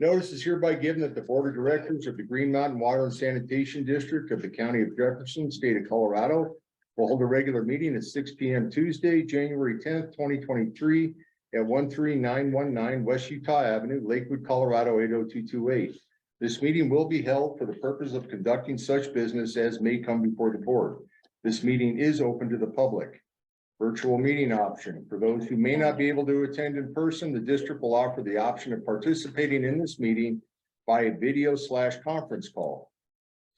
Notice is hereby given that the Board of Directors of the Green Mountain Water and Sanitation District of the County of Jefferson, State of Colorado, will hold a regular meeting at 6 p.m. Tuesday, January 10th, 2023 at 13919 West Utah Avenue, Lakewood, Colorado 80228. This meeting will be held for the purpose of conducting such business as may come before the board. This meeting is open to the public. Virtual meeting option. For those who may not be able to attend in person, the district will offer the option of participating in this meeting by a video/conference call.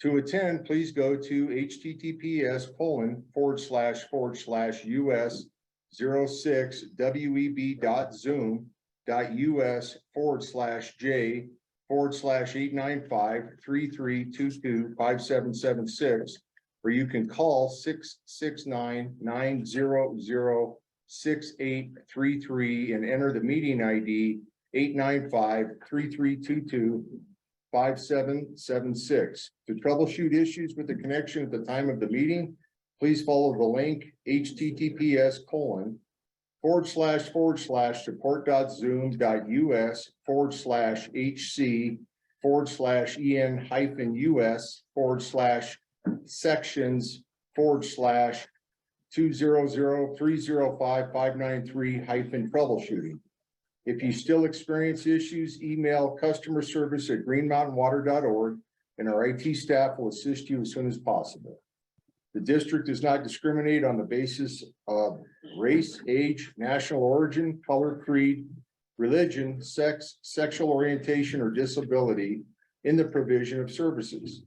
To attend, please go to https://us06web.zoom.us/j/895-3322-5776, or you can call 669-900-6833 and enter the meeting ID 895-3322-5776. To troubleshoot issues with the connection at the time of the meeting, please follow the link https://support.zoom.us/en-us/sections/200-305-593-troubleshooting. If you still experience issues, email customerservice@greenmountainwater.org and our IT staff will assist you as soon as possible. The district does not discriminate on the basis of race, age, national origin, color, creed, religion, sex, sexual orientation, or disability in the provision of services.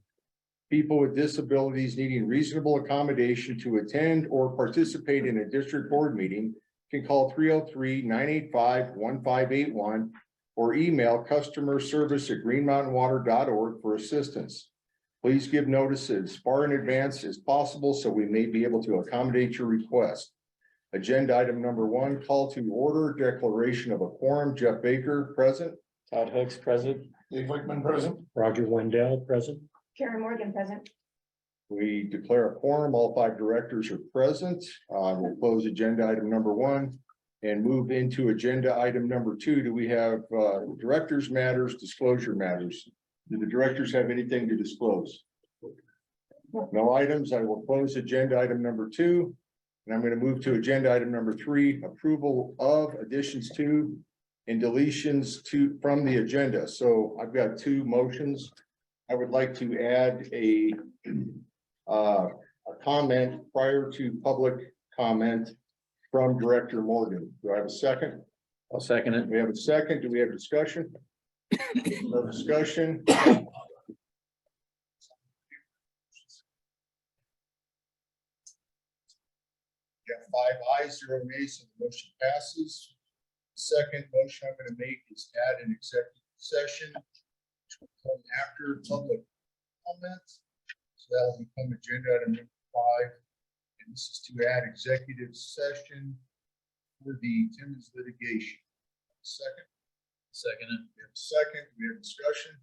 People with disabilities needing reasonable accommodation to attend or participate in a district board meeting can call 303-985-1581 or email customerservice@greenmountainwater.org for assistance. Please give notice as far in advance as possible so we may be able to accommodate your request. Agenda item number 1, call to order, declaration of a quorum. Jeff Baker, present. Todd Hooks, present. Dave Wickman, present. Roger Wendell, present. Karen Morgan, present. We declare a quorum. All 5 directors are present. We'll close agenda item number 1 and move into agenda item number 2. Do we have directors matters, disclosure matters? Do the directors have anything to disclose? No items. I will close agenda item number 2. And I'm going to move to agenda item number 3, approval of additions to and deletions from the agenda. So I've got 2 motions. I would like to add a comment prior to public comment from Director Morgan. Do I have a second? I'll second it. We have a second. Do we have discussion? No discussion. We got 5 ayes, 0 nays, and the motion passes. Second motion I'm going to make is add an executive session after public comments. So that will become agenda item number 5. And this is to add executive session for the Timmons litigation. Second. Second it. We have a second. We have discussion.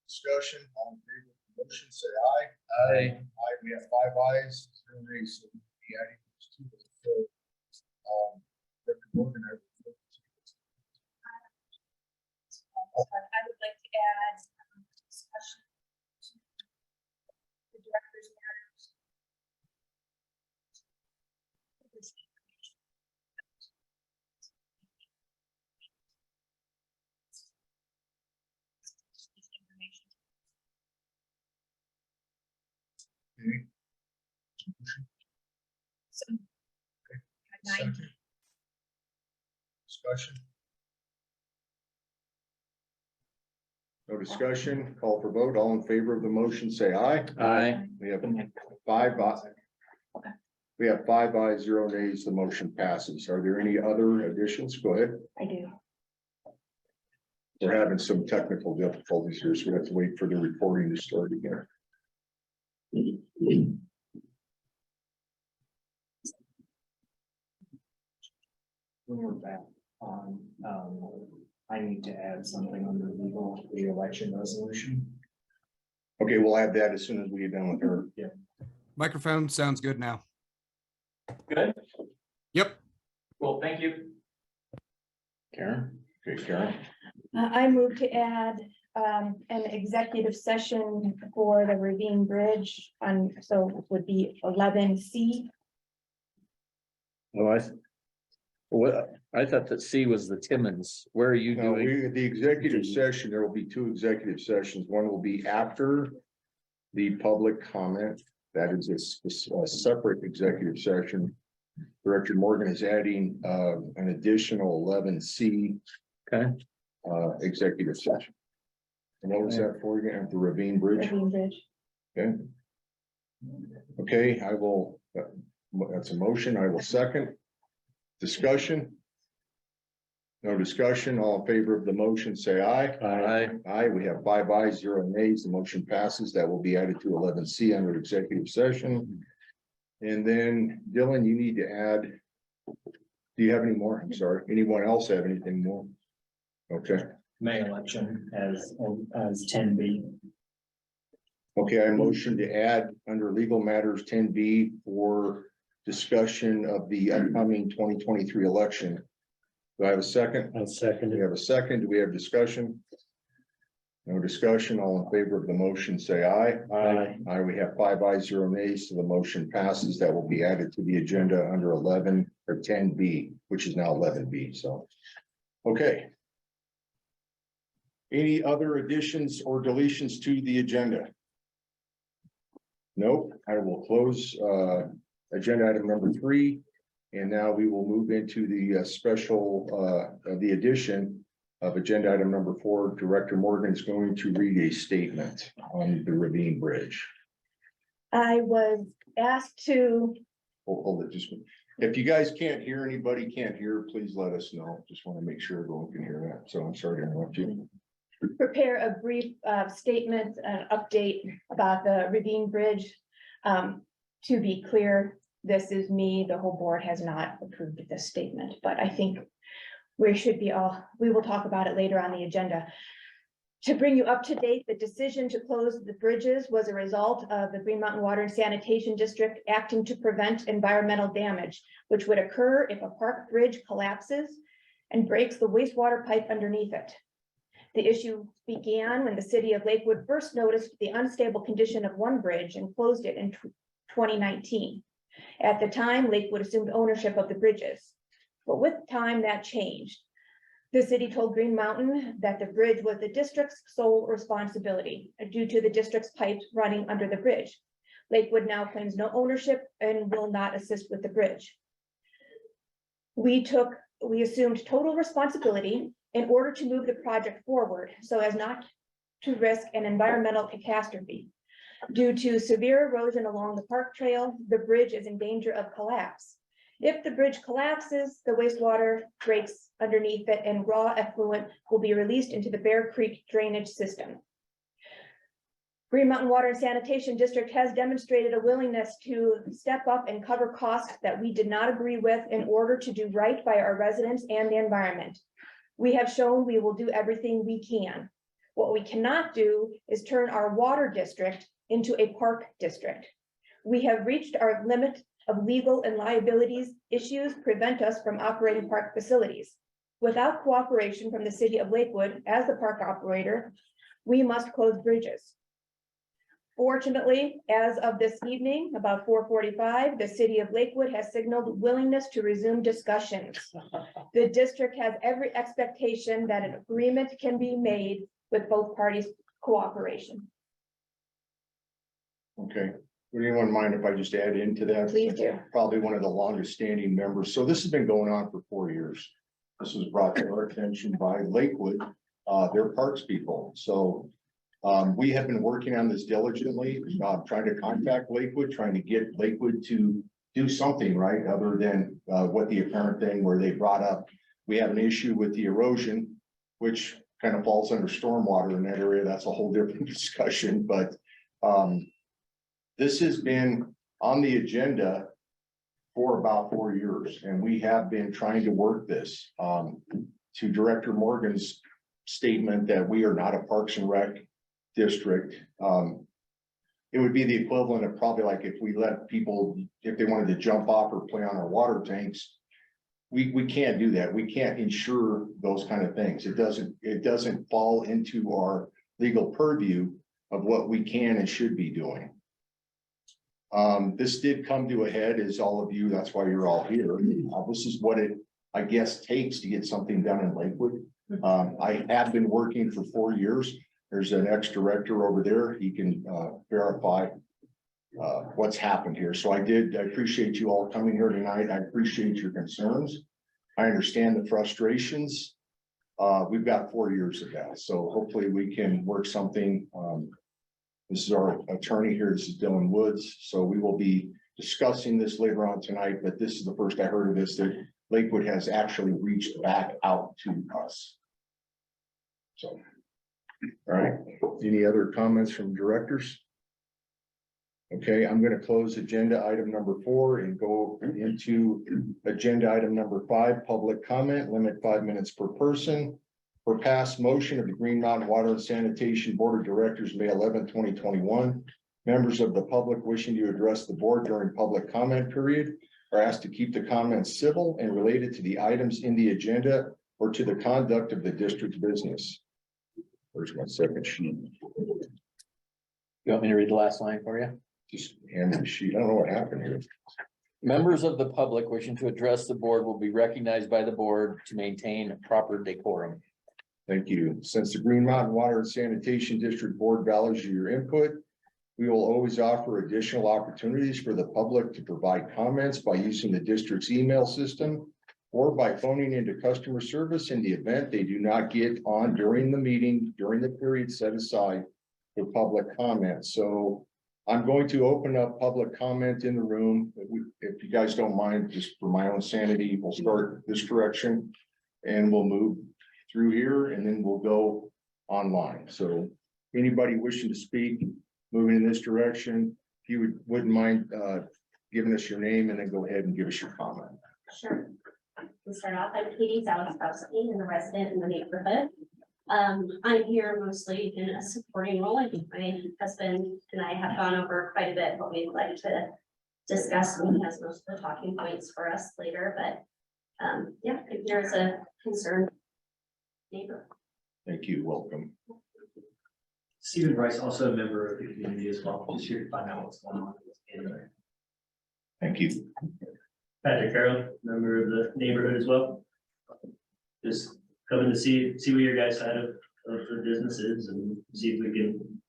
Discussion. All in favor of the motion, say aye. Aye. Aye. We have 5 ayes, 0 nays. So we'll be adding those 2. So, Dr. Morgan, I would like to. I would like to add discussion to the director's matters. Okay. So, Okay. 9. Second. Discussion. No discussion. Call for vote. All in favor of the motion, say aye. Aye. We have 5 ayes. We have 5 ayes, 0 nays. The motion passes. Are there any other additions? Go ahead. I do. We're having some technical difficulties here, so we have to wait for the recording to start again. When we're back on, I need to add something under legal, the election resolution. Okay, we'll add that as soon as we get done with her. Yeah. Microphone sounds good now. Good. Yep. Well, thank you. Karen? Okay, Karen. I move to add an executive session for the Ravine Bridge on, so it would be 11C. Oh, I thought that C was the Timmons. Where are you No, doing? the executive session, there will be two executive sessions. One will be after the public comment. That is a separate executive session. Director Morgan is adding an additional 11C Okay, executive session. And what was that for again? At the Ravine Bridge? Ravine Bridge. Okay. Okay, I will, that's a motion. I will second. Discussion? No discussion. All in favor of the motion, say aye. aye. Aye, we have 5 ayes, 0 nays. The motion passes. That will be added to 11C under executive session. And then Dylan, you need to add. Do you have any more? I'm sorry. Anyone else have anything more? Okay, May election as 10B. okay, I motion to add under legal matters 10B for discussion of the upcoming 2023 election. Do I have a second? I'll second Do we it. have a second? Do we have discussion? No discussion. All in favor of the motion, say aye. Aye. Aye, we have 5 ayes, 0 nays, so the motion passes. That will be added to the agenda under 11 or 10B, which is now 11B, so. Okay. Any other additions or deletions to the agenda? Nope, I will close agenda item number 3. And now we will move into the special the addition of agenda item number 4. Director Morgan is going to read a statement on the Ravine Bridge. I was asked to Hold it, just, if you guys can't hear, anybody can't hear, please let us know. Just want to make sure everyone can hear that. So I'm sorry to interrupt you. prepare a brief statement, an update about the Ravine Bridge. To be clear, this is me. The whole board has not approved this statement, but I think we will talk about it later on the agenda. To bring you up to date, the decision to close the bridges was a result of the Green Mountain Water and Sanitation District acting to prevent environmental damage, which would occur if a park bridge collapses and breaks the wastewater pipe underneath it. The issue began when the city of Lakewood first noticed the unstable condition of one bridge and closed it in 2019. At the time, Lakewood assumed ownership of the bridges, but with time that changed. The city told Green Mountain that the bridge was the district's sole responsibility due to the district's pipes running under the bridge. Lakewood now claims no ownership and will not assist with the bridge. We assumed total responsibility in order to move the project forward so as not to risk an environmental catastrophe. Due to severe erosion along the park trail, the bridge is in danger of collapse. If the bridge collapses, the wastewater breaks underneath it and raw effluent will be released into the Bear Creek drainage system. Green Mountain Water and Sanitation District has demonstrated a willingness to step up and cover costs that we did not agree with in order to do right by our residents and the environment. We have shown we will do everything we can. What we cannot do is turn our water district into a park district. We have reached our limit of legal and liabilities issues prevent us from operating park facilities. Without cooperation from the city of Lakewood as the park operator, we must close bridges. Fortunately, as of this evening, about 4:45, the city of Lakewood has signaled willingness to resume discussions. The district has every expectation that an agreement can be made with both parties' cooperation. Okay, would anyone mind if I just add into that? Please do. Probably one of the longest standing members. So this has been going on for 4 years. This was brought to our attention by Lakewood, their parks people. So we have been working on this diligently, trying to contact Lakewood, trying to get Lakewood to do something right other than what the apparent thing where they brought up. We have an issue with the erosion, which kind of falls under stormwater in that area. That's a whole different discussion, but this has been on the agenda for about 4 years, and we have been trying to work this. To Director Morgan's statement that we are not a Parks and Rec district, it would be the equivalent of probably like if we let people, if they wanted to jump off or play on our water tanks, we can't do that. We can't ensure those kind of things. It doesn't fall into our legal purview of what we can and should be doing. This did come to a head, as all of you, that's why you're all here. This is what it, I guess, takes to get something done in Lakewood. I have been working for 4 years. There's an ex-director over there. He can verify what's happened here. So I appreciate you all coming here tonight. I appreciate your concerns. I understand the frustrations. We've got 4 years of that. So hopefully we can work something. This is our attorney here. This is Dylan Woods. So we will be discussing this later on tonight, but this is the first I heard of this, that Lakewood has actually reached back out to us. So, all right. Any other comments from directors? Okay, I'm going to close agenda item number 4 and go into agenda item number 5, public comment, limit 5 minutes per person. For past motion of the Green Mountain Water and Sanitation Board of Directors, May 11, 2021. Members of the public wishing to address the board during public comment period are asked to keep the comments civil and related to the items in the agenda or to the conduct of the district's business. Where's my second sheet? You want me to read the last line for you? Just hand me the sheet. I don't know what happened here. Members of the public wishing to address the board will be recognized by the board to maintain proper decorum. Thank you. Since the Green Mountain Water and Sanitation District Board values your input, we will always offer additional opportunities for the public to provide comments by using the district's email system or by phoning into customer service in the event they do not get on during the meeting, during the period set aside for public comment. So I'm going to open up public comment in the room. If you guys don't mind, just for my own sanity, we'll start this direction and we'll move through here and then we'll go online. So anybody wishing to speak, moving in this direction, if you wouldn't mind giving us your name and then go ahead and give us your comment. Sure. To start off, I'm Katie Zaleskowski, and a resident in the neighborhood. I'm here mostly in a supporting role. I think my husband and I have gone over quite a bit what we'd like to discuss, and he has most of the talking points for us later, but yeah, there's a concerned neighbor. Thank you. Welcome. Stephen Bryce, also a member of the community as well, just here to find out what's going on. Thank you. Patrick Farrell, member of the neighborhood as well. Just coming to see what your guys' side of the business is and see if we can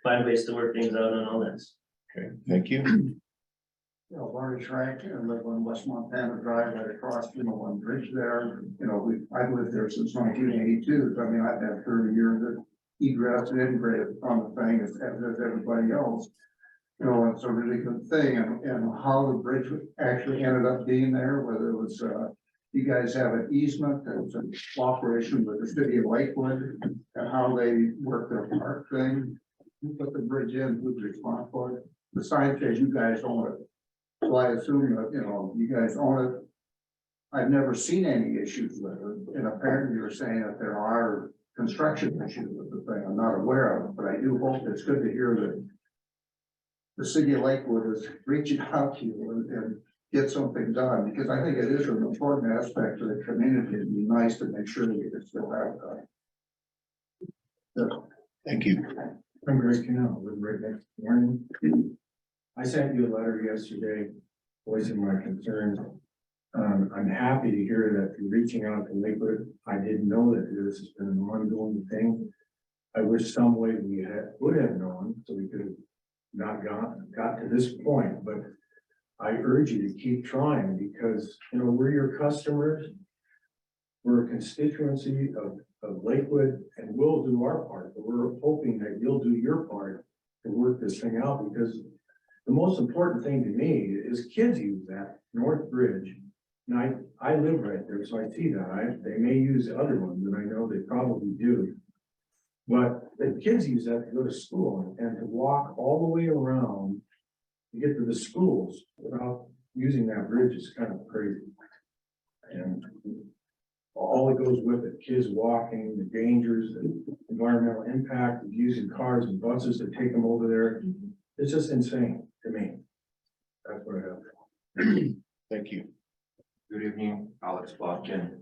find ways to work things out on all this. Okay, thank you. You know, Barney Schrank, I live on West Montana Drive, right across, one bridge there. You know, I've lived there since 1982. So I mean, I've had 30 years of egress and ingress on the thing as everybody else. You know, it's a really good thing, and how the bridge actually ended up being there, whether it was, you guys have an easement, that was an cooperation with the city of Lakewood, and how they work their park thing. Who put the bridge in, who's responsible for it? The sign says you guys own it. So I assume that, you guys own it. I've never seen any issues with it, and apparently you're saying that there are construction issues with the thing. I'm not aware of it, but I do hope it's good to hear that the city of Lakewood is reaching out to you and get something done, because I think it is an important aspect of the community. It'd be nice to make sure we can still have that. Thank you. I'm Greg Canal, live right next morning. I sent you a letter yesterday voicing my concerns. I'm happy to hear that you're reaching out to Lakewood. I didn't know that this has been an ongoing thing. I wish some way we would have known, so we could have not got to this point, but I urge you to keep trying, because we're your customers. We're a constituency of Lakewood, and we'll do our part, but we're hoping that you'll do your part to work this thing out, because the most important thing to me is kids use that North Bridge. And I live right there, so I see that. They may use other ones, and I know they probably do. But the kids use that to go to school, and to walk all the way around to get to the schools without using that bridge is kind of crazy. And all that goes with it, kids walking, the dangers, the environmental impact of using cars and buses to take them over there. It's just insane to me. That's what I have. Thank you. Good evening, Alex Plotkin.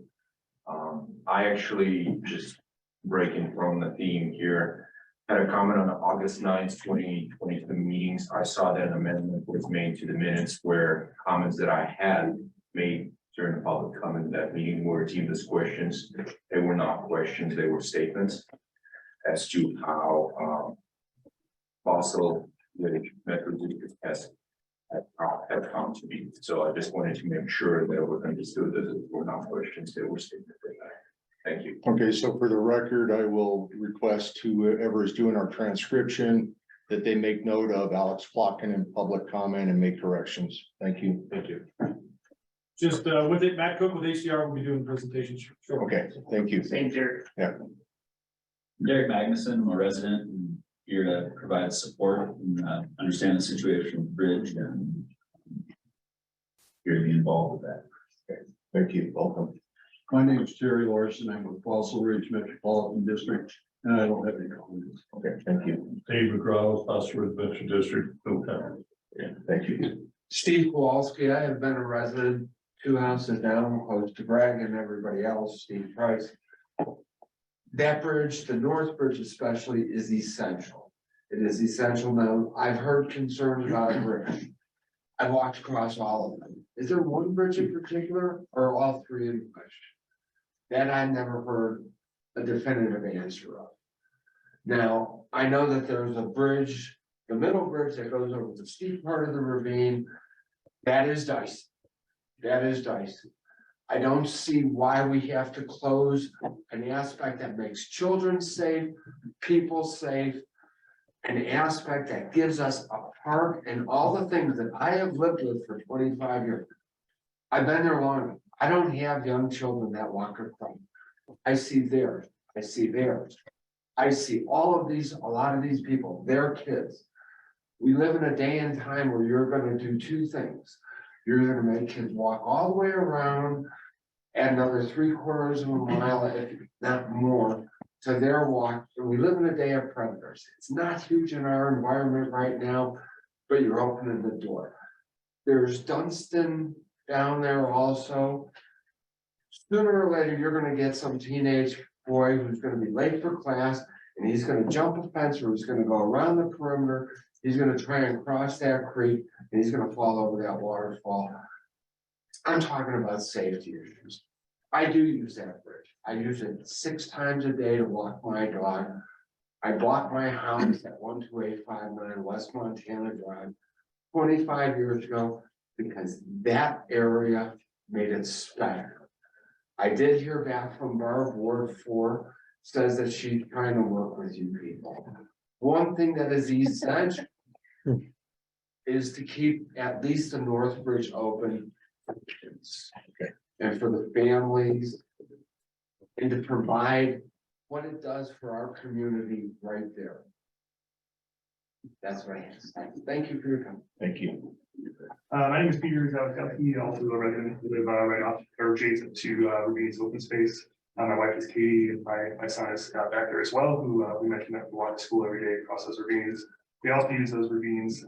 I actually just breaking from the theme here. Had a comment on the August 9th, 2022 meetings. I saw that an amendment was made to the minutes where comments that I had made during the public comment in that meeting were deemed as questions. They were not questions, they were statements as to how fossil metro district has had come to be. So I just wanted to make sure that it was understood that it were not questions, they were statements. Thank you. Okay, so for the record, I will request to whoever is doing our transcription that they make note of Alex Plotkin in public comment and make corrections. Thank you. Thank you. Just with it, Matt Cook with ACR will be doing presentations. Okay, thank you. Same here. Derek Magnuson, I'm a resident and here to provide support and understand the situation with the bridge and here to be involved with that. Thank you. Welcome. My name is Terry Larson. I'm with Fossil Ridge Metropolitan District, and I don't have any comments. Okay, thank you. Dave McGraw, Foster Adventure District. Yeah, thank you. Steve Kowalski, I have been a resident 2 houses down, close to Bragg and everybody else, Steve Price. That bridge, the North Bridge especially, is essential. It is essential now. I've heard concerns about a bridge. I've walked across all of them. Is there one bridge in particular or all three in question? That I never heard a definitive answer of. Now, I know that there's a bridge, the middle bridge that goes over the steep part of the ravine. That is dicey. That is dicey. I don't see why we have to close an aspect that makes children safe, people safe. An aspect that gives us a park and all the things that I have lived with for 25 years. I've been there long. I don't have young children that walk across. I see theirs. I see theirs. I see all of these, a lot of these people, their kids. We live in a day and time where you're going to do two things. You're going to make kids walk all the way around, add another 3/4 of a mile, if not more, to their walk. And we live in a day of predators. It's not huge in our environment right now, but you're opening the door. There's Dunstan down there also. Sooner or later, you're gonna get some teenage boy who's gonna be late for class and he's gonna jump a fence or he's gonna go around the perimeter. He's gonna try and cross that creek and he's gonna fall over that waterfall. I'm talking about safety issues. I do use that bridge. I use it 6 times a day to walk my dog. I bought my house at 12859 West Montana Drive 25 years ago because that area made it special. I did hear back from Barb Ward 4, says that she's trying to work with you people. One thing that is essential is to keep at least the North Bridge open for kids. Okay. And for the families. And to provide what it does for our community right there. That's what I have to say. Thank you for your time. Thank you. My name is Peter Zalkowski, also a resident who live right off or adjacent to Ravines Open Space. My wife is Katie and my son is back there as well, who we mentioned that we walk to school every day across those ravines. We also use those ravines,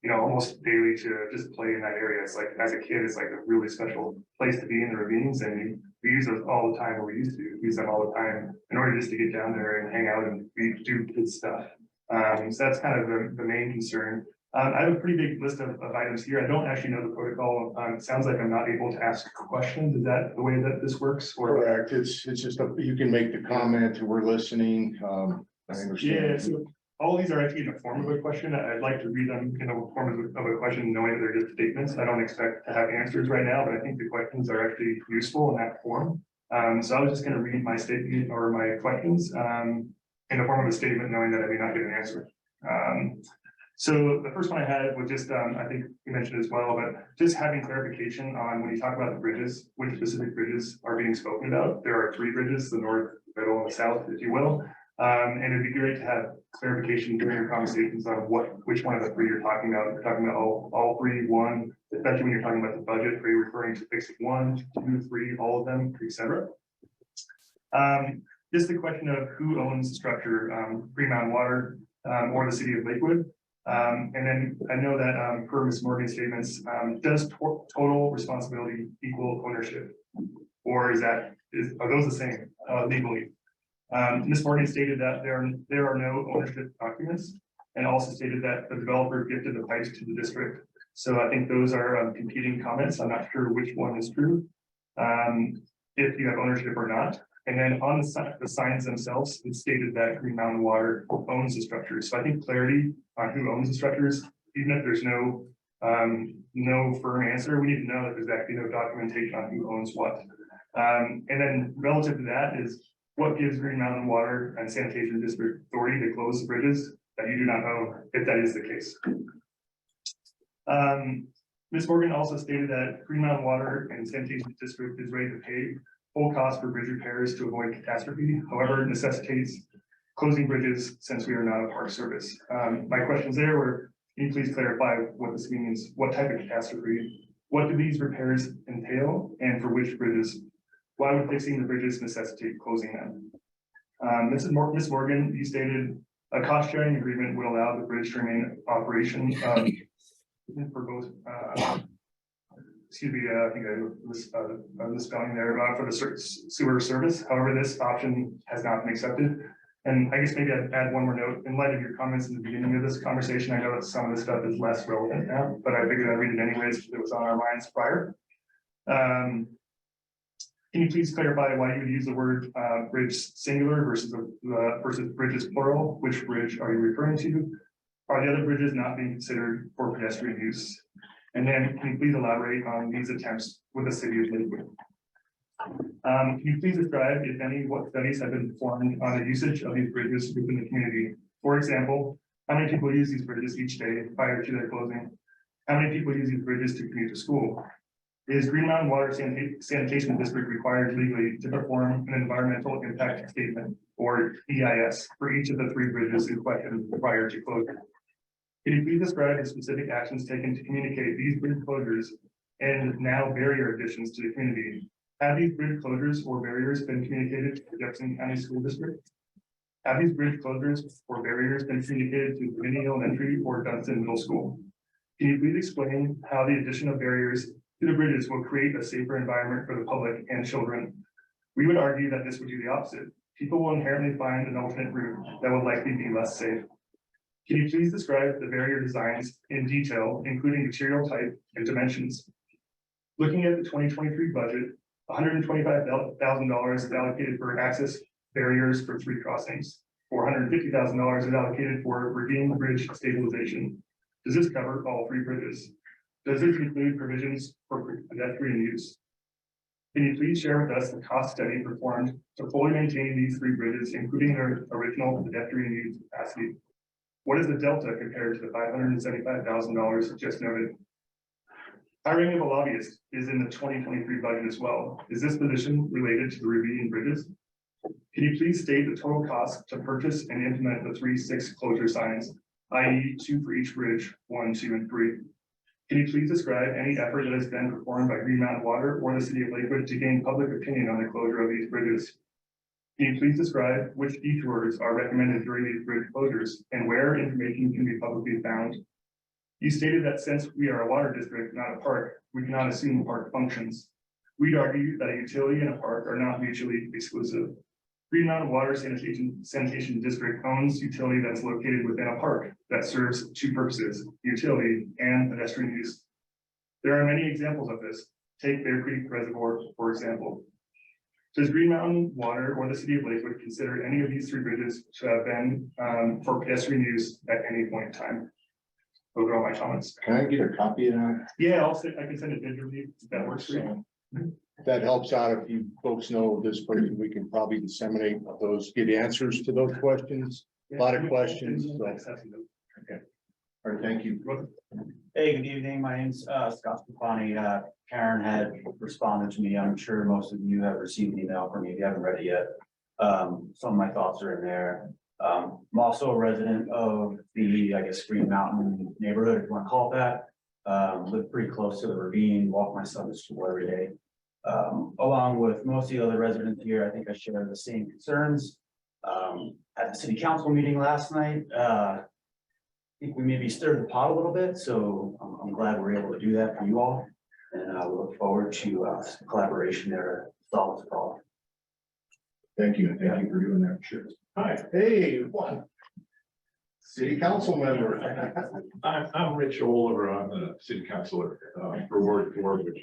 almost daily to just play in that area. It's like, as a kid, it's like a really special place to be in the ravines, and we use those all the time, or we used to use them all the time in order just to get down there and hang out and do kid stuff. So that's kind of the main concern. I have a pretty big list of items here. I don't actually know the protocol. It sounds like I'm not able to ask questions. Is that the way that this works? Or Correct. It's just, you can make the comment, we're listening. I understand. yeah, so all these are actually in the form of a question. I'd like to read them in the form of a question, knowing that they're just statements. I don't expect to have answers right now, but I think the questions are actually useful in that form. So I was just going to read my statement or my questions in the form of a statement, knowing that I may not get an answer. So the first one I had was just, I think you mentioned as well, but just having clarification on when you talk about the bridges, which specific bridges are being spoken about. There are 3 bridges, the north, the middle, and the south, if you will. And it'd be great to have clarification during your conversations on which one of the 3 you're talking about. You're talking about all 3, 1, especially when you're talking about the budget. Are you referring to fixing 1, 2, 3, all of them, etc.? Just the question of who owns the structure, Green Mountain Water or the city of Lakewood. And then I know that per Ms. Morgan's statements, does total responsibility equal ownership? Or are those the same legally? Ms. Morgan stated that there are no ownership documents, and also stated that the developer gifted the pipes to the district. So I think those are competing comments. I'm not sure which one is true. If you have ownership or not. And then on the signs themselves, it's stated that Green Mountain Water owns the structures. So I think clarity on who owns the structures, even if there's no firm answer, we need to know that there's actually no documentation on who owns what. And then relative to that is what gives Green Mountain Water and Sanitation District authority to close the bridges that you do not know if that is the case. Ms. Morgan also stated that Green Mountain Water and Sanitation District is ready to pay full cost for bridge repairs to avoid catastrophe. However, it necessitates closing bridges since we are not a park service. My questions there were, can you please clarify what this means? What type of catastrophe? What do these repairs entail and for which bridges? Why would fixing the bridges necessitate closing them? Ms. Morgan, you stated a cost sharing agreement would allow the bridge to remain operation for both, excuse me, I think I was spelling there for the sewer service. However, this option has not been accepted. And I guess maybe I'd add one more note in light of your comments in the beginning of this conversation. I know that some of this stuff is less relevant now, but I figured I'd read it anyways because it was on our minds prior. Can you please clarify why you would use the word bridge singular versus bridges plural? Which bridge are you referring to? Are the other bridges not being considered for pedestrian use? And then can you please elaborate on these attempts with the city of Lakewood? Can you please describe, if any, what studies have been performed on the usage of these bridges within the community? For example, how many people use these bridges each day prior to their closing? How many people use these bridges to commute to school? Is Green Mountain Water Sanitation District required legally to perform an environmental impact statement or EIS for each of the 3 bridges in question prior to closure? Can you please describe the specific actions taken to communicate these bridge closures and now barrier additions to the community? Have these bridge closures or barriers been communicated to the Jefferson County School District? Have these bridge closures or barriers been communicated to Vinnie Elementary or Dunston Middle School? Can you please explain how the addition of barriers to the bridges will create a safer environment for the public and children? We would argue that this would do the opposite. People will inherently find an alternate route that will likely be less safe. Can you please describe the barrier designs in detail, including material type and dimensions? Looking at the 2023 budget, $125,000 is allocated for access barriers for 3 crossings. $450,000 is allocated for ravine bridge stabilization. Does this cover all 3 bridges? Does this include provisions for pedestrian use? Can you please share with us the cost study performed to fully maintain these 3 bridges, including their original pedestrian use capacity? What is the delta compared to the $575,000 just noted? Hiring of a lobbyist is in the 2023 budget as well. Is this position related to the ravine bridges? Can you please state the total cost to purchase and implement the 3 6 closure signs, i.e. 2 for each bridge, 1, 2, and 3? Can you please describe any effort that has been performed by Green Mountain Water or the city of Lakewood to gain public opinion on the closure of these bridges? Can you please describe which detours are recommended during these bridge closures and where information can be publicly found? You stated that since we are a water district, not a park, we cannot assume park functions. We'd argue that a utility and a park are not mutually exclusive. Green Mountain Water Sanitation District owns utility that's located within a park that serves 2 purposes, utility and pedestrian use. There are many examples of this. Take Bear Creek Reservoir, for example. Does Green Mountain Water or the city of Lakewood consider any of these 3 bridges to have been for pedestrian use at any point in time? Those are all my comments. Can I get a copy of that? Yeah, I can send it digitally if that works for you. If that helps out, if you folks know this person, we can probably disseminate those, get answers to those questions. A lot of questions. So. Okay. All right, thank you. Hey, good evening. My name's Scott Stefani. Karen had responded to me. I'm sure most of you have received an email from me if you haven't read it yet. Some of my thoughts are in there. I'm also a resident of the, I guess, Green Mountain neighborhood, if you want to call it that. Live pretty close to the ravine, walk my son to school every day. Along with most of the other residents here, I think I share the same concerns. At the city council meeting last night, think we maybe stirred the pot a little bit, so I'm glad we're able to do that for you all. And we look forward to collaboration there to solve this problem. Thank you. Thank you for doing that. Sure. Hi, hey, one. City council member. I'm Rich Oliver. I'm the city councilor for Ward 4, which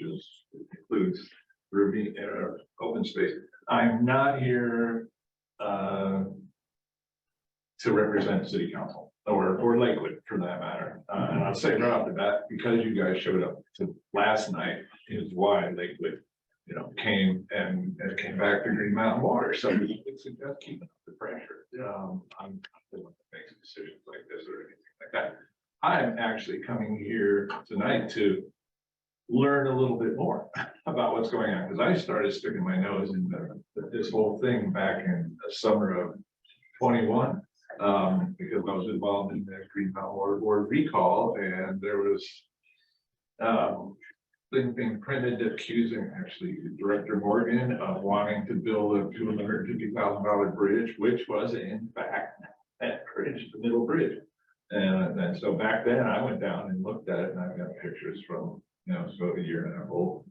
includes Ruby and open space. I'm not here to represent city council or Lakewood for that matter. And I'll say right off the bat, because you guys showed up to last night is why Lakewood, came came back to Green Mountain Water. So we would suggest keeping up the pressure. I'm not the one that makes decisions like this or anything like that. I'm actually coming here tonight to learn a little bit more about what's going on, because I started sticking my nose in this whole thing back in the summer of 21, because I was involved in the Green Mountain Water Board recall, and there was thing being printed accusing actually Director Morgan of wanting to build a $250,000 bridge, which was in fact that bridge, the middle bridge. And so back then I went down and looked at it, and I've got pictures from, so a year and a half old.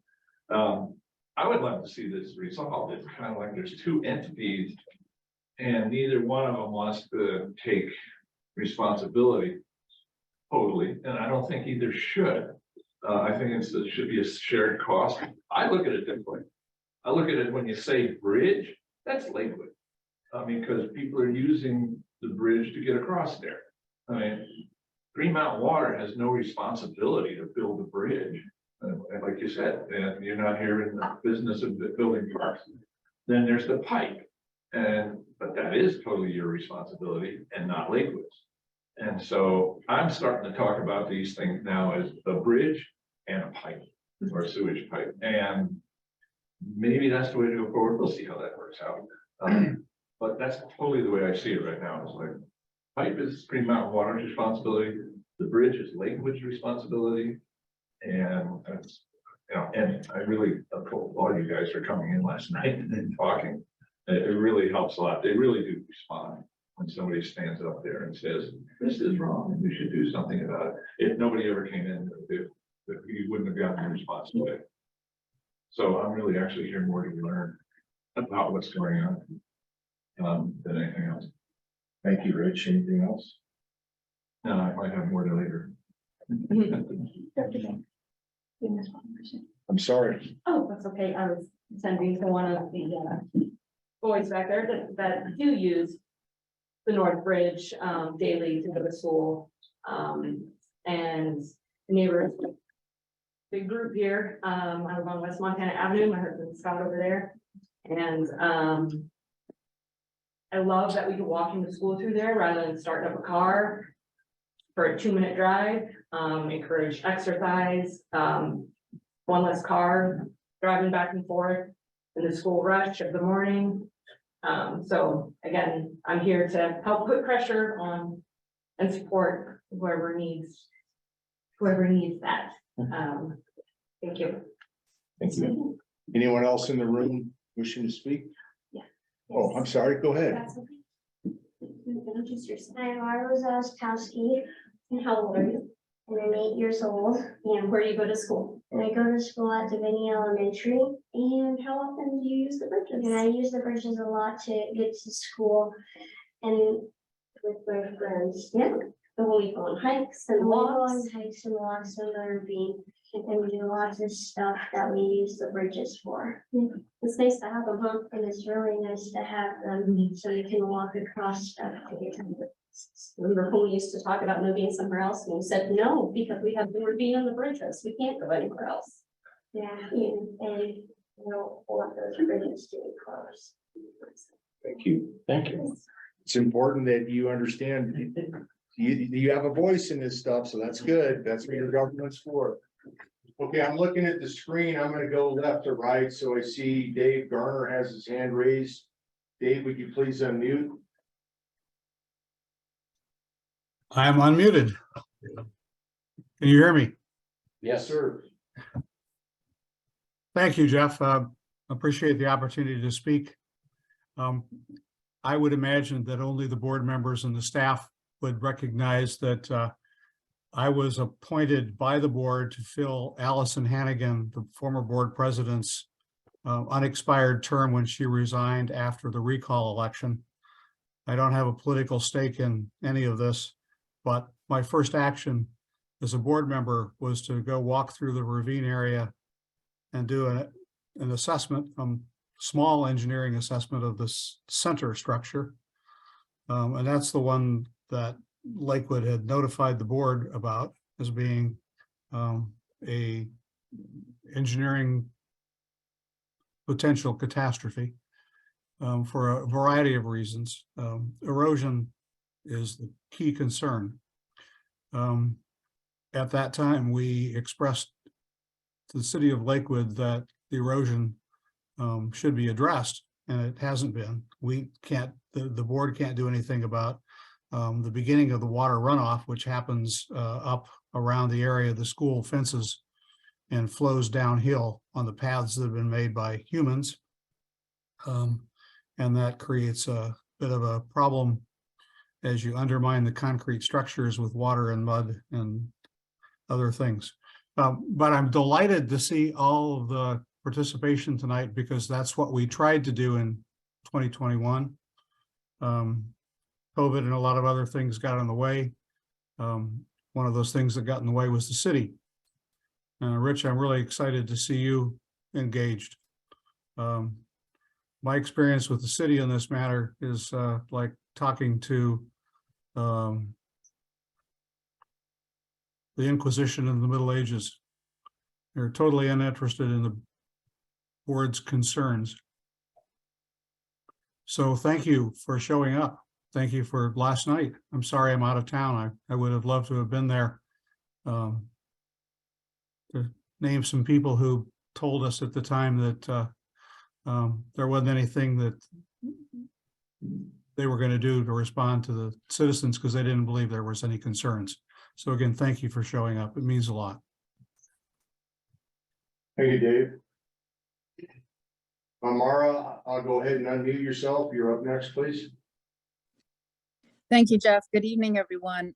I would love to see this resolved. It's kind of like there's two entities and neither one of them wants to take responsibility totally. And I don't think either should. I think it should be a shared cost. I look at it differently. I look at it when you say bridge, that's Lakewood. I mean, because people are using the bridge to get across there. I mean, Green Mountain Water has no responsibility to build a bridge. And like you said, you're not here in the business of building parks. Then there's the pipe. But that is totally your responsibility and not Lakewood's. And so I'm starting to talk about these things now as a bridge and a pipe or a sewage pipe. And maybe that's the way to go forward. We'll see how that works out. But that's totally the way I see it right now. It's like pipe is Green Mountain Water's responsibility. The bridge is Lakewood's responsibility. And that's, and I really applaud you guys for coming in last night and talking. It really helps a lot. They really do respond when somebody stands up there and says, this is wrong, we should do something about it. If nobody ever came in, if you wouldn't have gotten a response to it. So I'm really actually here more to learn about what's going on than anything else. Thank you, Rich. Anything else? No, I might have more to later. I'm sorry. Oh, that's okay. I was sending to one of the boys back there that do use the North Bridge daily to go to school. And neighbors, big group here. I live on West Montana Avenue. My husband's Scott over there. And I love that we can walk into school through there rather than starting up a car for a 2-minute drive. Encourage exercise, one less car driving back and forth in the school rush of the morning. So again, I'm here to help put pressure on and support whoever needs that. Thank you. Thank you. Anyone else in the room wishing to speak? Yeah. Oh, I'm sorry. Go ahead. That's okay. Introduce yourself. I'm Marla Zastowski. And how old are you? And I'm 8 years old. And where do you go to school? I go to school at Divinity Elementary. And how often do you use the bridges? And I use the bridges a lot to get to school and with my friends. Yeah. And we go on hikes and walks. We go on hikes and walks in the ravine. And we do lots of stuff that we use the bridges for. It's nice to have them, huh? And it's really nice to have them so you can walk across stuff to get to the. Remember when we used to talk about moving somewhere else and we said no, because we have the ravine on the bridges. We can't go anywhere else. Yeah, and we don't want those bridges to be closed. Thank you. Thank you. It's important that you understand you have a voice in this stuff, so that's good. That's what your government's for. Okay, I'm looking at the screen. I'm gonna go left to right. So I see Dave Garner has his hand raised. Dave, would you please unmute? I am unmuted. Can you hear me? Yes, sir. Thank you, Jeff. Appreciate the opportunity to speak. I would imagine that only the board members and the staff would recognize that I was appointed by the board to fill Allison Hannigan, the former board president's unexpired term when she resigned after the recall election. I don't have a political stake in any of this, but my first action as a board member was to go walk through the ravine area and do an assessment, small engineering assessment of this center structure. And that's the one that Lakewood had notified the board about as being a engineering potential catastrophe for a variety of reasons. Erosion is the key concern. At that time, we expressed to the city of Lakewood that the erosion should be addressed, and it hasn't been. We can't, the board can't do anything about the beginning of the water runoff, which happens up around the area of the school fences and flows downhill on the paths that have been made by humans. And that creates a bit of a problem as you undermine the concrete structures with water and mud and other things. But I'm delighted to see all of the participation tonight, because that's what we tried to do in 2021. COVID and a lot of other things got in the way. One of those things that got in the way was the city. Rich, I'm really excited to see you engaged. My experience with the city in this matter is like talking to the Inquisition in the Middle Ages. They're totally uninterested in the board's concerns. So thank you for showing up. Thank you for last night. I'm sorry I'm out of town. I would have loved to have been there to name some people who told us at the time that there wasn't anything that they were going to do to respond to the citizens because they didn't believe there was any concerns. So again, thank you for showing up. It means a lot. Thank you, Dave. Mara, I'll go ahead and unmute yourself. You're up next, please. Thank you, Jeff. Good evening, everyone.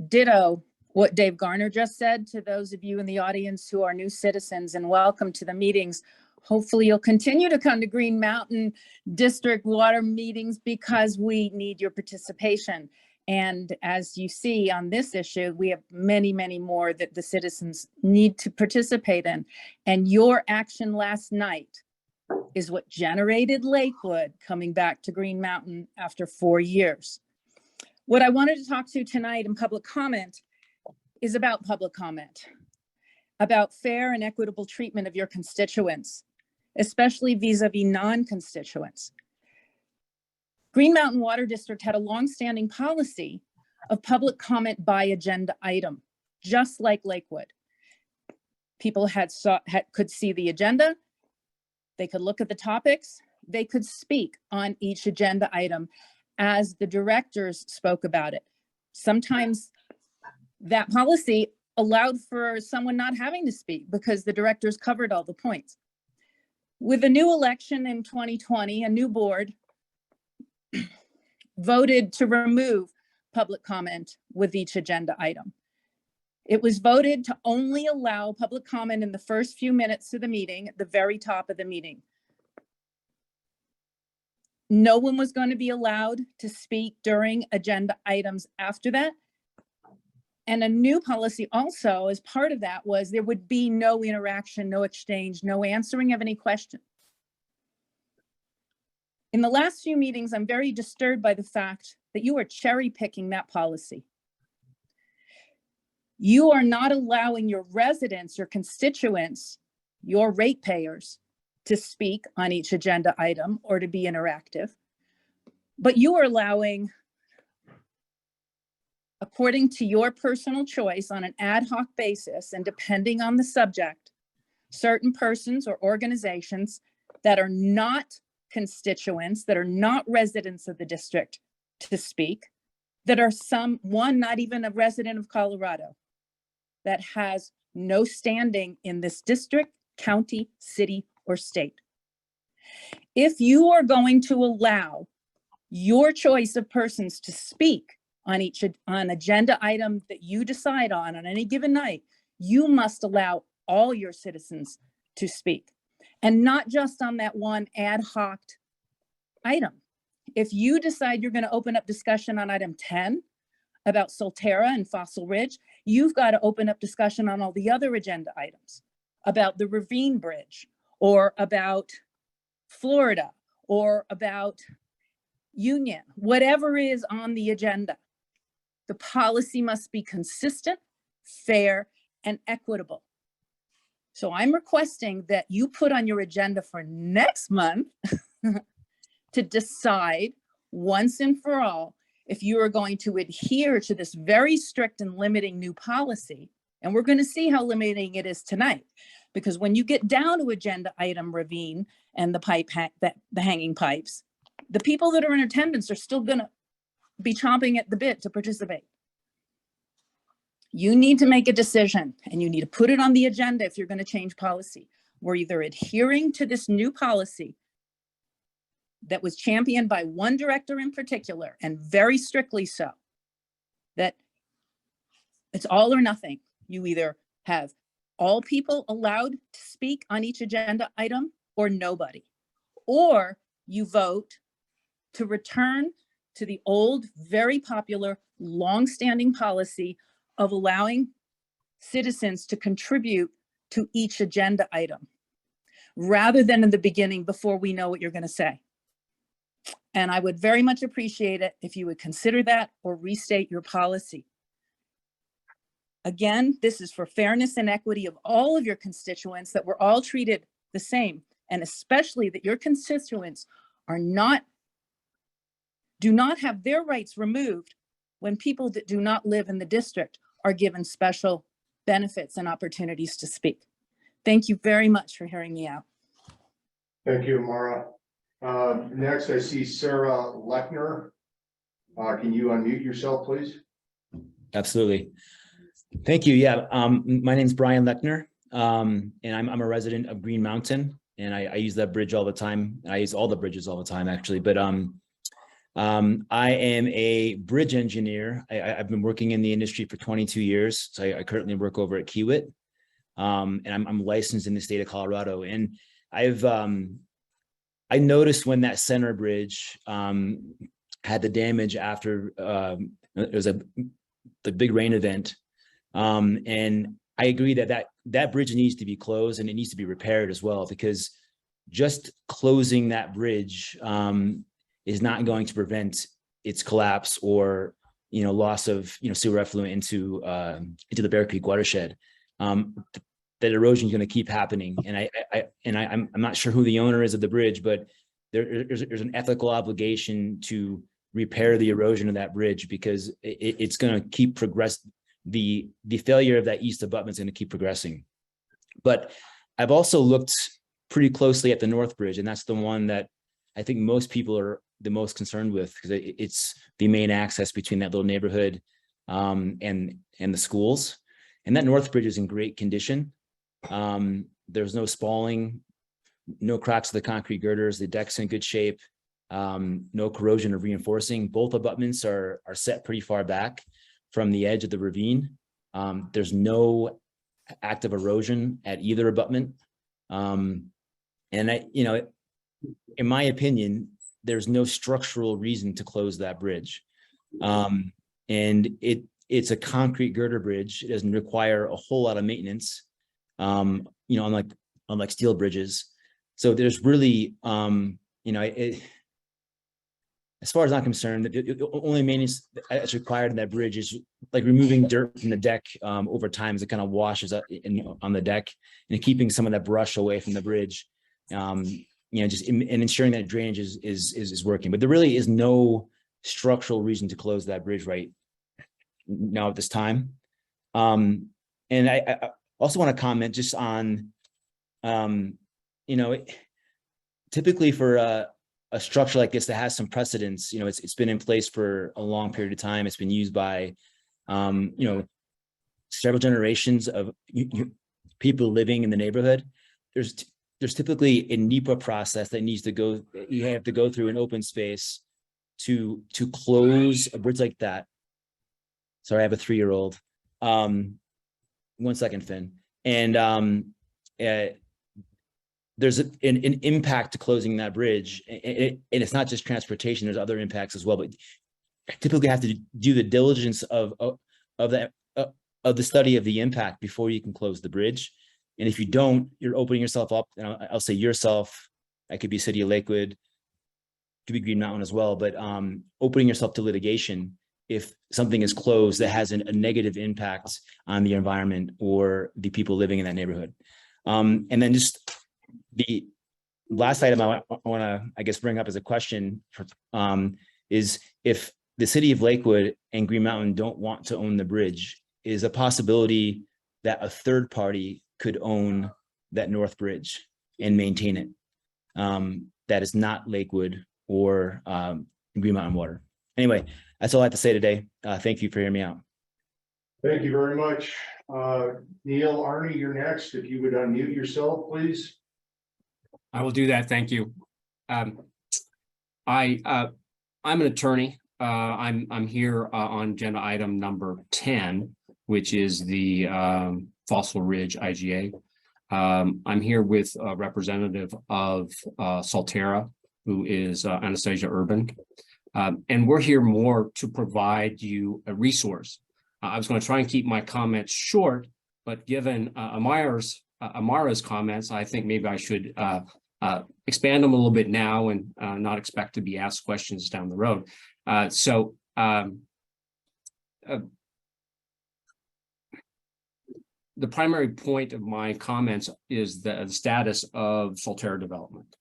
Ditto what Dave Garner just said to those of you in the audience who are new citizens, and welcome to the meetings. Hopefully you'll continue to come to Green Mountain District water meetings because we need your participation. And as you see on this issue, we have many, many more that the citizens need to participate in. And your action last night is what generated Lakewood coming back to Green Mountain after 4 years. What I wanted to talk to tonight in public comment is about public comment, about fair and equitable treatment of your constituents, especially vis-a-vis non-constituents. Green Mountain Water District had a longstanding policy of public comment by agenda item, just like Lakewood. People could see the agenda, they could look at the topics, they could speak on each agenda item as the directors spoke about it. Sometimes that policy allowed for someone not having to speak because the directors covered all the points. With a new election in 2020, a new board voted to remove public comment with each agenda item. It was voted to only allow public comment in the first few minutes of the meeting, at the very top of the meeting. No one was going to be allowed to speak during agenda items after that. And a new policy also, as part of that, was there would be no interaction, no exchange, no answering of any question. In the last few meetings, I'm very disturbed by the fact that you are cherry picking that policy. You are not allowing your residents, your constituents, your ratepayers to speak on each agenda item or to be interactive, but you are allowing, according to your personal choice on an ad hoc basis and depending on the subject, certain persons or organizations that are not constituents, that are not residents of the district to speak, that are one not even a resident of Colorado, that has no standing in this district, county, city, or state. If you are going to allow your choice of persons to speak on on agenda item that you decide on any given night, you must allow all your citizens to speak, and not just on that one ad hoc item. If you decide you're going to open up discussion on item 10 about Solterra and Fossil Ridge, you've got to open up discussion on all the other agenda items about the Ravine Bridge, or about Florida, or about Union, whatever is on the agenda. The policy must be consistent, fair, and equitable. So I'm requesting that you put on your agenda for next month to decide once and for all if you are going to adhere to this very strict and limiting new policy. And we're going to see how limiting it is tonight, because when you get down to agenda item Ravine and the hanging pipes, the people that are in attendance are still going to be chomping at the bit to participate. You need to make a decision, and you need to put it on the agenda if you're going to change policy. We're either adhering to this new policy that was championed by one director in particular, and very strictly so, that it's all or nothing. You either have all people allowed to speak on each agenda item or nobody, or you vote to return to the old, very popular, long-standing policy of allowing citizens to contribute to each agenda item, rather than in the beginning before we know what you're going to say. And I would very much appreciate it if you would consider that or restate your policy. Again, this is for fairness and equity of all of your constituents, that we're all treated the same, and especially that your constituents do not have their rights removed when people that do not live in the district are given special benefits and opportunities to speak. Thank you very much for hearing me out. Thank you, Mara. Next, I see Sarah Lechner. Can you unmute yourself, please? Absolutely. Thank you. Yeah, my name is Brian Lechner, and I'm a resident of Green Mountain, and I use that bridge all the time. I use all the bridges all the time, actually. But I am a bridge engineer. I've been working in the industry for 22 years. So I currently work over at Kiewit, and I'm licensed in the state of Colorado. And I noticed when that center bridge had the damage after it was the big rain event. And I agree that bridge needs to be closed, and it needs to be repaired as well, because just closing that bridge is not going to prevent its collapse or, loss of, sewer effluent into the Bear Creek watershed. That erosion is going to keep happening. And I'm not sure who the owner is of the bridge, but there's an ethical obligation to repair the erosion of that bridge, because it's going to keep the failure of that east abutment is going to keep progressing. But I've also looked pretty closely at the North Bridge, and that's the one that I think most people are the most concerned with, because it's the main access between that little neighborhood and the schools. And that North Bridge is in great condition. There's no spalling, no cracks of the concrete girders, the deck's in good shape, no corrosion or reinforcing. Both abutments are set pretty far back from the edge of the ravine. There's no active erosion at either abutment. And in my opinion, there's no structural reason to close that bridge. And it's a concrete girder bridge. It doesn't require a whole lot of maintenance, unlike steel bridges. So there's really, as far as I'm concerned, the only maintenance that's required in that bridge is like removing dirt from the deck over time as it kind of washes up on the deck, and keeping some of that brush away from the bridge. Just ensuring that drainage is working. But there really is no structural reason to close that bridge right now at this time. And I also want to comment just on, typically for a structure like this that has some precedence, it's been in place for a long period of time. It's been used by, several generations of people living in the neighborhood. There's typically a NEPA process that needs to go, you have to go through an open space to close a bridge like that. Sorry, I have a 3-year-old. 1 second, Finn. And there's an impact to closing that bridge, and it's not just transportation. There's other impacts as well. But typically, have to do the diligence of the study of the impact before you can close the bridge. And if you don't, you're opening yourself up. And I'll say yourself. That could be City of Lakewood, could be Green Mountain as well. But opening yourself to litigation if something is closed that has a negative impact on the environment or the people living in that neighborhood. And then just the last item I want to, I guess, bring up as a question for, is if the City of Lakewood and Green Mountain don't want to own the bridge, is a possibility that a third party could own that North Bridge and maintain it. That is not Lakewood or Green Mountain Water. Anyway, that's all I have to say today. Thank you for hearing me out. Thank you very much. Neil, Arnie, you're next. If you would unmute yourself, please. I will do that. Thank you. I'm an attorney. I'm here on agenda item number 10, which is the Fossil Ridge IGA. I'm here with a representative of Solterra, who is Anastasia Urban. And we're here more to provide you a resource. I was going to try and keep my comments short, but given Amara's comments, I think maybe I should expand them a little bit now and not expect to be asked questions down the road. The primary point of my comments is the status of Solterra development.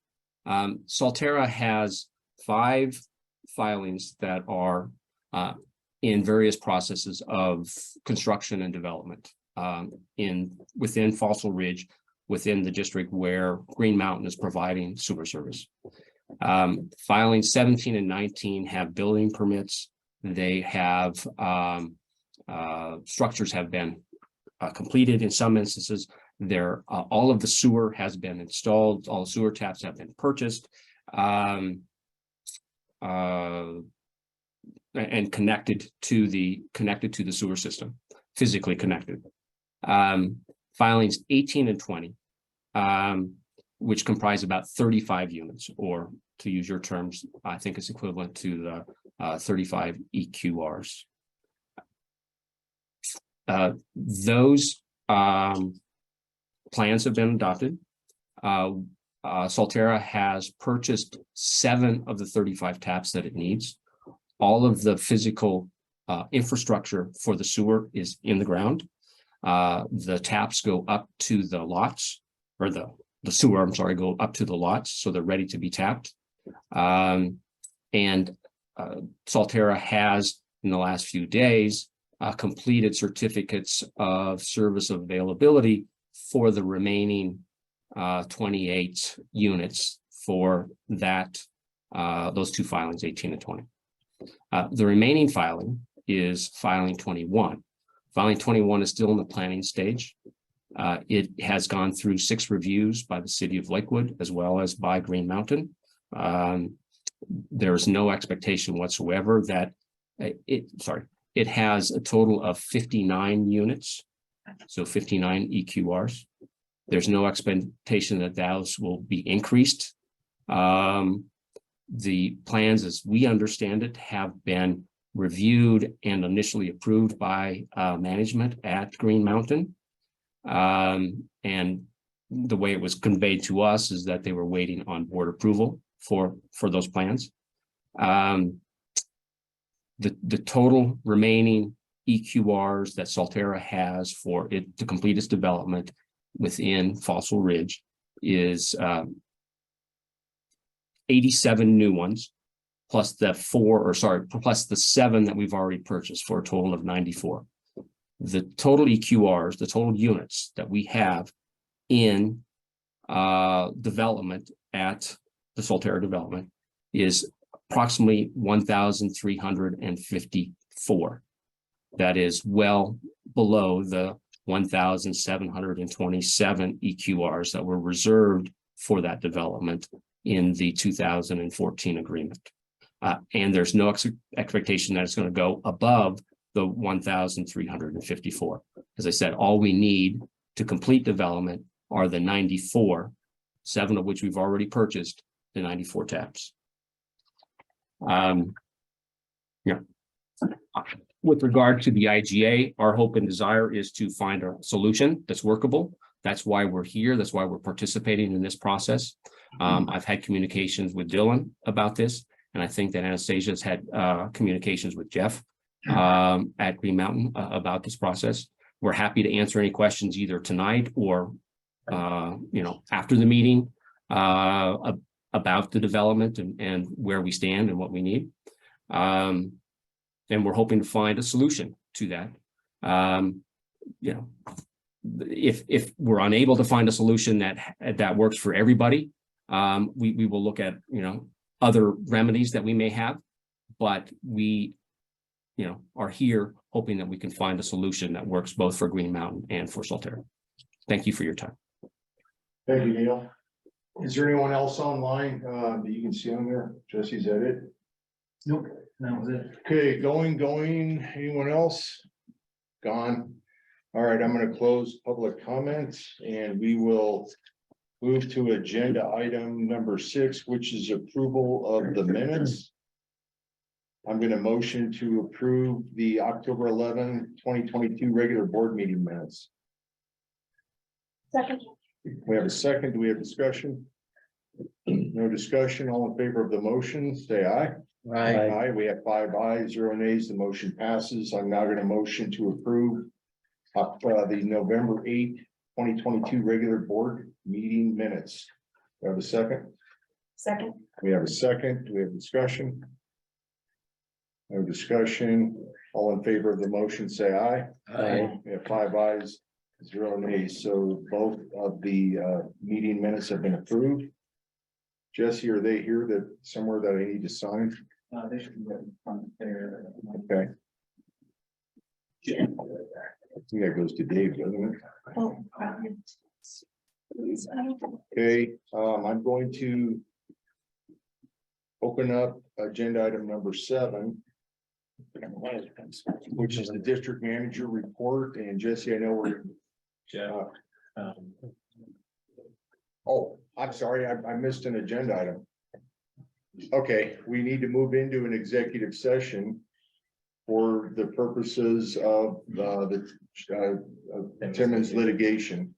Solterra has 5 filings that are in various processes of construction and development within Fossil Ridge, within the district where Green Mountain is providing sewer service. Filings 17 and 19 have building permits. They have structures have been completed in some instances. All of the sewer has been installed. All the sewer taps have been purchased and connected to the sewer system, physically connected. Filings 18 and 20, which comprise about 35 units, or to use your terms, I think it's equivalent to the 35 EQRs. Those plans have been adopted. Solterra has purchased 7 of the 35 taps that it needs. All of the physical infrastructure for the sewer is in the ground. The taps go up to the lots, or the sewer, I'm sorry, go up to the lots, so they're ready to be tapped. And Solterra has, in the last few days, completed certificates of service availability for the remaining 28 units for that those 2 filings, 18 and 20. The remaining filing is filing 21. Filing 21 is still in the planning stage. It has gone through 6 reviews by the City of Lakewood as well as by Green Mountain. There is no expectation whatsoever that it has a total of 59 units, so 59 EQRs. There's no expectation that those will be increased. The plans, as we understand it, have been reviewed and initially approved by management at Green Mountain. And the way it was conveyed to us is that they were waiting on board approval for those plans. The total remaining EQRs that Solterra has for it to complete its development within Fossil Ridge is 87 new ones, plus the 7 that we've already purchased, for a total of 94. The total EQRs, the total units that we have in development at the Solterra development is approximately 1,354. That is well below the 1,727 EQRs that were reserved for that development in the 2014 agreement. And there's no expectation that it's going to go above the 1,354. As I said, all we need to complete development are the 94, 7 of which we've already purchased, the 94 taps. Yeah. With regard to the IGA, our hope and desire is to find a solution that's workable. That's why we're here. That's why we're participating in this process. I've had communications with Dylan about this, and I think that Anastasia's had communications with Jeff at Green Mountain about this process. We're happy to answer any questions either tonight or after the meeting about the development and where we stand and what we need. And we're hoping to find a solution to that. If we're unable to find a solution that works for everybody, we will look at other remedies that we may have, but we are here hoping that we can find a solution that works both for Green Mountain and for Solterra. Thank you for your time. Thank you, Neil. Is there anyone else online that you can see on there? Jesse, is that it? Nope, that was it. Okay, going, anyone else? Gone. All right, I'm gonna close public comments and we will move to agenda item number 6, which is approval of the minutes. I'm gonna motion to approve the October 11, 2022 regular board meeting minutes. Second. We have a second. Do we have discussion? No discussion. All in favor of the motion, say aye. Aye. We have 5 ayes, 0 nays. The motion passes. I'm now going to motion to approve the November 8, 2022 regular board meeting minutes. We have a second. Second. We have a second. Do we have discussion? No discussion. All in favor of the motion, say aye. Aye. We have 5 ayes, 0 nays. So both of the meeting minutes have been approved. Jesse, are they here that somewhere that I need to sign? They should be right in front there. Okay. I think that goes to Dave, doesn't it? Oh. Okay, I'm going to open up agenda item number 7, which is the district manager report. And Jesse, I know we're. Oh, I'm sorry, I missed an agenda item. Okay, we need to move into an executive session for the purposes of the Timmons litigation.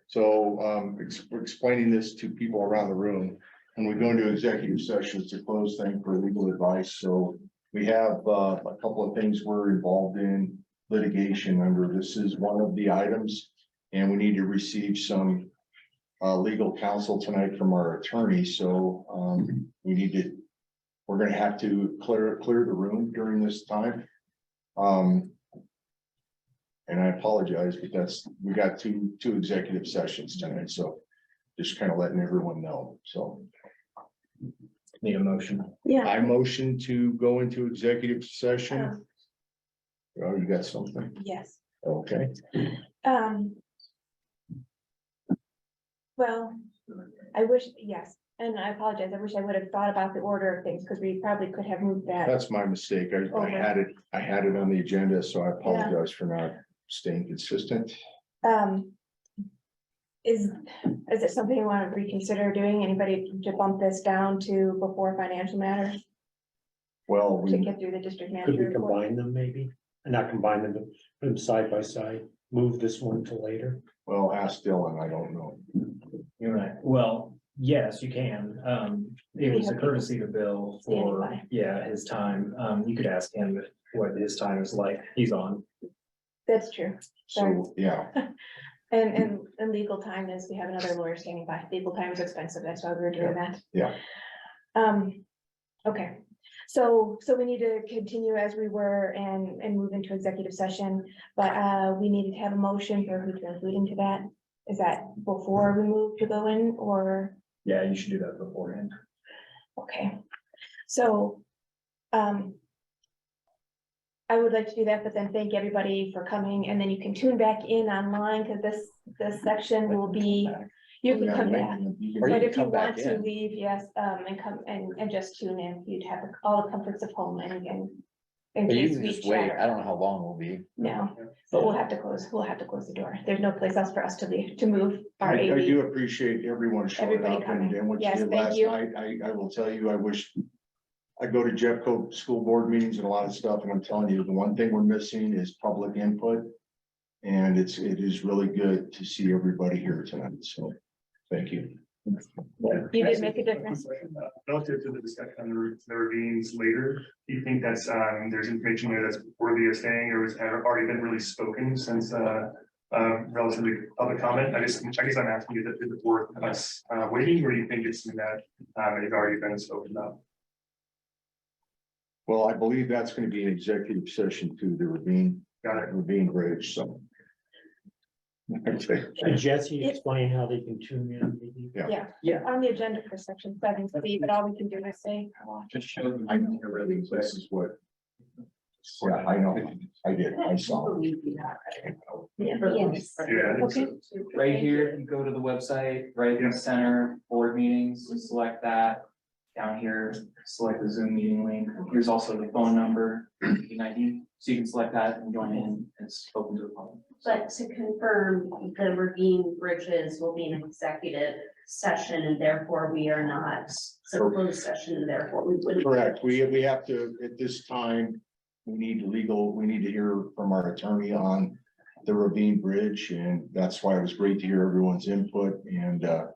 So explaining this to people around the room, and we go into executive session, it's a closed thing for legal advice. So we have a couple of things we're involved in litigation under. This is one of the items, and we need to receive some legal counsel tonight from our attorney. So we're going to have to clear the room during this time. And I apologize, but we got two executive sessions tonight. So just kind of letting everyone know. So Need a motion. Yeah. I motion to go into executive session. Oh, you got something? Yes. Okay. Well, I wish, yes, and I apologize. I wish I would have thought about the order of things because we probably could have moved that. That's my mistake. I had it on the agenda, so I apologize for not staying consistent. Is it something you want to reconsider doing? Anybody to bump this down to before financial matters Well, to get through the district manager? Could we report? combine them maybe? And not combine them, but put them side by side, move this one to later? Well, ask Dylan, I don't know. You're right. Well, yes, you can. It was a courtesy to Bill for, his time. You could ask him what his time is like. He's on. That's true. Sorry. So, yeah, And legal time is, we have another lawyer standing by. Legal time is expensive. That's why we were doing that. yeah. Okay. So we need to continue as we were and move into executive session, but we needed to have a motion for who to include into that. Is that before we move to go in or? Yeah, you should do that beforehand. Okay, so I would like to do that, but then thank everybody for coming, and then you can tune back in online because this section will be You can come back. Or you But can if you come back want to in. leave, yes, and come and just tune in, you'd have all the comforts of home and again. In But you case can we just wait. chatter. I don't know how long we'll be. No, but we'll have to close the door. There's no place else for us to leave, to move our I AV. do appreciate everyone showing Everybody up coming. and what you Yes, did thank last you. night. I will tell you, I wish. I go to Jeffco school board meetings and a lot of stuff, and I'm telling you, the one thing we're missing is public input. And it is really good to see everybody here tonight, so thank you. You did make a difference. Relative to the discussion on the ravines later, do you think that's, there's information there that's worthy of saying, or has already been really spoken since, relatively public comment? I guess I'm asking you, is it worth us, waiting, or do you think it's something that, has already been spoken about? Well, I believe that's going to be an executive session to the ravine bridge, so. And Jesse explain how they can tune in. Yeah. Yeah, on the agenda for section 7C, but all we can do is say. Just show them, I know really, this is what. Yeah, I know, I did, I saw. Yeah. Okay. Right here, if you go to the website, right in the center, board meetings, select that. Down here, select the Zoom meeting link. Here's also the phone number, meeting ID, so you can select that and join in and it's open to the public. But to confirm, the ravine bridges will be an executive session and therefore we are not, so closed session and therefore we wouldn't. Correct, we have to, at this time, we need to hear from our attorney on the ravine bridge, and that's why it was great to hear everyone's input, and that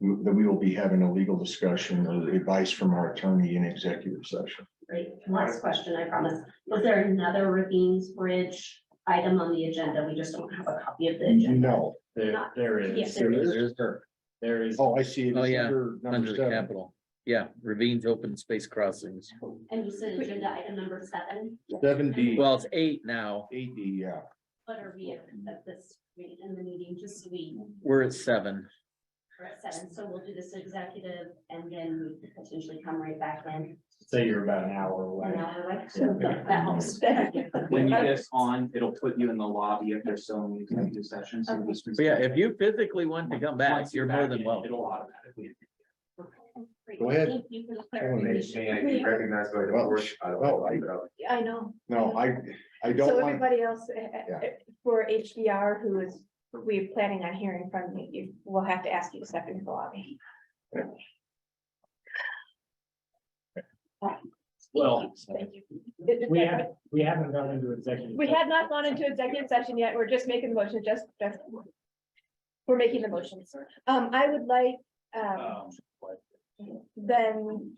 we will be having a legal discussion or advice from our attorney in executive session. Great, last question, I promise. Was there another ravines bridge item on the agenda? We just don't have a copy of the agenda. No, There is. Yes, There is. oh, I see it. Oh, It's yeah, under number under the 7. capital. Yeah, ravines, open space crossings. And you said agenda item number 7, 7D. Well, it's 8 now. 8D, yeah. what are we at this, in the meeting, just so we, We're at 7. we're at 7, so we'll do this executive and then we could potentially come right back in. Say you're about an hour away. An hour away. That helps. When you get on, it'll put you in the lobby if there's so many executive sessions. So this was- But yeah, if you physically want to come back, you're more than welcome. It'll automatically. Go ahead. Thank you for the clarification. May I be recognized by the board? I know. No, I So don't want, everybody else Yeah. for HDR who is, we're planning on hearing from you, we'll have to ask you to step into the lobby. Well, Thank you. we haven't gone into executive. We had not gone into executive session yet. We're just making the motion, we're making the motions. I would like, then.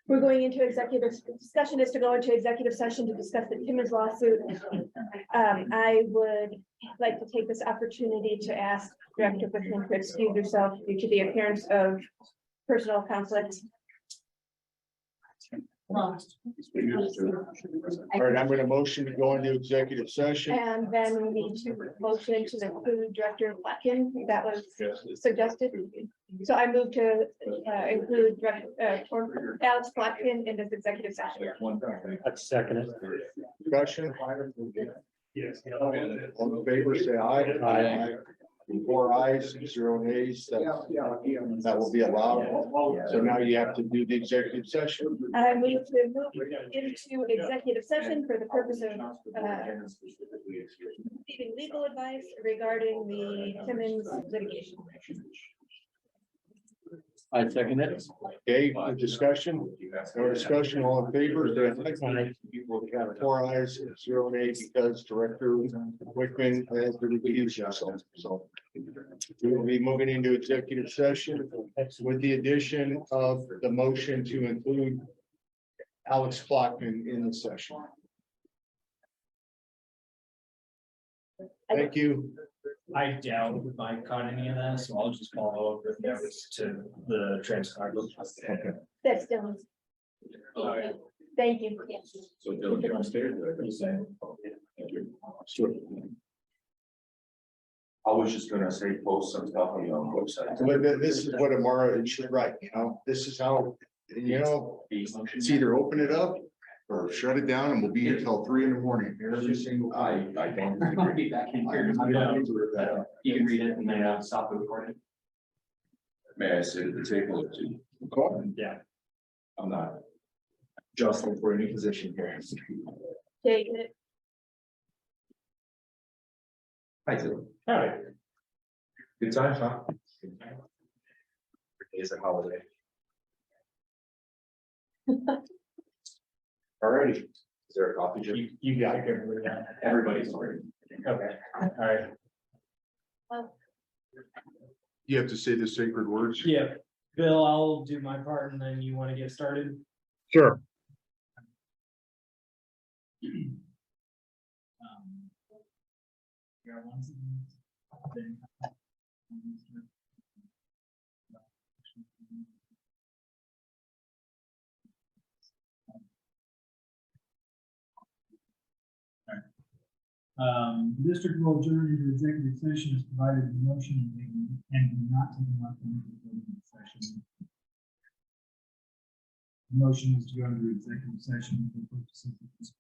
We're going into executive discussion is to go into executive session to discuss the Timmons lawsuit. I would like to take this opportunity to ask Director Whitman to excuse herself due to the appearance of personal conflict. Well, all right, I'm going to motion to go into executive session. And then we need to motion to include Director Blacken, that was suggested. So I move to include Alex Blacken in this executive session. That's second. Discussion. Yes. All in favor, say aye. Aye. 4 ayes, 0 nays, that will be allowed. So now you have to do the executive session. I move to move into executive session for the purpose of receiving legal advice regarding the Timmons litigation. I second it. Okay, discussion, no discussion, all in favor, say aye. 4 ayes, 0 nays, because Director Wickman has to recuse himself, so. We will be moving into executive session with the addition of the motion to include Alex Blackman in the session. Thank you. I doubt we might caught any of that, so I'll just follow up with notice to the transcriber. Okay. That's Dylan's. Thank you. So Dylan, you're upstairs. Sure. I was just gonna say, post some stuff on your own website. But this is what Amara should write, this is how, it's either open it up or shut it down and we'll be here till 3 in the morning, every single. I don't. I'll be back in here. You can read it and then stop the recording. May I sit at the table or two? Yeah. I'm not jostling for any position here. Take it. Hi, Dylan. All right. Good times, huh? It's a holiday. Alrighty. Is there a coffee, Jim? You got it. Everybody's already. Okay, all right. You have to say the sacred words. Yeah, Bill, I'll do my part and then you want to get started? Sure. The district will adjourn into executive session as provided in the motion and do not take an opportunity to go into session. The motion is to go into executive session for purposes of this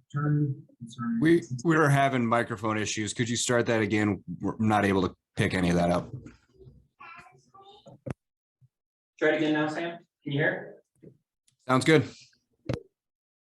attorney concerning. We're having microphone issues. Could you start that again? We're not able to pick any of that up. Try it again now, Sam. Can you hear? Sounds good.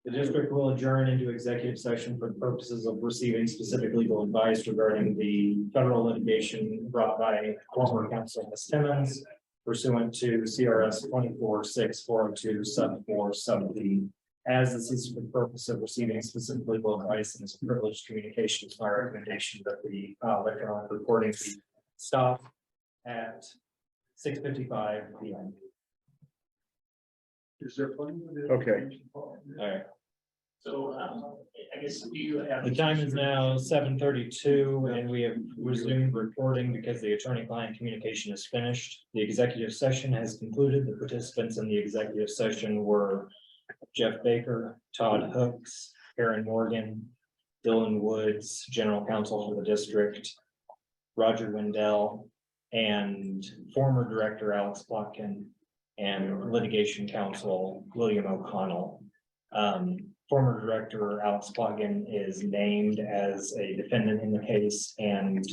The district will adjourn into executive session for the purposes of receiving specific legal advice regarding the federal litigation brought by former counsel Ms. Timmons pursuant to CRS 24-6402 sub 4 sub D. As this is for the purpose of receiving specific legal advice and is a privileged communication, it's my recommendation that the electronic recording be stopped at 6:55 p.m. Is there plenty? Okay. All right. So, I guess you have. The time is now 7:32 and we have resumed recording because the attorney-client communication is finished. The executive session has concluded. The participants in the executive session were Jeff Baker, Todd Hooks, Aaron Morgan, Dylan Woods, General Counsel for the district, Roger Wendell, and former Director Alex Plotkin, and litigation counsel William O'Connell. Former Director Alex Plotkin is named as a defendant in the case, and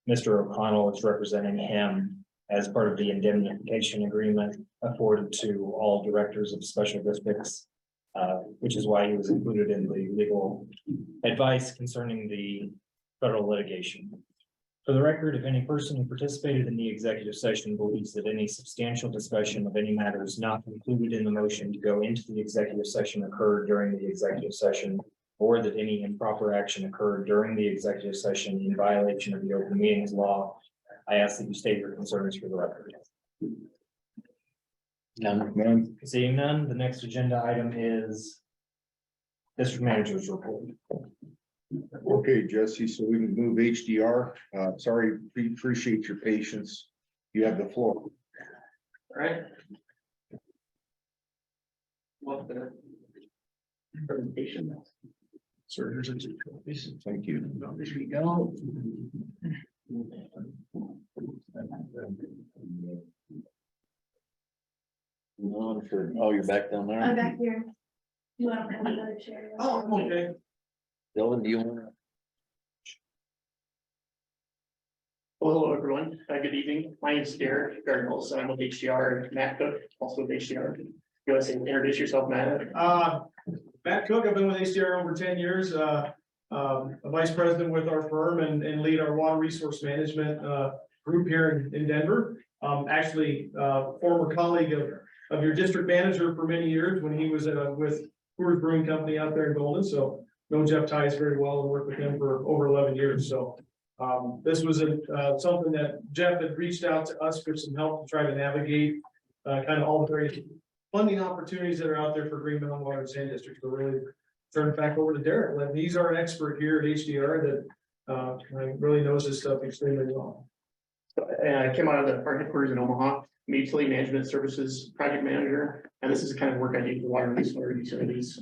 Mr. O'Connell is representing him as part of the indemnification agreement afforded to all directors of special districts, which is why he was included in the legal advice concerning the federal litigation. For the record, if any person who participated in the executive session believes that any substantial discussion of any matters not included in the motion to go into the executive session occurred during the executive session, or that any improper action occurred during the executive session in violation of the open meetings law, I ask that you state your concerns for the record. None. Seeing none, the next agenda item is district manager's report. Okay, Jesse, so we can move HDR. Sorry, we appreciate your patience. You have the floor. All right. What the presentation. Sir, here's a thank you. There we go. Oh, you're back down there. I'm back here. You want to come another chair? Oh, okay. Dylan, do you want to? Well, hello, everyone. Good evening. My name is Derek Gardner. I'm with HDR, and Matt Cook, also with HDR. You want to introduce yourself, Matt? Matt Cook, I've been with HDR over 10 years, a vice president with our firm and lead our water resource management group here in Denver. Actually, former colleague of your district manager for many years when he was with Coors Brewing Company out there in Golden. So know Jeff Tice very well and worked with him for over 11 years. So this was something that Jeff had reached out to us for some help to try to navigate kind of all the various funding opportunities that are out there for Green Mountain Water and Sand District. So really turn it back over to Derek. He's our expert here at HDR that really knows this stuff extremely well. I came out of our headquarters in Omaha, utility management services project manager, and this is the kind of work I do for water and wastewater utilities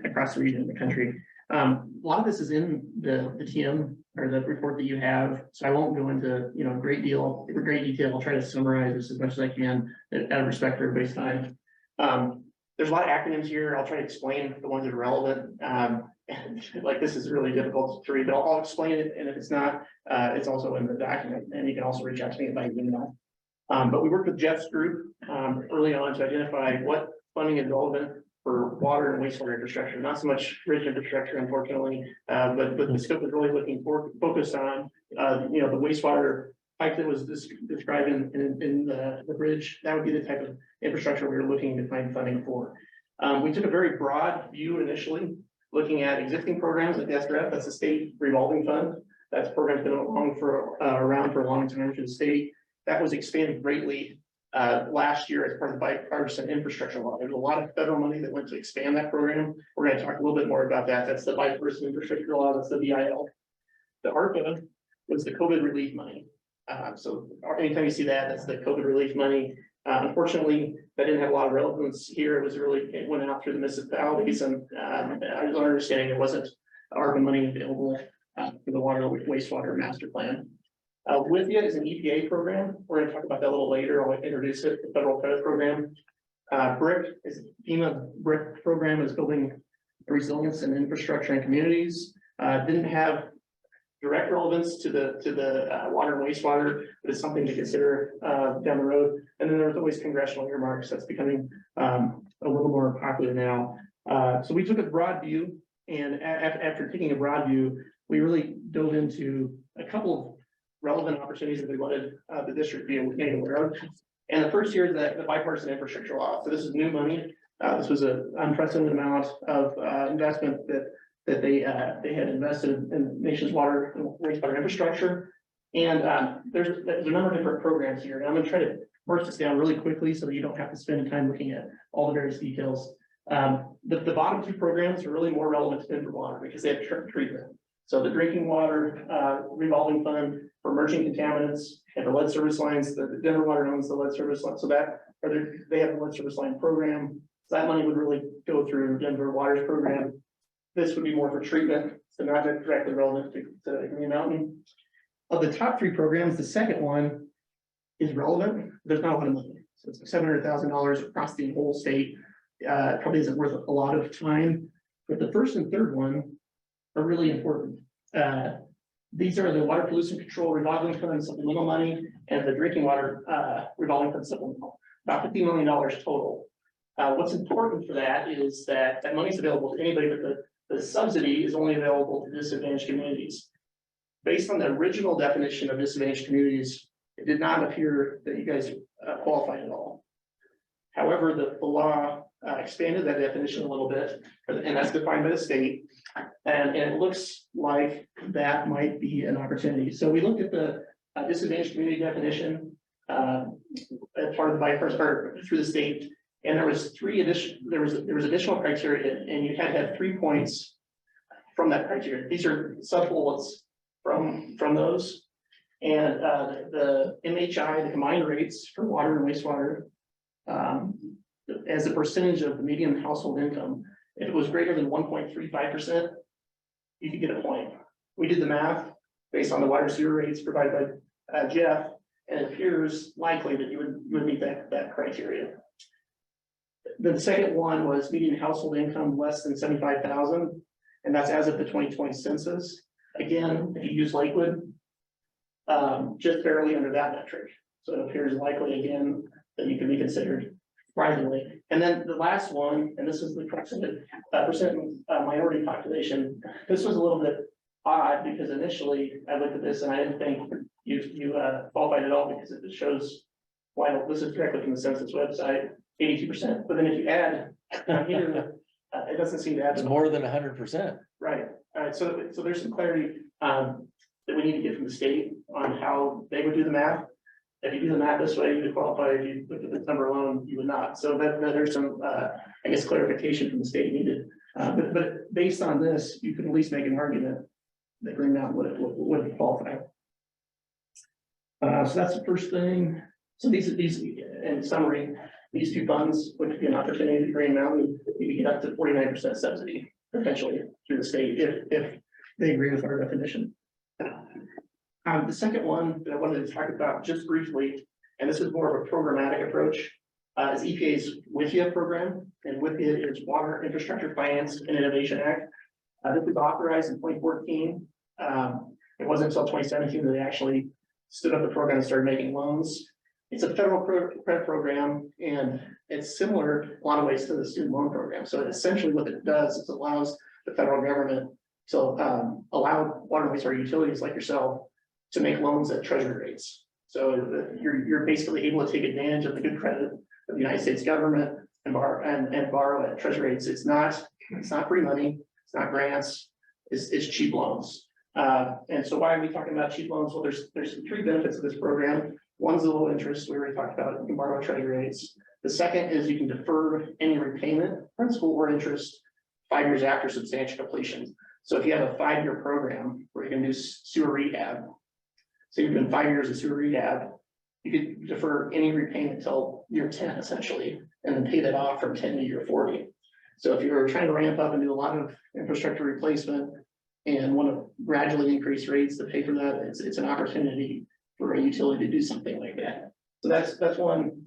across the region of the country. A lot of this is in the TM or the report that you have, so I won't go into great detail. I'll try to summarize this as much as I can out of respect for everybody's time. there's a lot of acronyms here. I'll try to explain the ones that are relevant. Like this is really difficult to read, but I'll explain it. And if it's not, it's also in the document, and you can also reach out to me by email. But we worked with Jeff's group early on to identify what funding is relevant for water and wastewater infrastructure, not so much bridge infrastructure, unfortunately. But the scope is really focused on, you know, the wastewater pipe that was described in the bridge. That would be the type of infrastructure we were looking to find funding for. We took a very broad view initially, looking at existing programs like the SRF, that's the state revolving fund. That's a program's been around for a long time for the state. That was expanded greatly last year as part of the bipartisan infrastructure law. There's a lot of federal money that went to expand that program. We're going to talk a little bit more about that. That's the bipartisan infrastructure law. That's the BIL. The ARPA was the COVID relief money. So anytime you see that, that's the COVID relief money. Unfortunately, that didn't have a lot of relevance here. It went out through the municipalities, and I was understanding there wasn't ARPA money available for the water wastewater master plan. With you is an EPA program. We're going to talk about that a little later. I'll introduce it, the federal credit program. BRIC is FEMA BRIC program is building resilience and infrastructure in communities. Didn't have direct relevance to the water and wastewater, but it's something to consider down the road. And then there's always congressional earmarks. That's becoming a little more popular now. So we took a broad view, and after taking a broad view, we really dove into a couple of relevant opportunities that we wanted the district to be made aware of. And the first here is the bipartisan infrastructure law. So this is new money. This was an unprecedented amount of investment that they had invested in the nation's water and wastewater infrastructure. And there's a number of different programs here. And I'm going to try to work this down really quickly so that you don't have to spend time looking at all the various details. The bottom two programs are really more relevant to Denver water because they have treatment. So the drinking water revolving fund for emerging contaminants and the lead service lines, the Denver water owns the lead service line. So they have a lead service line program. So that money would really go through Denver water's program. This would be more for treatment, so not directly relevant to Green Mountain. Of the top three programs, the second one is relevant. There's not a lot of money. So it's $700,000 across the whole state. Probably isn't worth a lot of time. But the first and third one are really important. These are the water pollution control revolving fund supplemental money and the drinking water revolving fund supplemental, about $50 million total. What's important for that is that money is available to anybody, but the subsidy is only available to disadvantaged communities. Based on the original definition of disadvantaged communities, it did not appear that you guys qualified at all. However, the law expanded that definition a little bit, and that's defined by the state. And it looks like that might be an opportunity. So we looked at the disadvantaged community definition as part of the bipartisan or through the state, and there was additional criteria, and you had to have 3 points from that criteria. These are sub bullets from those, and the MHI, the combined rates for water and wastewater, as a percentage of the median household income. If it was greater than 1.35%, you could get a point. We did the math based on the water sewer rates provided by Jeff, and it appears likely that you would meet that criteria. The second one was median household income less than 75,000, and that's as of the 2020 census. Again, if you use Lakewood, just barely under that metric. So it appears likely again that you can be considered. Surprisingly. And then the last one, and this is the percent minority population. This was a little bit odd because initially I looked at this and I didn't think you qualified at all because it shows why this is directly from the census website, 82%. But then if you add here, it doesn't seem to add. It's more than 100%. Right. All right. So there's some clarity that we need to get from the state on how they would do the math. If you do the math this way, you would qualify. If you look at this number alone, you would not. So there's some, I guess, clarification from the state needed. But based on this, you could at least make an argument that Green Mountain would qualify. So that's the first thing. So these, in summary, these two funds would be an opportunity to Green Mountain. You could get up to 49% subsidy potentially through the state if they agree with our definition. The second one that I wanted to talk about just briefly, and this is more of a programmatic approach. is EPA's WIFIA program, and WIFIA is Water Infrastructure Finance and Innovation Act. This was authorized in 2014. It wasn't until 2017 that they actually stood up the program and started making loans. It's a federal credit program, and it's similar in a lot of ways to the student loan program. So essentially what it does is allows the federal government to allow water and wastewater utilities like yourself to make loans at treasury rates. So you're basically able to take advantage of the good credit of the United States government and borrow at treasury rates. It's not free money, it's not grants, it's cheap loans. And so why are we talking about cheap loans? Well, there's 3 benefits of this program. One's the low interest, we already talked about, you can borrow at treasury rates. The second is you can defer any repayment, principal or interest, 5 years after substantial completion. So if you have a 5-year program where you can do sewer rehab, so you've been 5 years of sewer rehab, you could defer any repayment till year 10 essentially, and then pay that off from 10 to year 40. So if you're trying to ramp up and do a lot of infrastructure replacement and want to gradually increase rates to pay for that, it's an opportunity for a utility to do something like that. So that's one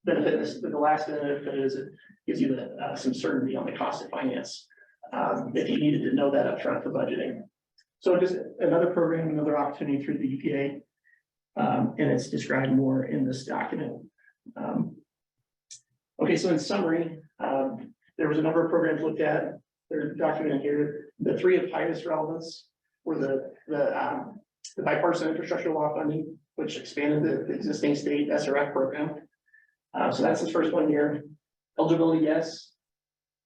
benefit. The last benefit is it gives you some certainty on the cost of finance if you needed to know that upfront for budgeting. So just another program, another opportunity through the EPA, and it's described more in this document. Okay, so in summary, there was a number of programs looked at. There's documented here. The 3 of highest relevance were the bipartisan infrastructure law funding, which expanded the existing state SRF program. So that's the first one here. Eligibility, yes.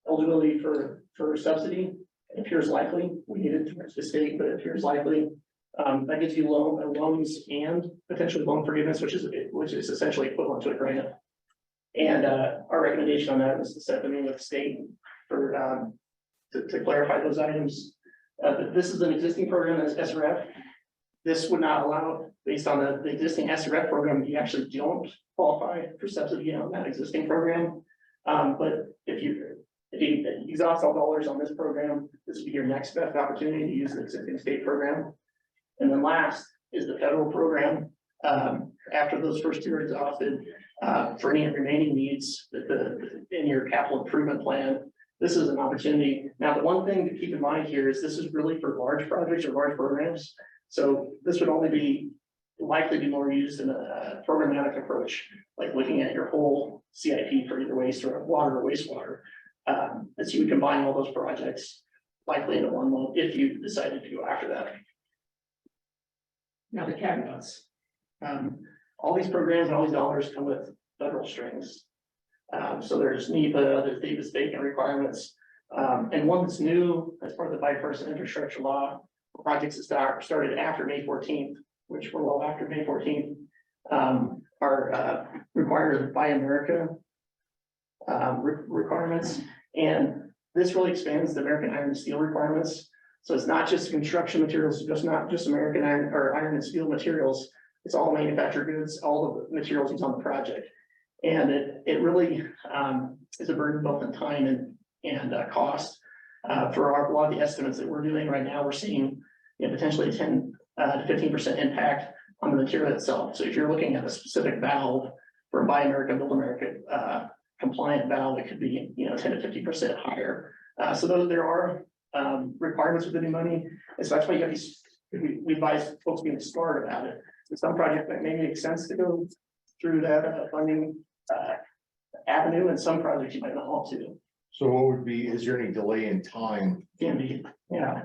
Eligibility for subsidy, it appears likely. We need it towards the state, but it appears likely. That gives you loans and potentially loan forgiveness, which is essentially equivalent to a grant. And our recommendation on that is to set the meeting with the state for to clarify those items. This is an existing program as SRF. This would not allow, based on the existing SRF program, you actually don't qualify for subsidy on that existing program. But if you exhaust all dollars on this program, this would be your next best opportunity to use the existing state program. And then last is the federal program. After those first 2 are exhausted, for any remaining needs in your capital improvement plan, this is an opportunity. Now, the one thing to keep in mind here is this is really for large projects or large programs. So this would only be likely be more used in a programmatic approach, like looking at your whole CIP for either waste or water or wastewater. As you would combine all those projects likely into one loan if you decided to go after that. Now the caveats. All these programs and all these dollars come with federal strings. So there's NEPA, there's Davis Bacon requirements. And one that's new as part of the bipartisan infrastructure law, projects that started after May 14th, which were well after May 14th, are required Buy America requirements. And this really expands the American iron and steel requirements. So it's not just construction materials, just not just American iron and steel materials. It's all manufactured goods, all the materials used on the project. And it really is a burden both in time and cost. For a lot of the estimates that we're doing right now, we're seeing potentially 10 to 15% impact on the material itself. So if you're looking at a specific valve for a Buy America, Build America compliant valve, it could be 10 to 50% higher. So there are requirements with the new money. And so that's why you have these. We advise folks being smart about it. So some projects that may make sense to go through that funding avenue, and some projects you might not want to. So what would be, is there any delay in time? Can be, yeah.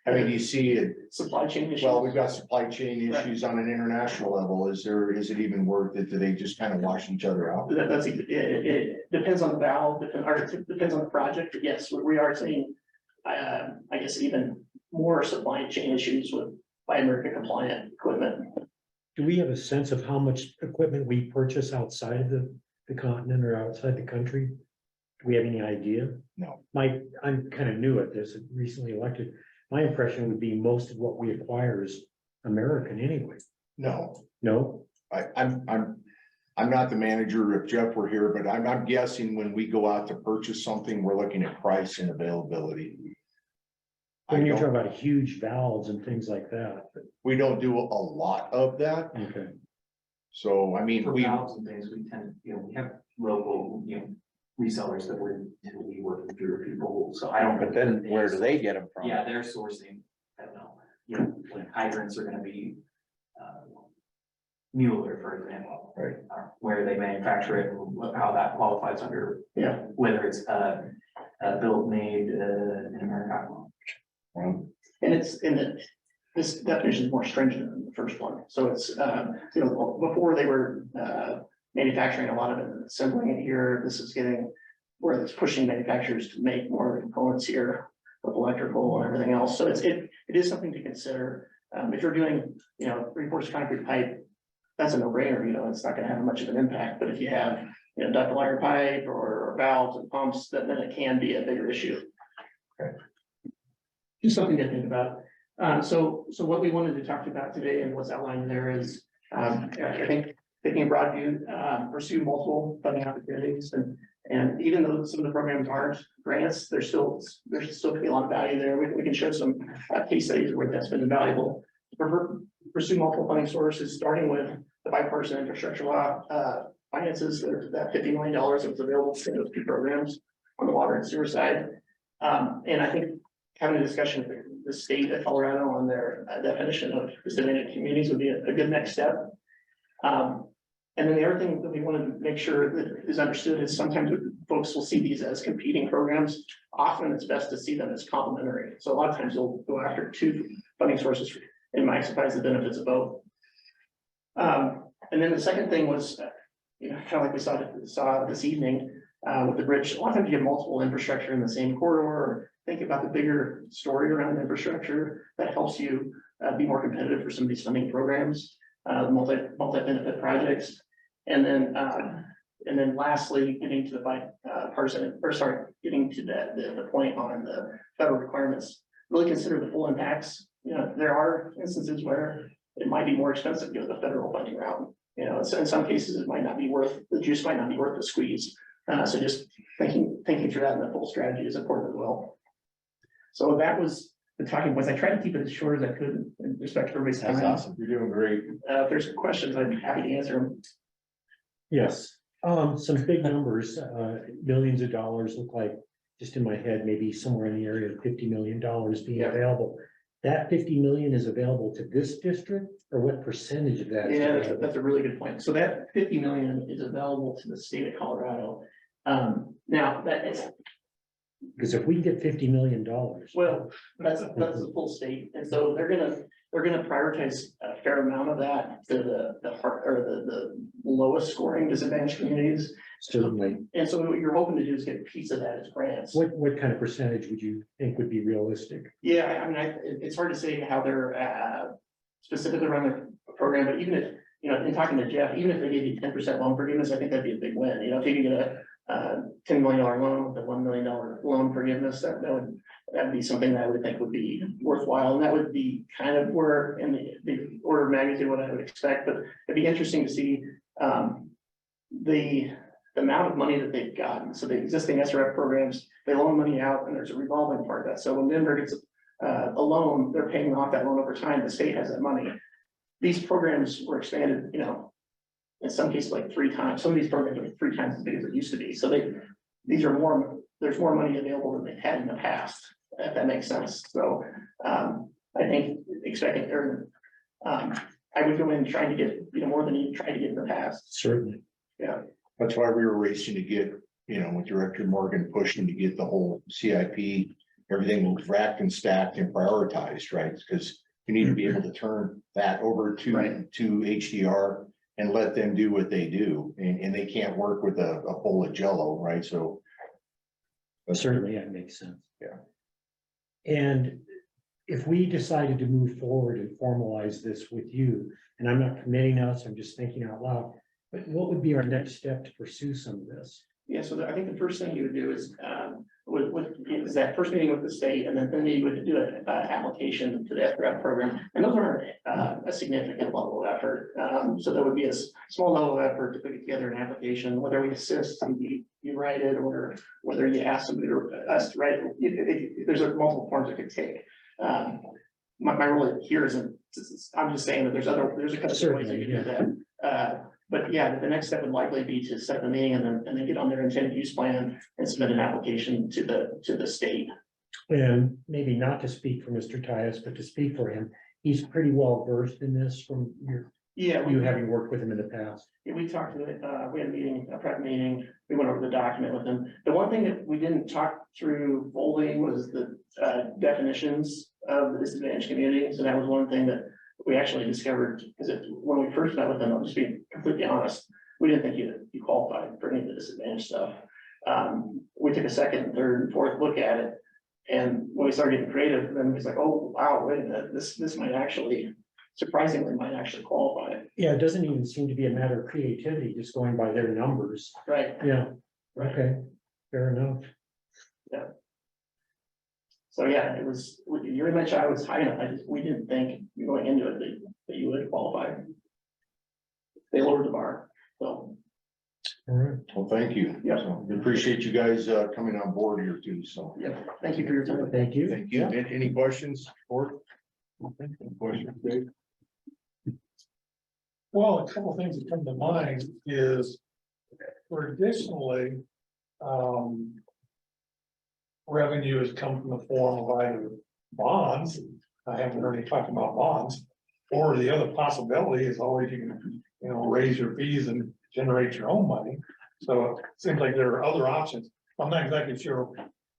I mean, you see it. Supply chain issues. Well, we've got supply chain issues on an international level. Is it even worth it? Do they just kind of wash each other out? It depends on the valve, or it depends on the project. But yes, we are seeing, I guess, even more supply chain issues with Buy America compliant equipment. Do we have a sense of how much equipment we purchase outside of the continent or outside the country? Do we have any idea? No. I'm kind of new at this, recently elected. My impression would be most of what we acquire is American anyway. No. No? I'm not the manager. If Jeff were here, but I'm guessing when we go out to purchase something, we're looking at price and availability. When you're talking about huge valves and things like that. We don't do a lot of that. Okay. So, I mean, For valves and things, we tend, we have local, resellers that we're typically working through people, so I don't. But then where do they get them from? Yeah, they're sourcing, I don't know, like hydrants are gonna be, Mueller, for example. Right. Where they manufacture it, and how that qualifies under, whether it's, built, made, in America. And this definition is more stringent than the first one. So it's, before they were, manufacturing a lot of it and assembling it here, this is getting where it's pushing manufacturers to make more of the components here with electrical and everything else. So it is something to consider. If you're doing, reinforced concrete pipe, that's a no-brainer, it's not gonna have much of an impact. But if you have, ductile iron pipe or valves and pumps, then it can be a bigger issue. Okay. Just something to think about. So what we wanted to talk about today and what's outlined there is, I think taking a broad view, pursue multiple funding opportunities, and even though some of the programs aren't grants, there's still could be a lot of value there. We can show some case studies where that's been invaluable. Pursue multiple funding sources, starting with the bipartisan infrastructure law finances. There's that $50 million that was available for those two programs on the water and sewer side. And I think having a discussion with the state of Colorado on their definition of disadvantaged communities would be a good next step. And then the other thing that we want to make sure that is understood is sometimes folks will see these as competing programs. Often it's best to see them as complementary. So a lot of times you'll go after two funding sources and maximize the benefits of both. And then the second thing was, kind of like we saw this evening with the bridge. A lot of times you have multiple infrastructure in the same corridor. Think about the bigger story around infrastructure that helps you be more competitive for some of these funding programs, multi-benefit projects. And then lastly, getting to the getting to the point on the federal requirements, really consider the full impacts. There are instances where it might be more expensive to go the federal funding route. So in some cases, it might not be worth, the juice might not be worth the squeeze. So just thinking through that in the full strategy is important as well. So that was the talking points. I tried to keep it as short as I could in respect to everybody's time. That's awesome. You're doing great. If there's questions, I'd be happy to answer them. Yes, some big numbers, millions of dollars look like, just in my head, maybe somewhere in the area of $50 million being available. That 50 million is available to this district, or what percentage of that? Yeah, that's a really good point. So that 50 million is available to the state of Colorado. Now that is. Because if we can get $50 million. Well, that's the full state. And so they're gonna prioritize a fair amount of that to the lowest scoring disadvantaged communities. Certainly. And so what you're hoping to do is get a piece of that as grants. What kind of percentage would you think would be realistic? Yeah, I mean, it's hard to say how they're specifically run their program, but even if, in talking to Jeff, even if they gave you 10% loan forgiveness, I think that'd be a big win. If you could get a $10 million loan with a $1 million loan forgiveness, that'd be something that I would think would be worthwhile. And that would be kind of where in the order of magnitude what I would expect, but it'd be interesting to see the amount of money that they've gotten. So the existing SRF programs, they loan money out and there's a revolving part of that. So when Denver gets a loan, they're paying off that loan over time. The state has that money. These programs were expanded, in some cases like 3 times. Some of these programs are 3 times as big as it used to be. So there's more money available than they've had in the past, if that makes sense. So I think I would go in trying to get, more than you tried to get in the past. Certainly. Yeah. That's why we were racing to get, with Director Morgan pushing to get the whole CIP, everything was racked and stacked and prioritized, right? Because you need to be able to turn that over to HDR and let them do what they do. And they can't work with a bowl of Jello, right? So. Certainly, that makes sense. Yeah. And if we decided to move forward and formalize this with you, and I'm not committing now, so I'm just thinking out loud, but what would be our next step to pursue some of this? Yeah, so I think the first thing you would do is is that first meeting with the state, and then you would do an application to the SRF program. And those are a significant level of effort. So there would be a small level of effort to put together an application, whether we assist and you write it, or whether you ask somebody us to write it. There's multiple forms it could take. My role here isn't, I'm just saying that there's a couple of ways you can do that. But yeah, the next step would likely be to set the meeting and then get on their intended use plan and submit an application to the state. And maybe not to speak for Mr. Tyus, but to speak for him, he's pretty well versed in this from Yeah, you having worked with him in the past. Yeah, we talked to it, we had a meeting, a prep meeting, we went over the document with them. The one thing that we didn't talk through fully was the definitions of the disadvantaged community. So that was one thing that we actually discovered, because when we first met with them, I'll just be completely honest, we didn't think you qualified for any of the disadvantaged stuff. We took a second, third, and fourth look at it. And when we started getting creative, then it's like, oh, wow, wait a minute, this might actually, surprisingly, might actually qualify. Yeah, it doesn't even seem to be a matter of creativity, just going by their numbers. Right. Yeah, Right. okay, fair enough. Yeah. So yeah, it was, your image, I was high enough, we didn't think going into it that you would qualify. They lowered the bar, so. All right. Well, thank you. Yeah. So, we appreciate you guys coming on board here too, so. Yeah, thank you for your time. Thank you. Thank you. Any questions, Board? Questions, Dave? Well, a couple things that come to mind is traditionally, revenue has come from the form of either bonds. I haven't heard any talk about bonds, or the other possibility is always you can, raise your fees and generate your own money. So it seems like there are other options. I'm not exactly sure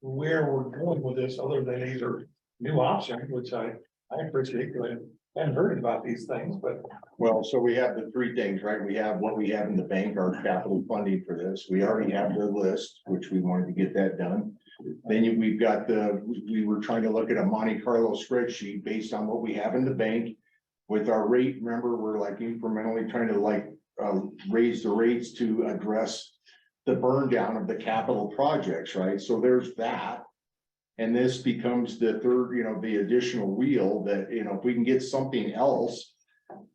where we're going with this, other than these are new options, which I appreciate, because I hadn't heard about these things, but. Well, so we have the three things, right? We have what we have in the bank, our capital funding for this. We already have the list, which we wanted to get that done. Then we've got we were trying to look at a Monte Carlo spreadsheet based on what we have in the bank. With our rate, remember, we're like incrementally trying to raise the rates to address the burn down of the capital projects, right? So there's that. And this becomes the third, the additional wheel that, if we can get something else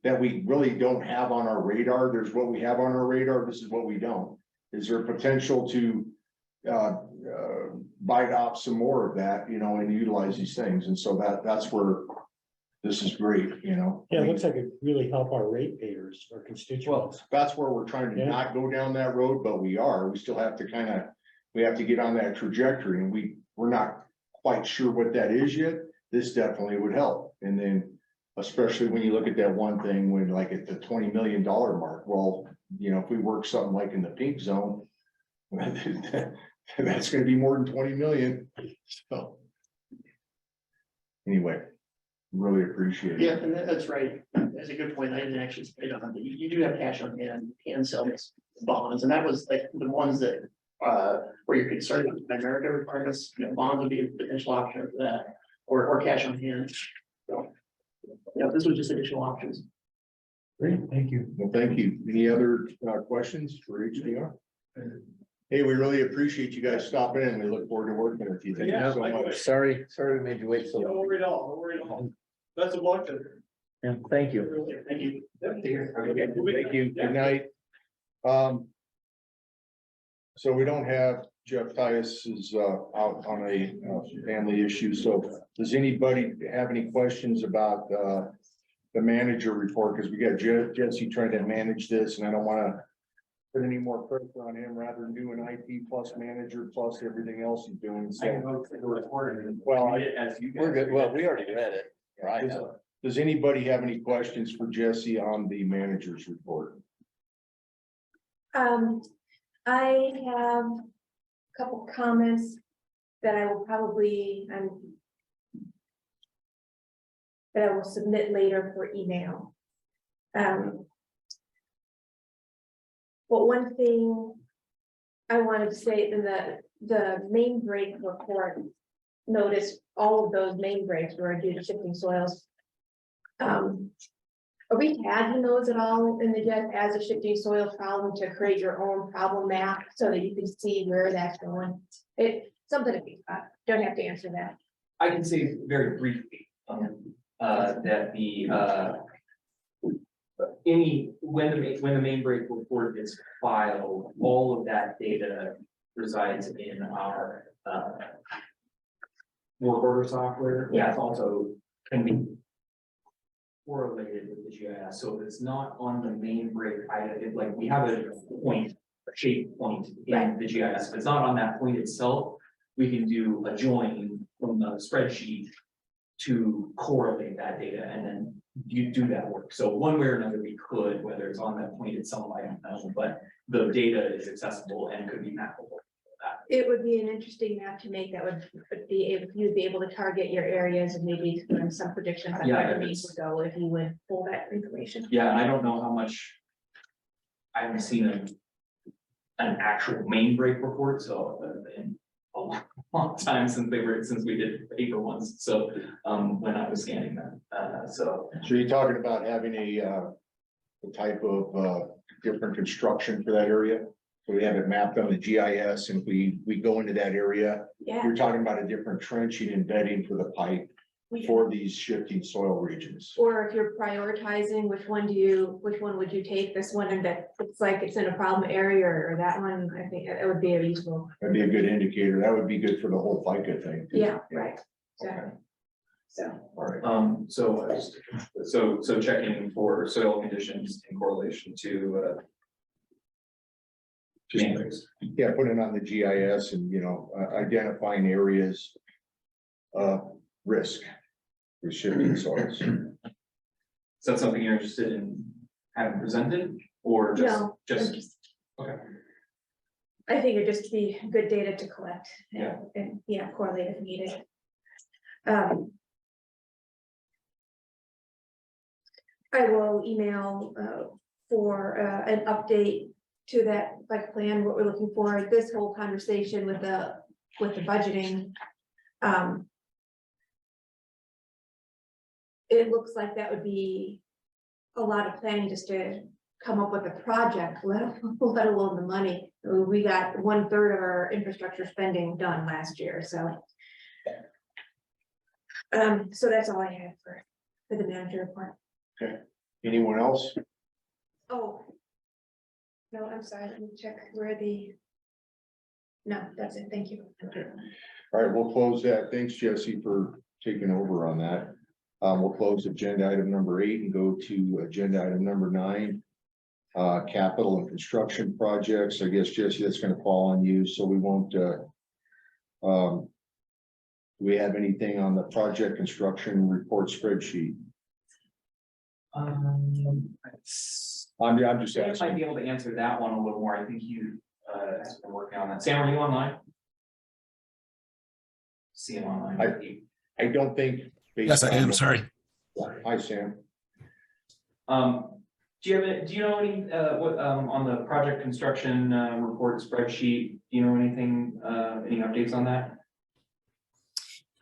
that we really don't have on our radar, there's what we have on our radar, this is what we don't. Is there potential to bite off some more of that, and utilize these things? And so that's where this is great, Yeah, it looks like it really help our ratepayers, our constituents. Well, that's where we're trying to not go down that road, but we still have to we have to get on that trajectory, and we're not quite sure what that is yet. This definitely would help. And then, especially when you look at that one thing, when like at the $20 million mark, well, if we work something like in the pink zone, that's gonna be more than 20 million. So. Anyway, really appreciate it. Yeah, and that's right. That's a good point. I didn't actually say that, but you do have cash on hand, you can sell these bonds, and that was like the ones that where you're concerned with America requirements, bonds would be a potential option for that, or cash on hand. So, this was just additional options. Great, thank you. Well, thank you. Any other questions for HDR? Hey, we really appreciate you guys stopping in. We look forward to working with you. Thank you so much. Sorry we made you wait so Don't long. worry at all, don't worry at all. Best of luck to. Yeah, thank you. Thank you. Thank you. Good night. So we don't have Jeff Tyus is out on a family issue. So does anybody have any questions about the manager report? Because we got Jesse trying to manage this, and I don't want to put any more pressure on him rather than do an IT plus manager plus everything else he's doing. So, We're good. Well, we already read it. Right. Does anybody have any questions for Jesse on the manager's report? I have a couple comments that I will probably, that I will submit later for email. But one thing I wanted to say in the main break report, notice all of those main breaks were due to shifting soils. Are we tagging those at all in the JET as a shifting soil problem to create your own problem map so that you can see where that's going? Something to think about. Don't have to answer that. I can say very briefly, that when the main break report is filed, all of that data resides in our, work order software. That's also can be correlated with the GIS, so if it's not on the main break, like, we have a point, a shape point in the GIS, if it's not on that point itself, we can do a join from the spreadsheet to correlate that data, and then you do that work. So one way or another, we could, whether it's on that point itself, I don't know, but the data is accessible and could be mappable. It would be an interesting map to make that would be able, you'd be able to target your areas and maybe some predictions on Yeah, where the needs would go if you would pull that information. Yeah, and I don't know how much. I haven't seen an actual main break report, so in a long time since we did paper ones, so when I was scanning them, so. So you're talking about having a type of different construction for that area? So we have it mapped on the GIS, and we go into that area. Yeah. We're talking about a different trenching and bedding for the pipe for these shifting soil regions. Or if you're prioritizing, which one would you take? This one and that looks like it's in a problem area, or that one? I think it would be a useful. That'd be a good indicator. That would be good for the whole FICA thing. Yeah, right. Exactly. So. All right. So checking for soil conditions in correlation to Yeah, put it on the GIS and, identifying areas of risk for shifting soils. Is that something you're interested in having presented, or just, No, okay? I think it'd just be good data to collect and correlate if needed. I will email for an update to that like plan, what we're looking for, this whole conversation with the budgeting. It looks like that would be a lot of planning just to come up with a project, let alone the money. We got 1/3 of our infrastructure spending done last year, so. So that's all I have for the manager report. Okay, anyone else? Oh. No, I'm sorry, let me check no, that's it, thank you. Okay, all right, we'll close that. Thanks, Jesse, for taking over on that. We'll close agenda item number 8 and go to agenda item number 9. Capital and construction projects. I guess, Jesse, that's gonna fall on you, so we won't, do we have anything on the project construction report spreadsheet? I'm just I asking. might be able to answer that one a little more. I think you have been working on that. Sam, are you online? See him online. I don't think. Yes, I am. Sorry. Hi, Sam. Do you know any what on the project construction report spreadsheet? Do you know anything? Any updates on that?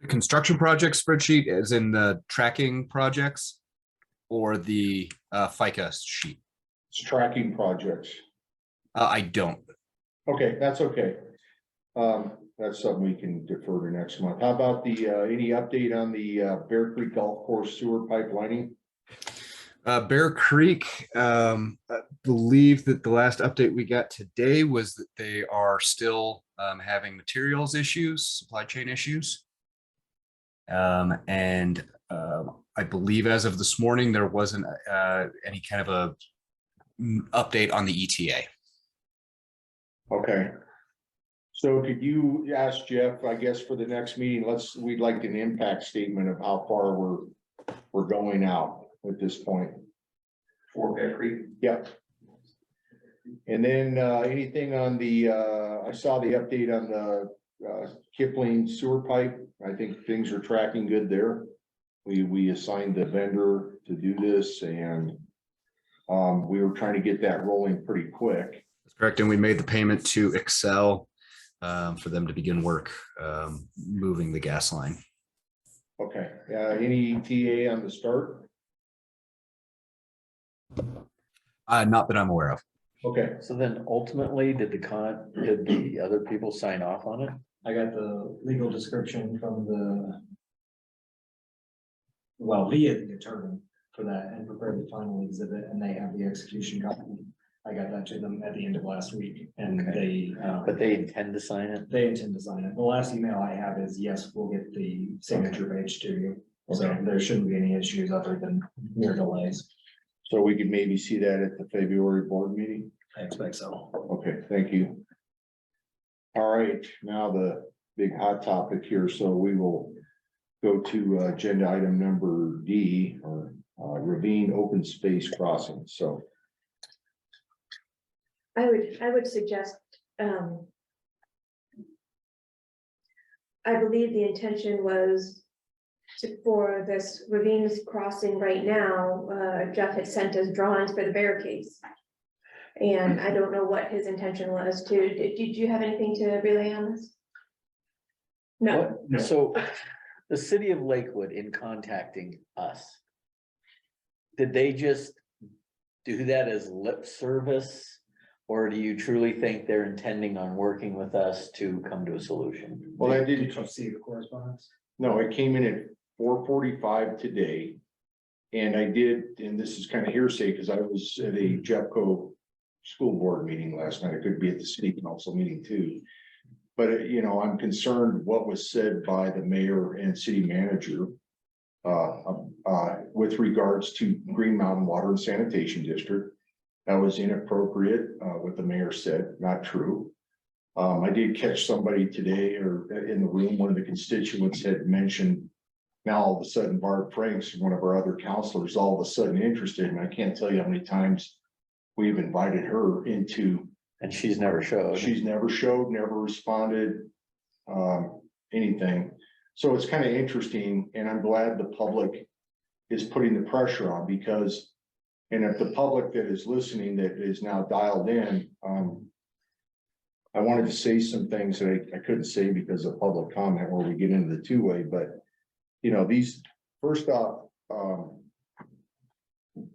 The construction project spreadsheet is in the tracking projects or the FICA sheet? It's tracking projects. I don't. Okay, that's okay. That's something we can defer to next month. How about the, any update on the Bear Creek Golf Course sewer pipelining? Bear Creek, I believe that the last update we got today was that they are still having materials issues, supply chain issues. And I believe as of this morning, there wasn't any kind of a update on the ETA. Okay. So could you ask Jeff, I guess, for the next meeting, we'd like an impact statement of how far we're going out at this point. For Bear Creek? Yep. And then anything on the, I saw the update on the Kipling sewer pipe. I think things are tracking good there. We assigned the vendor to do this, and we were trying to get that rolling pretty quick. That's correct. And we made the payment to Excel for them to begin work moving the gas line. Okay, any TA on the start? Not that I'm aware of. Okay. So then ultimately, did the other people sign off on it? I got the legal description from the attorney for that and prepared the final exhibit, and they have the execution copy. I got that to them at the end of last week, and But they intend to sign it? They intend to sign it. The last email I have is, yes, we'll get the signature page to you. So there shouldn't be any issues other than mere delays. So we could maybe see that at the February board meeting? I expect so. Okay, thank you. All right, now the big hot topic here, so we will go to agenda item number D, or ravine open space crossing, so. I would suggest, I believe the intention was for this ravines crossing right now, Jeff had sent us drawings for the barricades. And I don't know what his intention was to, did you have anything to relay on this? No. What? So the city of Lakewood, in contacting us, did they just do that as lip service? Or do you truly think they're intending on working with us to come to a solution? Well, I did. Did you see the correspondence? No, it came in at 4:45 today. And I did, and this is kind of hearsay, because I was at a Jeffco school board meeting last night. I could be at the city council meeting too. But, you know, I'm concerned what was said by the mayor and city manager with regards to Green Mountain Water and Sanitation District. That was inappropriate, what the mayor said, not true. I did catch somebody today or in the room, one of the constituents had mentioned, now all of a sudden Barb Franks, one of our other counselors, all of a sudden interested, and I can't tell you how many times we've invited her into. And she's never showed. She's never showed, never responded, anything. So it's kind of interesting, and I'm glad the public is putting the pressure on, because, and if the public that is listening that is now dialed in, I wanted to say some things that I couldn't say because of public comment where we get into the two-way, but you know, these, first off,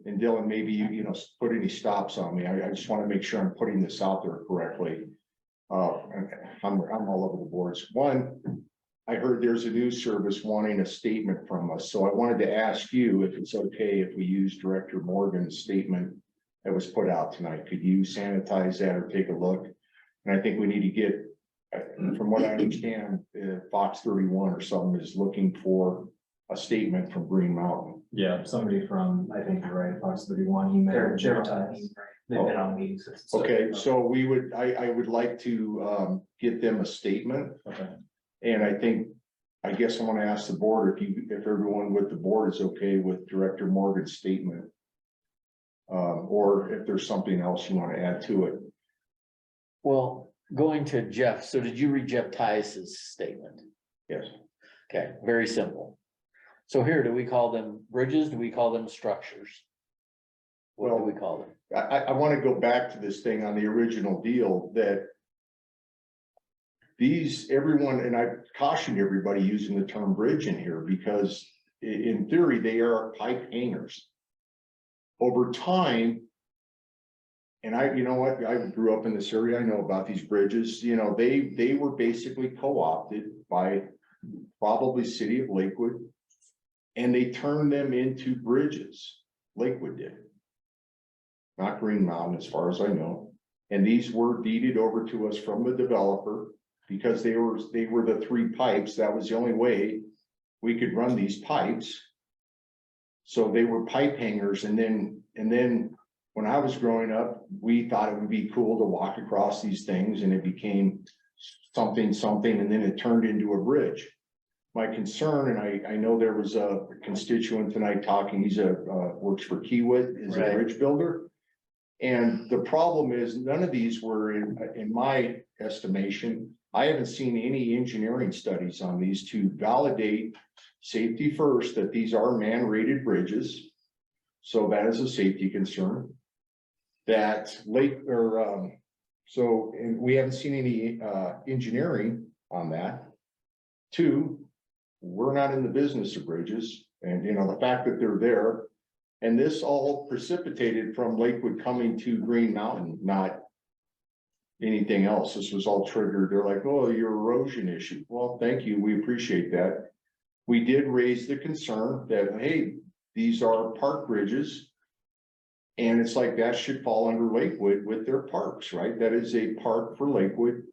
and Dylan, maybe you know, put any stops on me. I just want to make sure I'm putting this out there correctly. I'm all over the boards. One, I heard there's a news service wanting a statement from us, so I wanted to ask you if it's okay if we use Director Morgan's statement that was put out tonight. Could you sanitize that or take a look? And I think we need to get, from what I understand, Fox 31 or something is looking for a statement from Green Mountain. Yeah, somebody from, I think you're right, Fox 31 email. They've been on meetings. Okay, so we would, I would like to get them a statement. Okay. And I guess I want to ask the board if everyone with the board is okay with Director Morgan's statement. Or if there's something else you want to add to it. Well, going to Jeff, so did you read Jeff Tice's statement? Yes. Okay, very simple. So here, do we call them bridges? Do we call them structures? What do we call them? I want to go back to this thing on the original deal that everyone, and I cautioned everybody using the term bridge in here, because in theory, they are pipe hangers. Over time, and you know what, I grew up in this area, I know about these bridges, you know, they were basically co-opted by probably city of Lakewood, and they turned them into bridges. Lakewood did. Not Green Mountain, as far as I know. And these were deeded over to us from the developer, because they were the three pipes. That was the only way we could run these pipes. So they were pipe hangers, and then when I was growing up, we thought it would be cool to walk across these things, and it became something, and then it turned into a bridge. My concern, and I know there was a constituent tonight talking, he's works for Kiewit, is a bridge builder. And the problem is, none of these were, in my estimation, I haven't seen any engineering studies on these to validate safety first, that these are man-rated bridges. So that is a safety concern. That and we haven't seen any engineering on that. Two, we're not in the business of bridges, and you know, the fact that they're there. And this all precipitated from Lakewood coming to Green Mountain, not anything else. This was all triggered. They're like, oh, your erosion issue. Well, thank you. We appreciate that. We did raise the concern that, hey, these are park bridges. And it's like, that should fall under Lakewood with their parks, right? That is a park for Lakewood.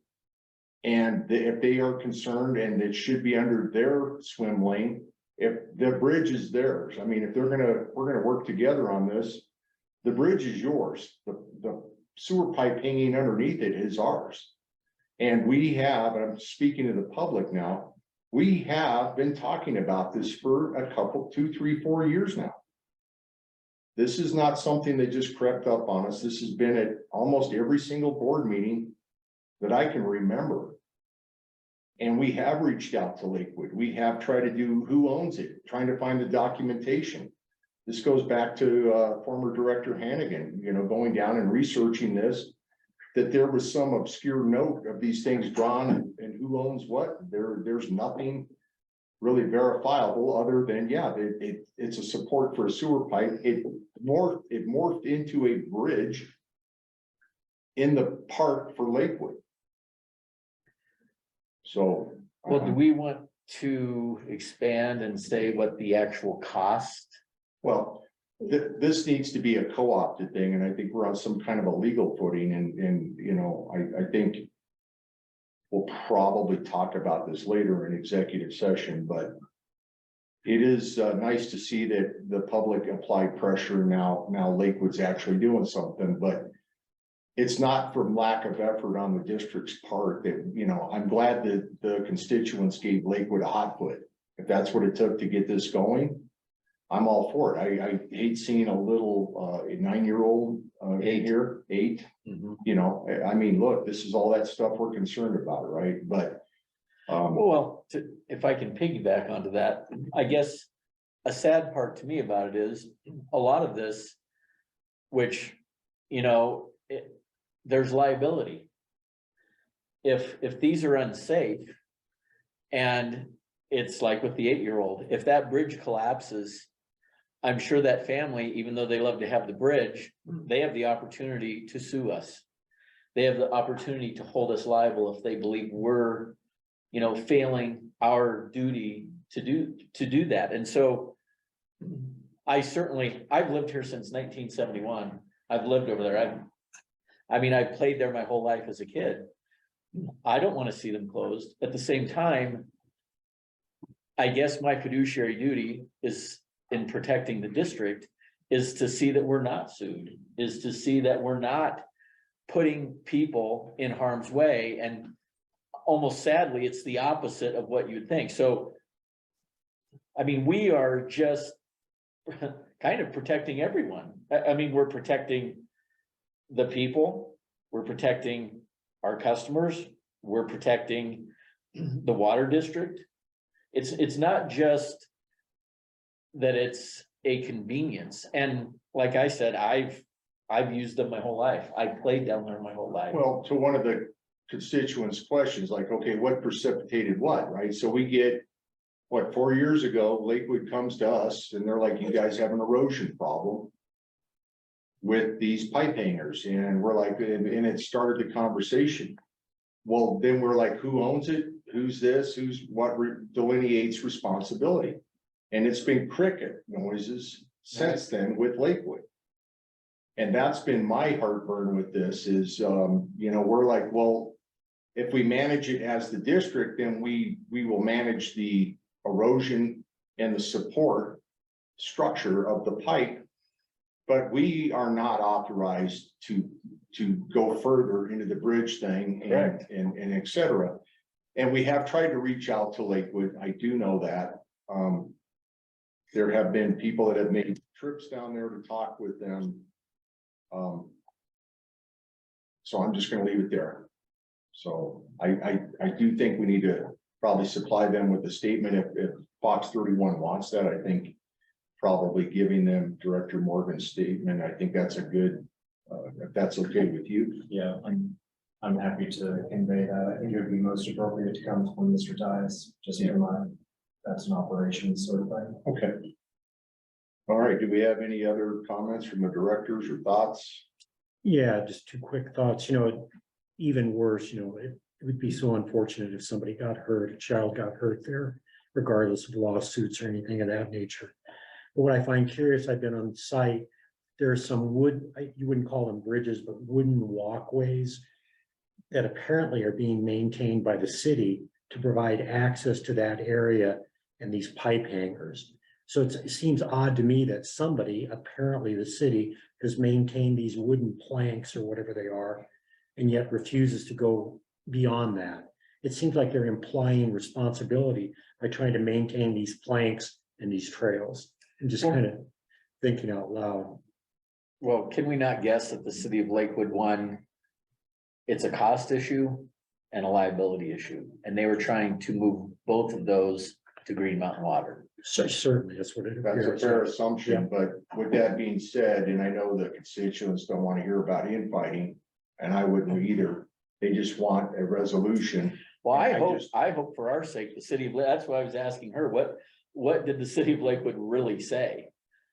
And if they are concerned, and it should be under their swim lane, if the bridge is theirs, I mean, if we're gonna work together on this, the bridge is yours. The sewer pipe hanging underneath it is ours. And we have, and I'm speaking to the public now, we have been talking about this for a couple, 2, 3, 4 years now. This is not something that just crept up on us. This has been at almost every single board meeting that I can remember. And we have reached out to Lakewood. We have tried to do who owns it, trying to find the documentation. This goes back to former Director Hannigan, you know, going down and researching this, that there was some obscure note of these things drawn and who owns what. There's nothing really verifiable other than, yeah, it's a support for a sewer pipe. It morphed into a bridge in the park for Lakewood. So. Well, do we want to expand and say what the actual cost? Well, this needs to be a co-opted thing, and I think we're on some kind of a legal footing, and you know, I think we'll probably talk about this later in executive session, but it is nice to see that the public applied pressure. Now Lakewood's actually doing something, but it's not from lack of effort on the district's part. That, you know, I'm glad that the constituents gave Lakewood a hot foot. If that's what it took to get this going, I'm all for it. I hate seeing a little 9-year-old here, 8. You know, I mean, look, this is all that stuff we're concerned about, right? But well, if I can piggyback onto that, I guess a sad part to me about it is a lot of this, which, you know, there's liability. If these are unsafe, and it's like with the 8-year-old, if that bridge collapses, I'm sure that family, even though they love to have the bridge, they have the opportunity to sue us. They have the opportunity to hold us liable if they believe we're, you know, failing our duty to do that. And so I've lived here since 1971. I've lived over there. I've played there my whole life as a kid. I don't want to see them closed. At the same time, I guess my fiduciary duty is in protecting the district is to see that we're not sued, is to see that we're not putting people in harm's way. And almost sadly, it's the opposite of what you'd think. So, I mean, we are just kind of protecting everyone. I mean, we're protecting the people, we're protecting our customers, we're protecting the water district. It's not just that it's a convenience. And like I said, I've used them my whole life. I played down there my whole life. well, to one of the constituents' questions, like, okay, what precipitated what, right? So we get, what, 4 years ago, Lakewood comes to us and they're like, you guys have an erosion problem with these pipe hangers. And we're like, and it started the conversation. Well, then we're like, who owns it? Who's this? Who's what delineates responsibility? And it's been cricket noises since then with Lakewood. And that's been my heartburn with this is, you know, we're like, well, if we manage it as the district, then we will manage the erosion and the support structure of the pipe. But we are not authorized to go further into the bridge thing and et cetera. And we have tried to reach out to Lakewood. I do know that. There have been people that have made trips down there to talk with them. So I'm just gonna leave it there. So I do think we need to probably supply them with a statement if Fox 31 wants that. I think probably giving them Director Morgan's statement, I think that's a good, if that's okay with you. Yeah, I'm happy to convey that. I think it would be most appropriate to come from Mr. Tice, just in mind. That's an operations sort of thing. Okay. All right, do we have any other comments from the directors or thoughts? Yeah, just 2 quick thoughts, you know, even worse, you know, it would be so unfortunate if somebody got hurt, a child got hurt there, regardless of lawsuits or anything of that nature. But what I find curious, I've been on site, there are some you wouldn't call them bridges, but wooden walkways that apparently are being maintained by the city to provide access to that area and these pipe hangers. So it seems odd to me that somebody, apparently the city, has maintained these wooden planks or whatever they are, and yet refuses to go beyond that. It seems like they're implying responsibility by trying to maintain these planks and these trails, and just kind of thinking out loud. Well, can we not guess that the city of Lakewood won? It's a cost issue and a liability issue, and they were trying to move both of those to Green Mountain Water. So certainly, that's what it That's a appears. fair assumption, but with that being said, and I know the constituents don't want to hear about infighting, and I wouldn't either. They just want a resolution. Well, I I hope for our sake, the city of, that's why I was asking her, what did the city of Lakewood really say?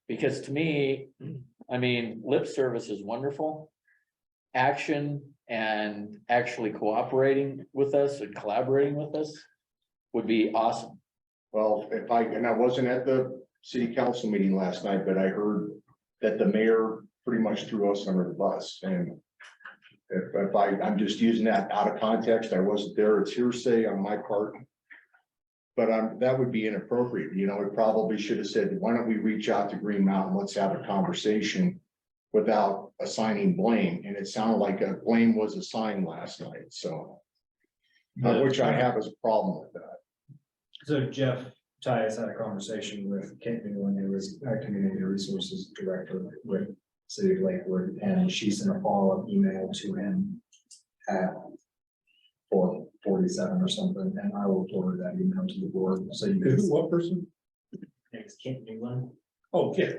Because to me, I mean, lip service is wonderful. Action and actually cooperating with us and collaborating with us would be awesome. Well, and I wasn't at the city council meeting last night, but I heard that the mayor pretty much threw us under the bus, and if I'm just using that out of context, I wasn't there, it's hearsay on my part. But that would be inappropriate, you know, it probably should have said, why don't we reach out to Green Mountain, let's have a conversation without assigning blame, and it sounded like a blame was assigned last night, so. Which I have as a problem with that. So Jeff Tyus had a conversation with Kent when he was Community Resources Director with City of Lakewood, and she sent a follow-up email to him at 4:47 or something, and I will forward that email to the board, so you guys. What person? It's Kent Newland. Oh, yeah.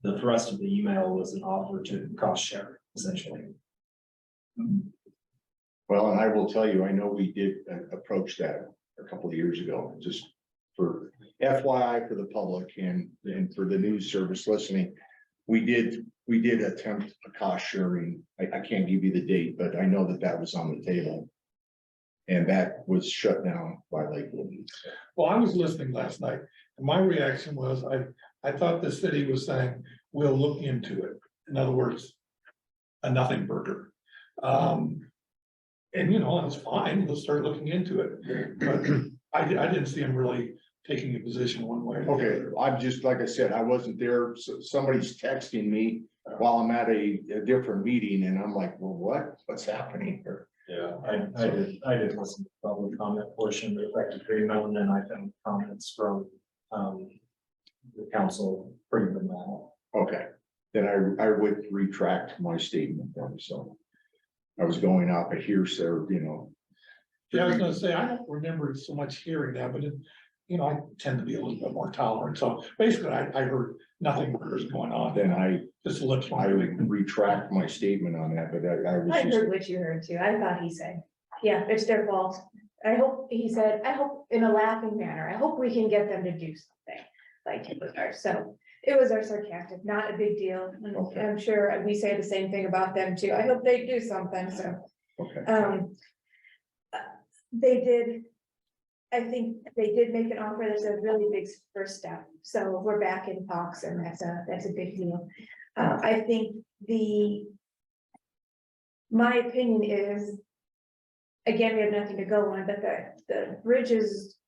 The thrust of the email was an offer to cost share, essentially. Well, and I will tell you, I know we did approach that a couple of years ago, just for FYI for the public and for the news service listening. We did attempt a cost sharing. I can't give you the date, but I know that was on the table. And that was shut down by Lakewood. Well, I was listening last night, and my reaction was, I thought the city was saying, we'll look into it. In other words, a nothing burger. And you know, that's fine, let's start looking into it. But I didn't see him really taking a position one way or the Okay, other. I'm just, like I said, I wasn't there. So somebody's texting me while I'm at a different meeting, and I'm like, well, what's happening here? Yeah, I did listen to the public comment portion that affected Green Mountain, and I found comments from the council pretty banal. Okay, then I would retract my statement then, so. I was going off of hearsay, you know. Yeah, I was gonna say, I don't remember so much hearing that, but you know, I tend to be a little bit more tolerant. So basically, I heard nothing was going on. Then I would retract my statement on that, but I was I just. heard what you heard too. I thought he said, yeah, it's their fault. I hope, he said, I hope in a laughing manner, I hope we can get them to do something like it was ours. So it was our sarcastic, not a big deal. And Okay. I'm sure we say the same thing about them too. I hope they do something, so. Okay. They did, I think they did make an offer. That's a really big first step. So we're back in talks, and that's a big deal. I think my opinion is, again, we have nothing to go on, but the bridges,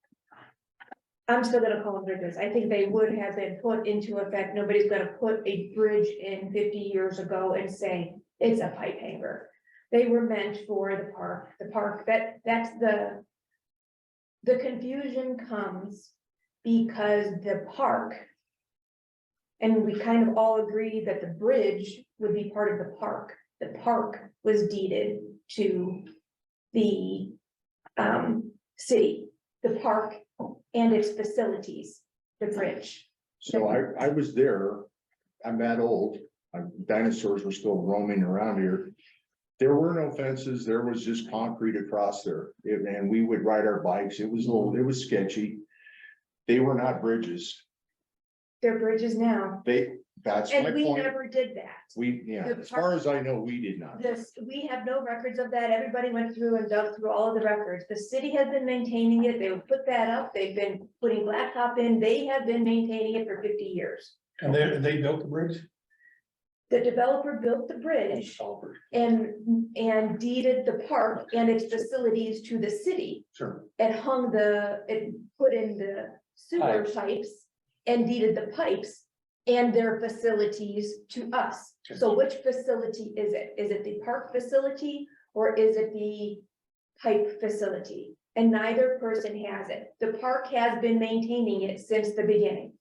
I'm still gonna call them bridges. I think they would have been put into effect. Nobody's gonna put a bridge in 50 years ago and say it's a pipe hanger. They were meant for the park, that's the confusion comes because the park, and we kind of all agree that the bridge would be part of the park. The park was deeded to the city, the park and its facilities, the bridge. So I was there, I'm that old, dinosaurs were still roaming around here. There were no fences, there was just concrete across there, and we would ride our bikes, it was sketchy. They were not bridges, They're bridges now, that's my and we point. never did that. As far as I know, we did not. We have no records of that. Everybody went through and dug through all of the records. The city has been maintaining it. They would put that up. They've been putting blacktop in. They have been maintaining it for 50 years. And they built the bridge? The developer built the bridge and deeded the park and its facilities to the city. Sure. And put in the sewer pipes and deeded the pipes and their facilities to us. So which facility is it? Is it the park facility or is it the pipe facility? And neither person has it. The park has been maintaining it since the beginning.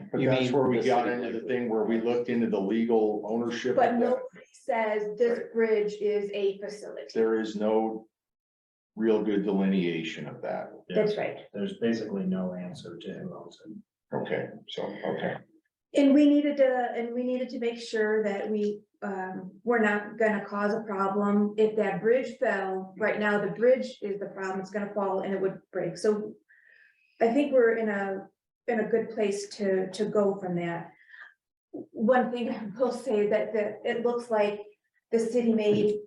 But that's where we got into the thing where we looked into the legal ownership. But of that. nobody says this bridge is a facility. There is no real good delineation of that. That's right. There's basically no answer to who owns it. Okay, so, okay. And we needed to make sure that we're not gonna cause a problem. If that bridge fell, right now, the bridge is the problem, it's gonna fall and it would break. So I think we're in a good place to go from that. One thing I will say that it looks like the city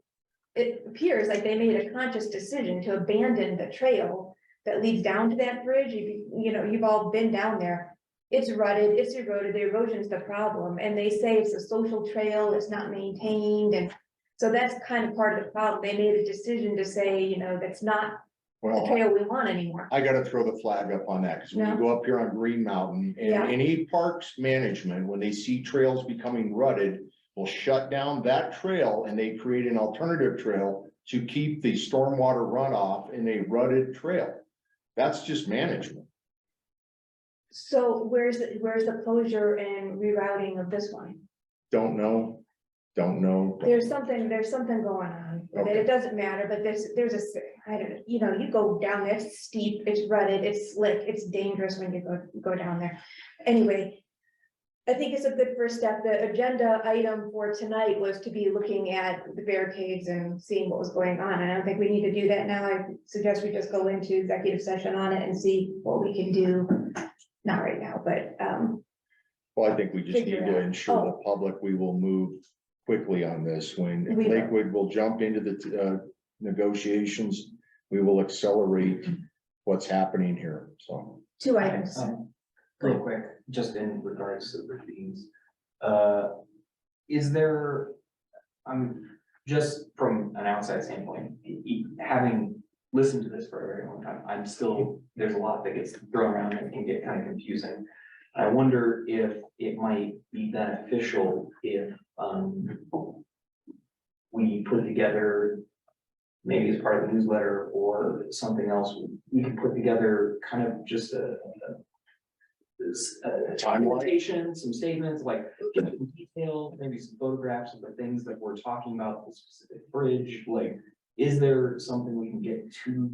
it appears like they made a conscious decision to abandon the trail that leads down to that bridge. You've all been down there. It's rutted, it's eroded, the erosion's the problem, and they say it's a social trail, it's not maintained, and so that's kind of part of the problem. They made a decision to say, that's not the trail we want anymore. I gotta throw the flag up on that, because when you No. go up here on Green Mountain, and Yeah. any parks management, when they see trails becoming rutted, will shut down that trail and they create an alternative trail to keep the stormwater runoff in a rutted trail. That's just management. So where's the closure and rerouting of this one? Don't know. There's something going on, with it. It doesn't matter, but I don't know, you go down there, it's steep, it's rutted, it's slick, it's dangerous when you go down there. Anyway, I think it's a good first step. The agenda item for tonight was to be looking at the barricades and seeing what was going on. I don't think we need to do that now. I suggest we just go into executive session on it and see what we can do. Not right now, but, Well, I think we just need Figure to out. ensure the public, we will move quickly on this. When We will. Lakewood will jump into the negotiations, we will accelerate what's happening here, so. 2 items. Real quick, just in regards to the fees. Is there, just from an outside standpoint, having listened to this for a very long time, there's a lot that gets thrown around and can get kind of confusing. I wonder if it might be beneficial if, we put together, maybe as part of the newsletter or something else, we can put together kind of just a timeline, some statements, like some detail, maybe some photographs of the things that we're talking about, the specific bridge, like, is there something we can get to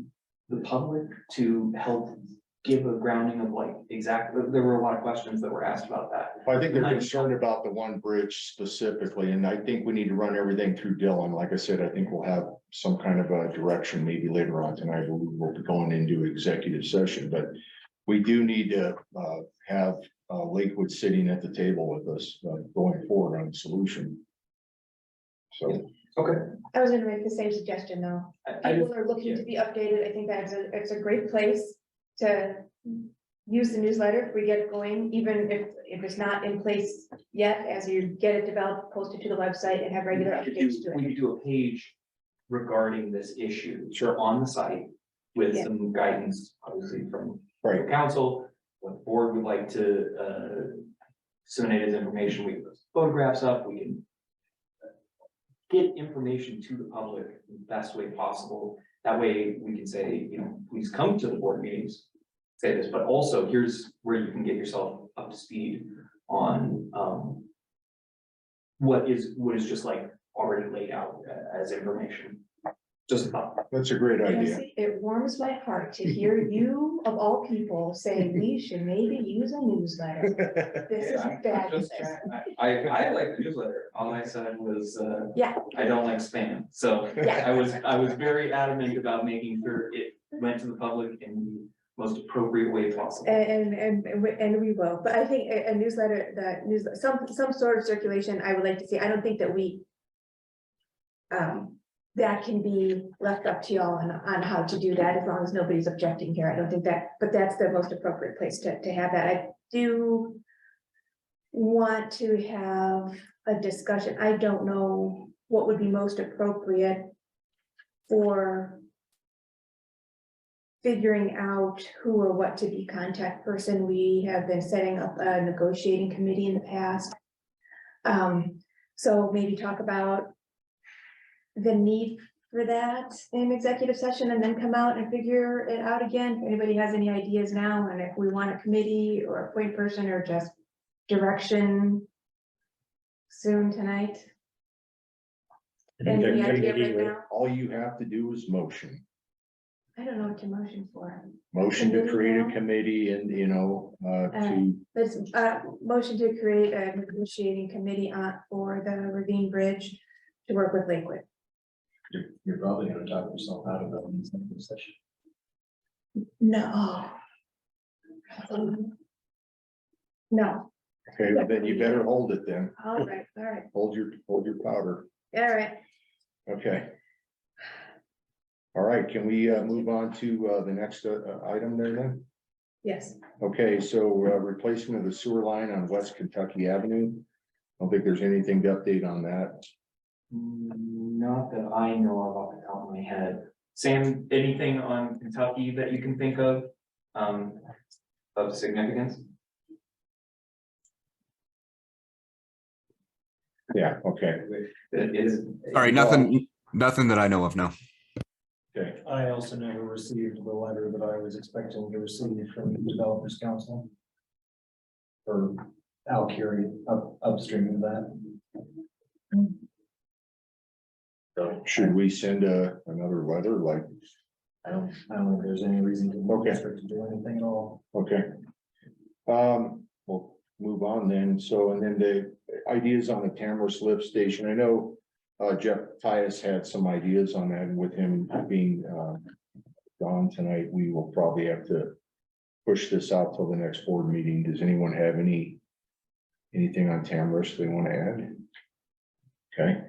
the public to help give a grounding of like exactly, there were a lot of questions that were asked about that. I think they're concerned about the one bridge specifically, and I think we need to run everything through Dylan. Like I said, I think we'll have some kind of a direction maybe later on tonight. We'll be going into executive session, but we do need to have Lakewood sitting at the table with us going forward on a solution. So. Okay. I was gonna make the same suggestion though. People are looking to be updated. I think it's a great place to use the newsletter if we get it going, even if it's not in place yet, as you get it developed, post it to the website and have regular updates to We it. could do a page regarding this issue, on the site with Yeah. some guidance, obviously from Right. council, what the board would like to disseminate as information. We can put photographs up, we can get information to the public in the best way possible. That way we can say, please come to the board meetings, say this, but also here's where you can get yourself up to speed on what is just like already laid out as information. Just a thought. That's a great idea. Jesse, it warms my heart to hear you of all people say we should maybe use a newsletter. This is fabulous. I like the newsletter. All I said was, Yeah. I don't like spam. So Yeah. I was very adamant about making sure it went to the public in the most appropriate way possible. And we will, but I think a newsletter, some sort of circulation, I would like to see. I don't think that we that can be left up to y'all on how to do that, as long as nobody's objecting here. I don't think that, but that's the most appropriate place to have that. I do want to have a discussion. I don't know what would be most appropriate for figuring out who or what to be contact person. We have been setting up a negotiating committee in the past. So maybe talk about the need for that in executive session and then come out and figure it out again. If anybody has any ideas now, and if we want a committee or a point person or just direction soon tonight. Any idea right now? All you have to do is motion. I don't know what to motion for. Motion to Committee create a now? committee and, you know, to, Let's, motion to create a negotiating committee for the Ravine Bridge to work with Lakewood. You're probably gonna talk yourself out of that in executive session. No. No, okay, well, then you better hold it then. all right, Hold your powder. all right. Okay. All right, can we move on to the next item there then? Yes, Okay, so replacement of the sewer line on West Kentucky Avenue. I don't think there's anything to update on that. Not that I know of off the top of my head. Sam, anything on Kentucky that you can think of significance? Yeah, okay. It is. Sorry, nothing that I know of, no. Okay, I also never received the letter that I was expecting to receive from the Developers Council. Or Al Curie upstream of that. should we send another letter like, I don't think there's any reason to Okay. to do anything at all. okay. We'll move on then. So, and then the ideas on the Tamworth lift station. I know Jeff Tyus had some ideas on that, and with him being gone tonight, we will probably have to push this out till the next board meeting. Does anyone have anything on Tamworth they want to add? Okay,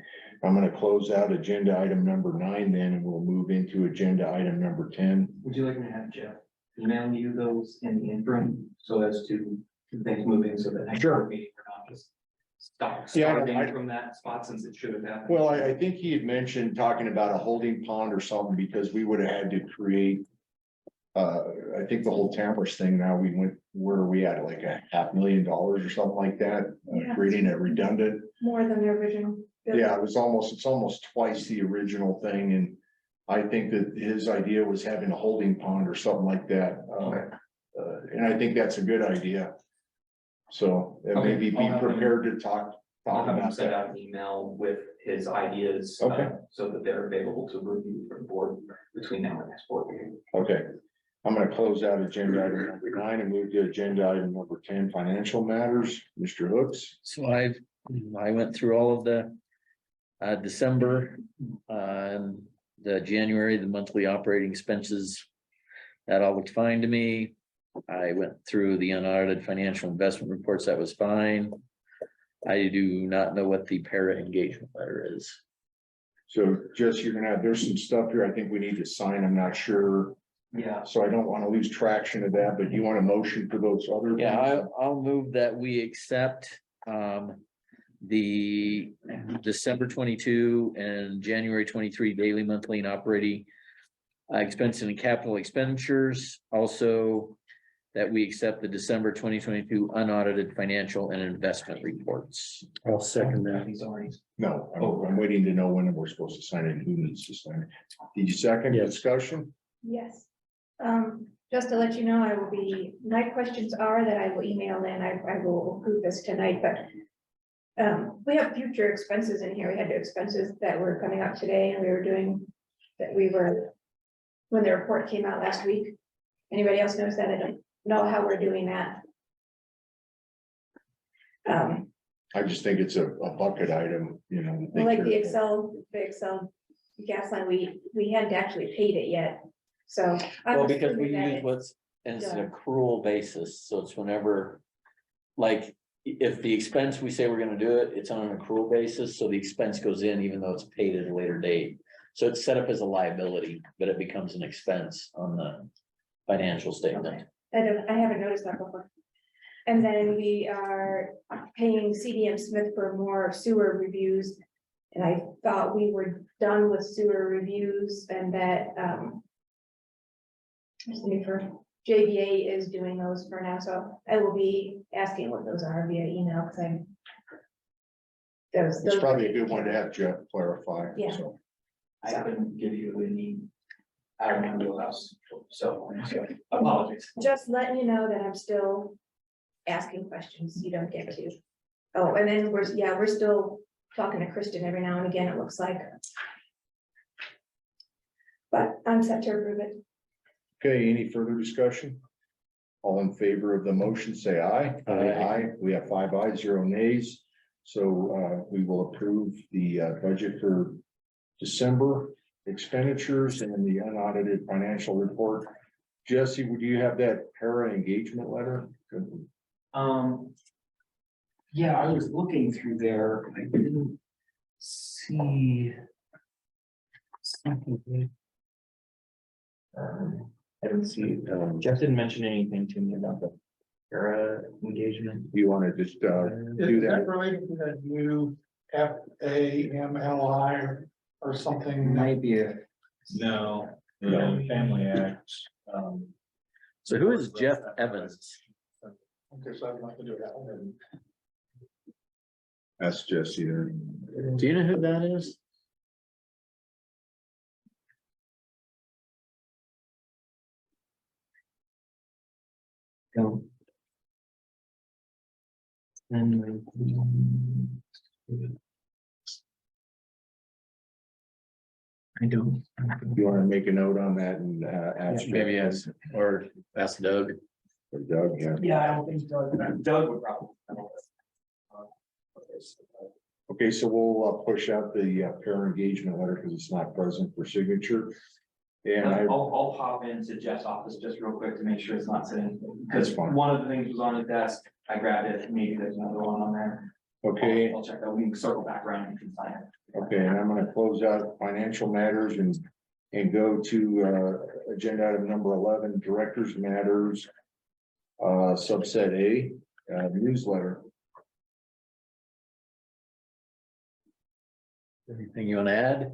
I'm gonna close out agenda item number 9 then, and we'll move into agenda item number 10. Would you like me to have Jeff email you those in the interim so as to keep things moving so that next board meeting we're not just starting from that spot since it should have happened? Well, I think he had mentioned talking about a holding pond or something, because we would have had to create. I think the whole Tamworth thing, now we went, where are we at, like $500,000 or something like that, Yeah. creating a redundant. more than the original. Yeah, it's almost twice the original thing, and I think that his idea was having a holding pond or something like that. And I think that's a good idea. So maybe be prepared to talk I'll have him about send that. out an email with his ideas. Okay. So that they're available to review for the board between now and next board meeting. Okay, I'm gonna close out agenda item number 9 and move to agenda item number 10, financial matters. Mr. Hooks. So I went through all of the December and the January, the monthly operating expenses. That all looked fine to me. I went through the unaudited financial investment reports. That was fine. I do not know what the para engagement letter is. So just, you're gonna have, there's some stuff here I think we need to sign. I'm not sure. Yeah. So I don't want to lose traction of that, but you want a motion for those other? Yeah, things? I'll move that we accept the December 22 and January 23 daily, monthly and operating expense and capital expenditures. Also, that we accept the December 2022 unaudited financial and investment reports. I'll second that. He's already. No, I'm waiting to know when we're supposed to sign it, and who needs to sign it. Did you second Yes. discussion? Yes. Just to let you know, my questions are that I will email in, I will approve this tonight, but we have future expenses in here. We had expenses that were coming up today, and when the report came out last week. Anybody else notice that? I don't know how we're doing that. I just think it's a bucket item, you know. to take Like care the of. Excel gas line, we hadn't actually paid it yet, so. I'm Well, because we assuming that use it's what's, and it's an done. accrual basis, so it's whenever. Like, if the expense, we say we're gonna do it, it's on an accrual basis, so the expense goes in even though it's paid at a later date. So it's set up as a liability, but it becomes an expense on the financial statement. I haven't noticed that before. And then we are paying CDM Smith for more sewer reviews. And I thought we were done with sewer reviews and that, JVA is doing those for now, so I will be asking what those are via email, because I'm. It's probably a good one to have Jeff clarify. Yeah. So, I couldn't give you any, I don't know who else, so apologies. Just letting you know that I'm still asking questions you don't get to. Oh, and then we're still talking to Kristen every now and again, it looks like. But I'm set to approve it. okay, any further discussion? All in favor of the motion, say aye. Aye. We have 5 ayes, 0 nays. So we will approve the budget for December expenditures and the unaudited financial report. Jesse, would you have that para engagement letter? Yeah, I was looking through there. I didn't see something. I didn't see, Jeff didn't mention anything to me about the era engagement. You want to just do Is that that? related to that new FAMLI or something? Might be a. No, No. Family Act. So who is Jeff Evans? Okay, so I'd like to do that one. That's Jesse there. Do you know who that is? No. I don't. You want to make a note on that and ask? Maybe yes, or ask Doug. Or Doug, yeah. Yeah, I don't think Doug would probably. Okay, so we'll push out the parent engagement letter because it's not present for signature. And I, I'll pop into Jeff's office just real quick to make sure it's not sitting, That's because fine. one of the things was on his desk, I grabbed it, maybe there's another one on there. okay, I'll check that, we can circle back around and can find it. okay, and I'm gonna close out financial matters and go to agenda item number 11, directors matters. Subset A, newsletter. Anything you want to add?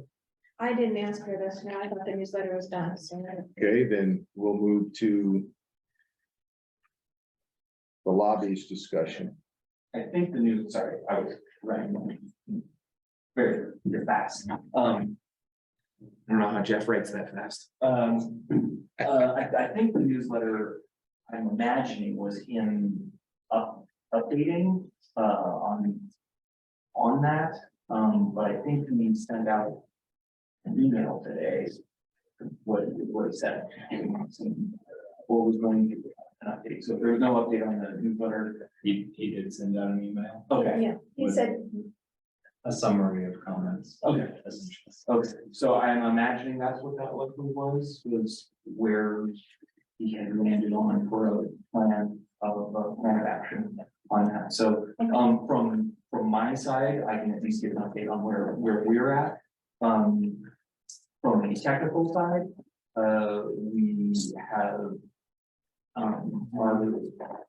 I didn't ask her this, now I thought the newsletter was done, so. Okay, then we'll move to the lobbyist discussion. I think the news, sorry, I was writing very fast. I don't know how Jeff writes that fast. I think the newsletter, I'm imagining, was in updating on that. But I think we need to send out an email today. What it said, what was going to be an update. So if there was no update on the newsletter. He did send out an email, Okay. Yeah, he said, a summary of comments. Okay. essentially. Okay, so I'm imagining that's what that likely was where he had landed on for a plan of action on that. So, from my side, I can at least give an update on where we're at. From a technical side, we have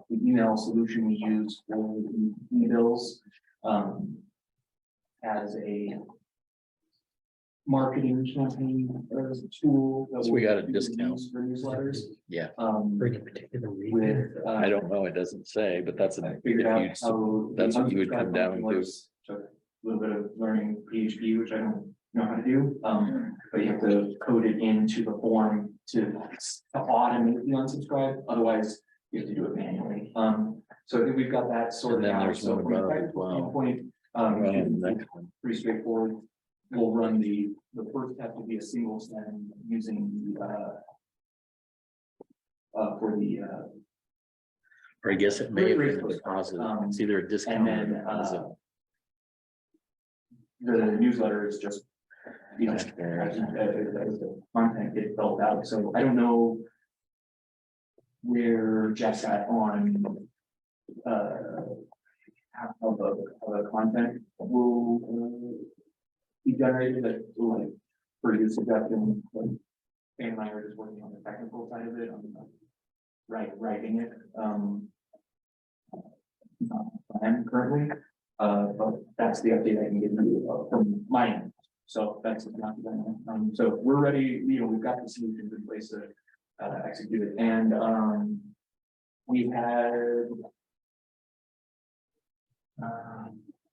the email solution we use for the e-bills, as a marketing campaign as a tool. that So we got a we discount. use For newsletters. Yeah, With, I don't know, it doesn't say, but that's I a, figured out if how. you, that's what you would come down and do. Took a little bit of learning PHP, which I don't know how to do, but you have to code it into the form to automate the unsubscribe, otherwise you have to do it manually. So I think we've got that And sorted then out. there's So one from a above as technical well. standpoint, Run the next one. pretty straightforward. We'll run the first step will be a single send using for the Or I guess it may have been Great. a positive, it's either a and discount. then or a positive. the newsletter is just, you know, as the content gets built out, so I don't know where Jeff's at on half of the content will be generated, that will, like, for your suggestion, like, Dan and I are just working on the technical side of it, on writing it, plan currently. But that's the update I can give you from my end. So that's not, so we're ready, you know, we've got the solutions in place to execute it. And we've had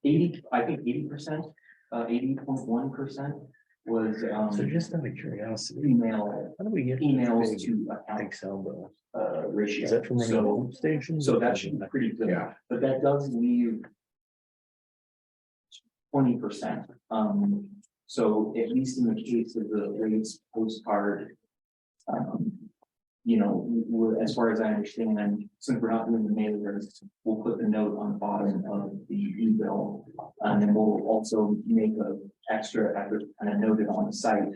80, I think 80%, 80.1% was So just out of curiosity, email how do we get? emails to account Excel ratio. Is that from running home stations? So that should be pretty good. Yeah. But that does leave 20%. So at least in the case of the rates postcard, you know, we're, as far as I understand, since we're not doing the mailers, we'll put the note on the bottom of the e-bill. And then we'll also make a extra effort kind of noted on the site.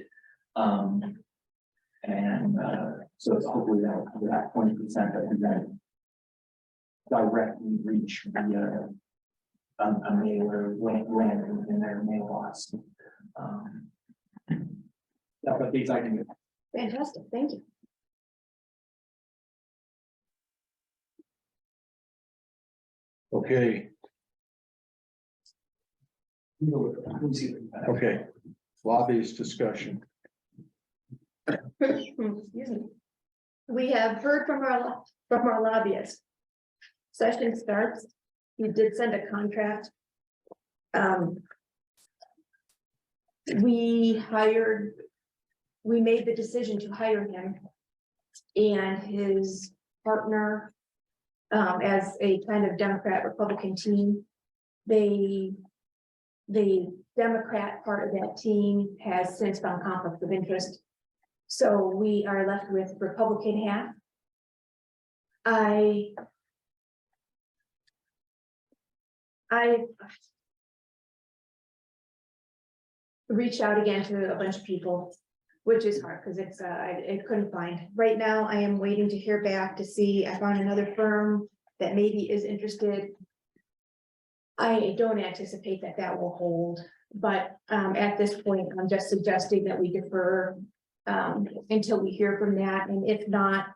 So it's hopefully that 20% that we then directly reach via a mailer land in their mailbox. That's what these I can do. Fantastic, thank you. Okay, okay. Lobbyist discussion. Excuse me. We have heard from our lobbyist. Session starts. He did send a contract. We made the decision to hire him and his partner as a kind of Democrat Republican team. The Democrat part of that team has since found conflict of interest. So we are left with Republican half. I reached out again to a bunch of people, which is hard because it's I couldn't find. Right now, I am waiting to hear back to see. I found another firm that maybe is interested. I don't anticipate that will hold, but at this point, I'm just suggesting that we defer until we hear from that, and if not,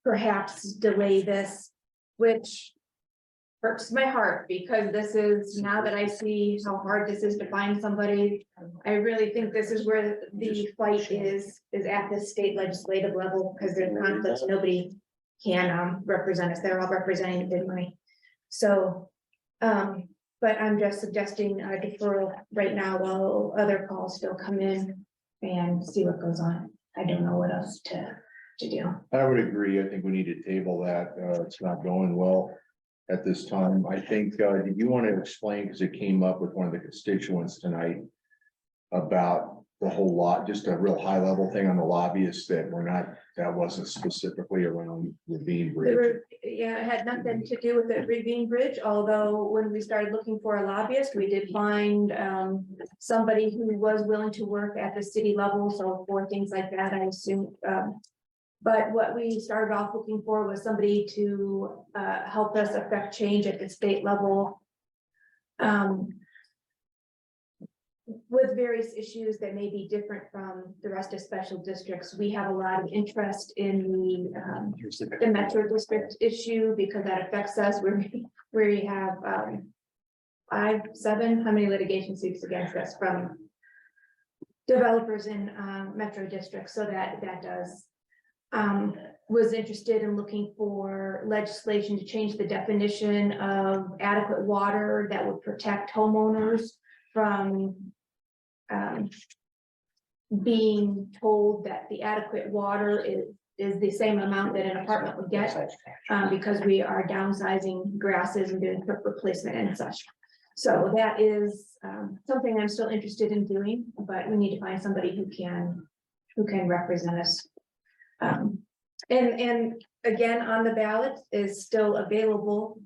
perhaps delay this, which hurts my heart because this is, now that I see how hard this is to find somebody, I really think this is where the fight is at the state legislative level, because there's conflicts, nobody can represent us, they're all representing the big money. So, but I'm just suggesting a deferral right now while other calls still come in and see what goes on. I don't know what else to do. I would agree. I think we need to table that. It's not going well at this time. I think, did you want to explain, because it came up with one of the constituents tonight about the whole lot, just a real high level thing on the lobbyists that that wasn't specifically around Ravine Bridge. Yeah, it had nothing to do with the Ravine Bridge, although when we started looking for a lobbyist, we did find somebody who was willing to work at the city level, so for things like that, I assume. But what we started off looking for was somebody to help us affect change at the state level. With various issues that may be different from the rest of special districts, we have a lot of interest in the metro district issue because that affects us. Where we have 5, 7, how many litigation suits against us from developers in metro districts? So that does. Was interested in looking for legislation to change the definition of adequate water that would protect homeowners from being told that the adequate water is the same amount that an apartment would get because we are downsizing grasses and doing foot replacement and such. So that is something I'm still interested in doing, but we need to find somebody who can represent us. And again, on the ballot is still available.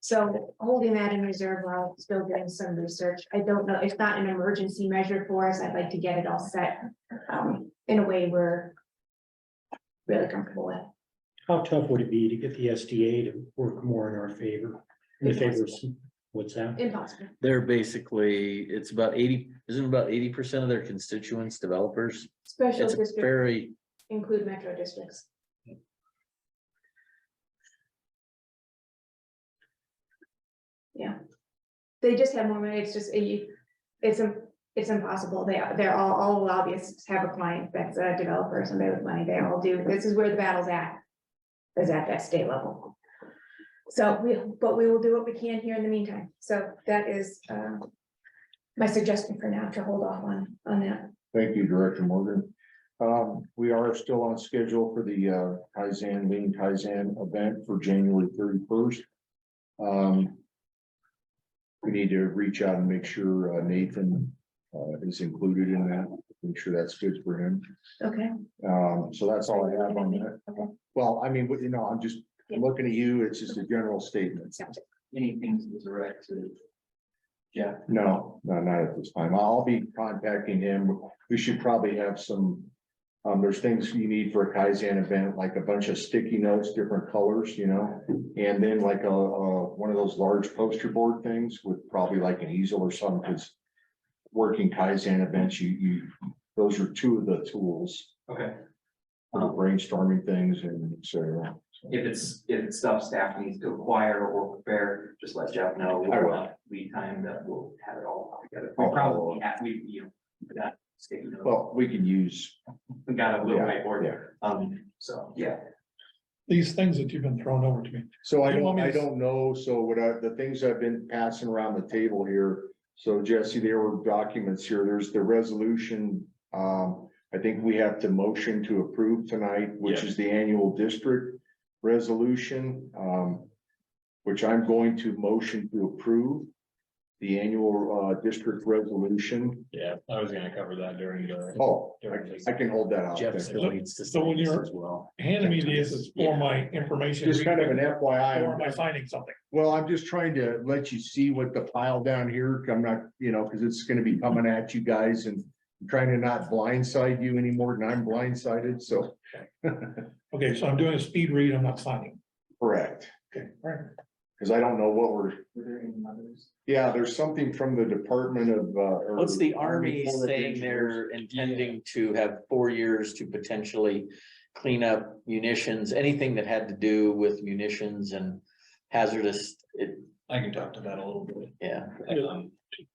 So holding that in reserve while still doing some research. I don't know, it's not an emergency measure for us. I'd like to get it all set in a way we're really comfortable with. How tough would it be to get the SDA to work more in our favor? In the favor of, what's that? Impossible. They're basically, it's about 80, isn't about 80% of their constituents developers? Special It's district very, include metro districts. Yeah. They just have more money, it's just, it's impossible, they're all lobbyists have a client that's a developer, somebody with money, they all do, this is where the battle's at. Is at that state level. So we will do what we can here in the meantime, so that is, my suggestion for now, to hold off on that. Thank you, Director Morgan. We are still on schedule for the Lean Kaizen event for January 31st. We need to reach out and make sure Nathan is included in that, make sure that's good for him. Okay. So that's all I have on that. Okay. Well, I mean, I'm just looking at you, it's just a general statement. Anything to direct to Jeff? No, not at this time. I'll be contacting him. We should probably have some, there's things you need for a Kaizen event, like a bunch of sticky notes, different colors, and then like one of those large poster board things with probably like an easel or something, because working Kaizen events, those are two of the tools Okay. for brainstorming things and so. If it's stuff staff needs to acquire or prepare, just let Jeff know. I will. We'll have lead time that we'll have it all together. We probably have, got sticky notes. Well, we can use. We got a little Yeah, whiteboard. So, yeah. These things that you've been thrown over to me. So I You want don't, me to- I don't know, so the things I've been passing around the table here, so Jesse, there were documents here, there's the resolution. I think we have to motion to approve tonight, which is the annual district resolution, which I'm going to motion to approve. The annual district resolution. Yeah, I was gonna cover that during the. Oh, during the- I can hold that out. Jeff there. still needs to. So when sign this you're as well. handing me this, is for my information. Just kind of an FYI. Or am I signing something? Well, I'm just trying to let you see what the file down here, I'm not, because it's gonna be coming at you guys and I'm trying to not blindside you any more than I'm blindsided, so. Okay, so I'm doing a speed read, I'm not signing. Correct, Okay, all right. because I don't know what Were there any others? yeah, there's something from the Department of, or What's the Army Corps of saying they're intending to have 4 years to potentially clean up munitions, anything that had to do with munitions and hazardous, I can talk to that a little bit. yeah,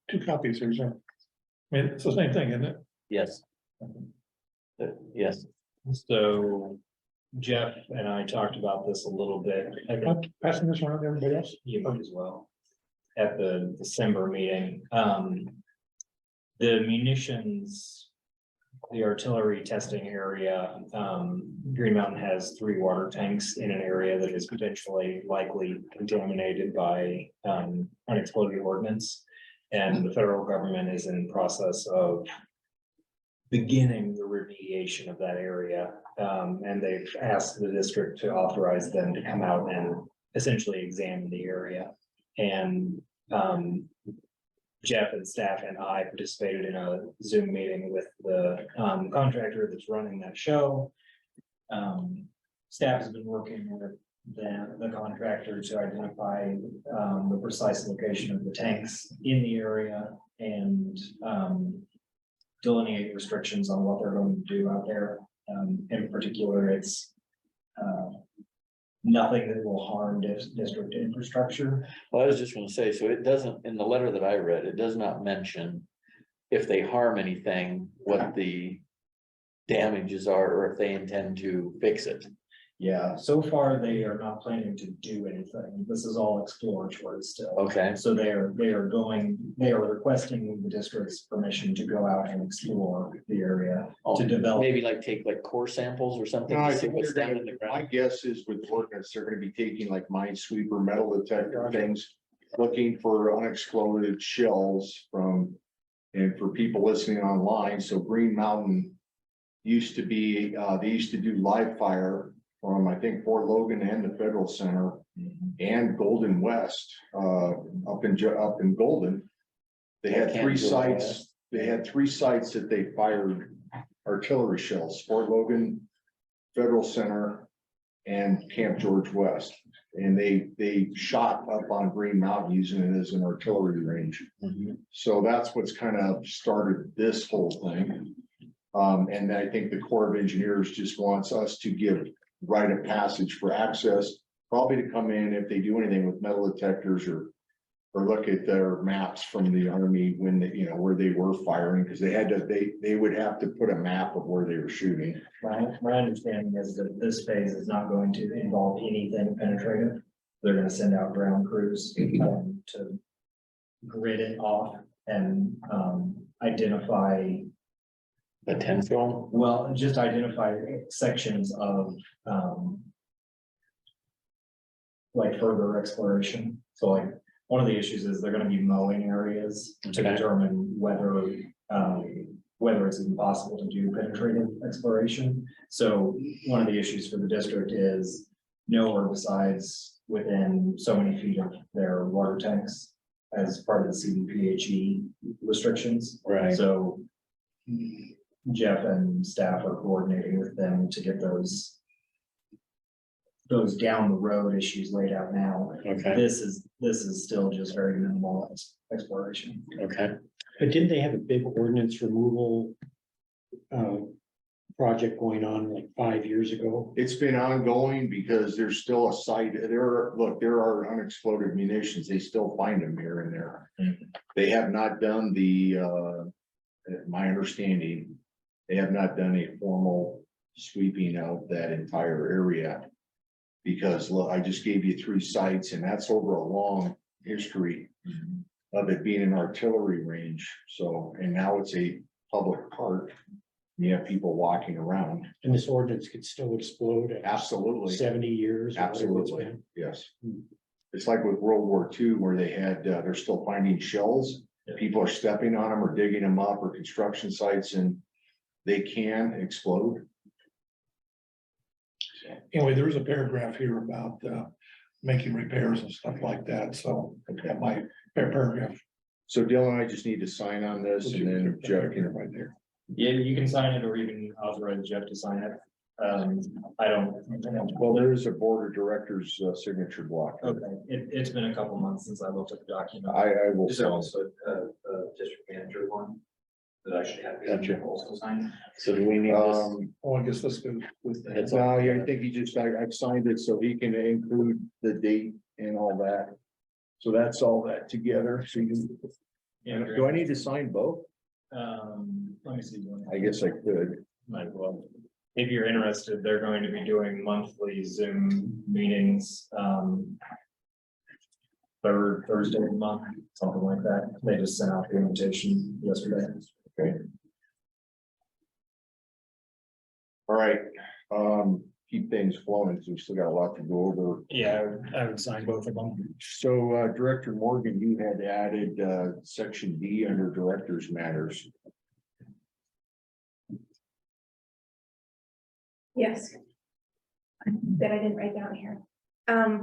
Two copies here, sir. I mean, it's the same thing, isn't it? yes. Yes, So Jeff and I talked about this a little bit. I think I'm passing this around to everybody else. you might as well. At the December meeting, the munitions, the artillery testing area, Green Mountain has 3 water tanks in an area that is potentially likely contaminated by unexploded ordnance. And the federal government is in process of beginning the remediation of that area. And they've asked the district to authorize them to come out and essentially examine the area. And Jeff and staff and I participated in a Zoom meeting with the contractor that's running that show. Staff has been working with the contractor to identify the precise location of the tanks in the area and delineate restrictions on what they're going to do out there. In particular, it's nothing that will harm district infrastructure. well, I was just gonna say, so it doesn't, in the letter that I read, it does not mention if they harm anything, what the damages are, or if they intend to fix it. Yeah, so far they are not planning to do anything. This is all exploratory still. Okay, So they are requesting the district's permission to go out and explore the area to develop. maybe like take like core samples or something No, I to see think what's they're down gonna, in the my ground. guess is with ordnance, they're gonna be taking like minesweeper, metal detector things, looking for unexploded shells from, and for people listening online, so Green Mountain used to be, they used to do live fire from, I think, Fort Logan and the Federal Center and Golden West, up in Golden. They had 3 sites, that they fired artillery shells, Fort Logan, Federal Center, and Camp George West. And they shot up on Green Mountain using it as an artillery range. So that's what's kind of started this whole thing. And I think the Corps of Engineers just wants us to give rite of passage for access, probably to come in if they do anything with metal detectors or or look at their maps from the Army when they, you know, where they were firing, because they had to, they would have to put a map of where they were shooting. My understanding is that this phase is not going to involve anything penetrative. They're gonna send out ground crews to grid it off and identify. Potential. Well, just identify sections of like further exploration. So like one of the issues is they're gonna be mowing areas to Okay. determine whether it's even possible to do penetrative exploration. So one of the issues for the district is no herbicides within so many feet of their water tanks as part of the CDPHE restrictions. Right. So Jeff and staff are coordinating with them to get those down the road issues laid out now. Okay. This is still just very minimal exploration. Okay. But didn't they have a big ordinance removal project going on like 5 years ago? It's been ongoing because there's still a site, there are unexploded munitions, they still find them here and there. They have not done my understanding, they have not done a formal sweeping out that entire area. Because look, I just gave you 3 sites and that's over a long history of it being an artillery range. So, and now it's a public park. You have people walking around. And this ordinance could still explode at Absolutely. 70 years. or whatever it's Absolutely, been. yes. It's like with World War II where they had, they're still finding shells. People are stepping on them or digging them up, or construction sites, and they can explode. Anyway, there is a paragraph here about making repairs and stuff like that, so that might, paragraph. So Dylan and I just need to sign on this and then Jeff can. Right there. Yeah, you can sign it or even authorize Jeff to sign it. I don't. Well, there is a board of directors signature block. Okay, it's been a couple months since I looked at the document. I will. Is there also a district manager one that I should have Gotcha. also sign? So do we need this? Oh, I guess let's go with that. It's No, all- yeah, I think I've signed it so he can include the date and all that. So that's all that together. So you Yeah, do I need to sign both? Let me see. I guess I could. Might as well. If you're interested, they're going to be doing monthly Zoom meetings, third Thursday of the month, something like that. They just sent out the invitation yesterday. Okay. All right, keep things flowing, because we still got a lot to go over. Yeah, I would sign both of them. So, Director Morgan, you had added, section D under Directors Matters. Yes. That I didn't write down here. I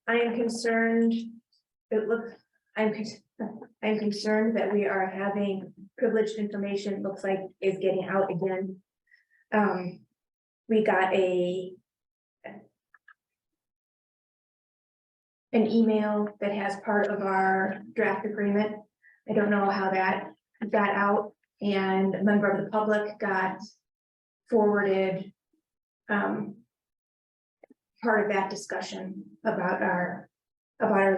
am concerned, I'm concerned that we are having privileged information, looks like is getting out again. We got an email that has part of our draft agreement. I don't know how that got out, and a member of the public got forwarded part of that discussion about our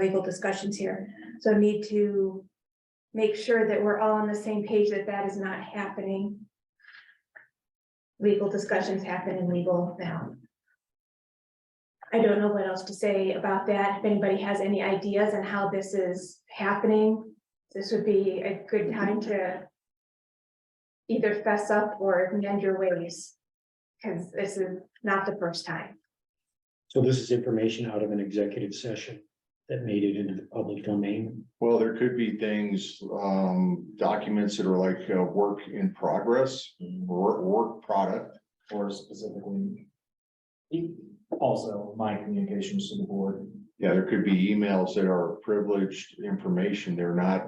legal discussions here. So I need to make sure that we're all on the same page, that that is not happening. Legal discussions happen in legal now. I don't know what else to say about that. If anybody has any ideas on how this is happening, this would be a good time to either fess up or mend your ways, because this is not the first time. So this is information out of an executive session that made it into the public domain. Well, there could be things, documents that are like work in progress, work product. Or specifically, also my communications to the board. Yeah, there could be emails that are privileged information. They're not.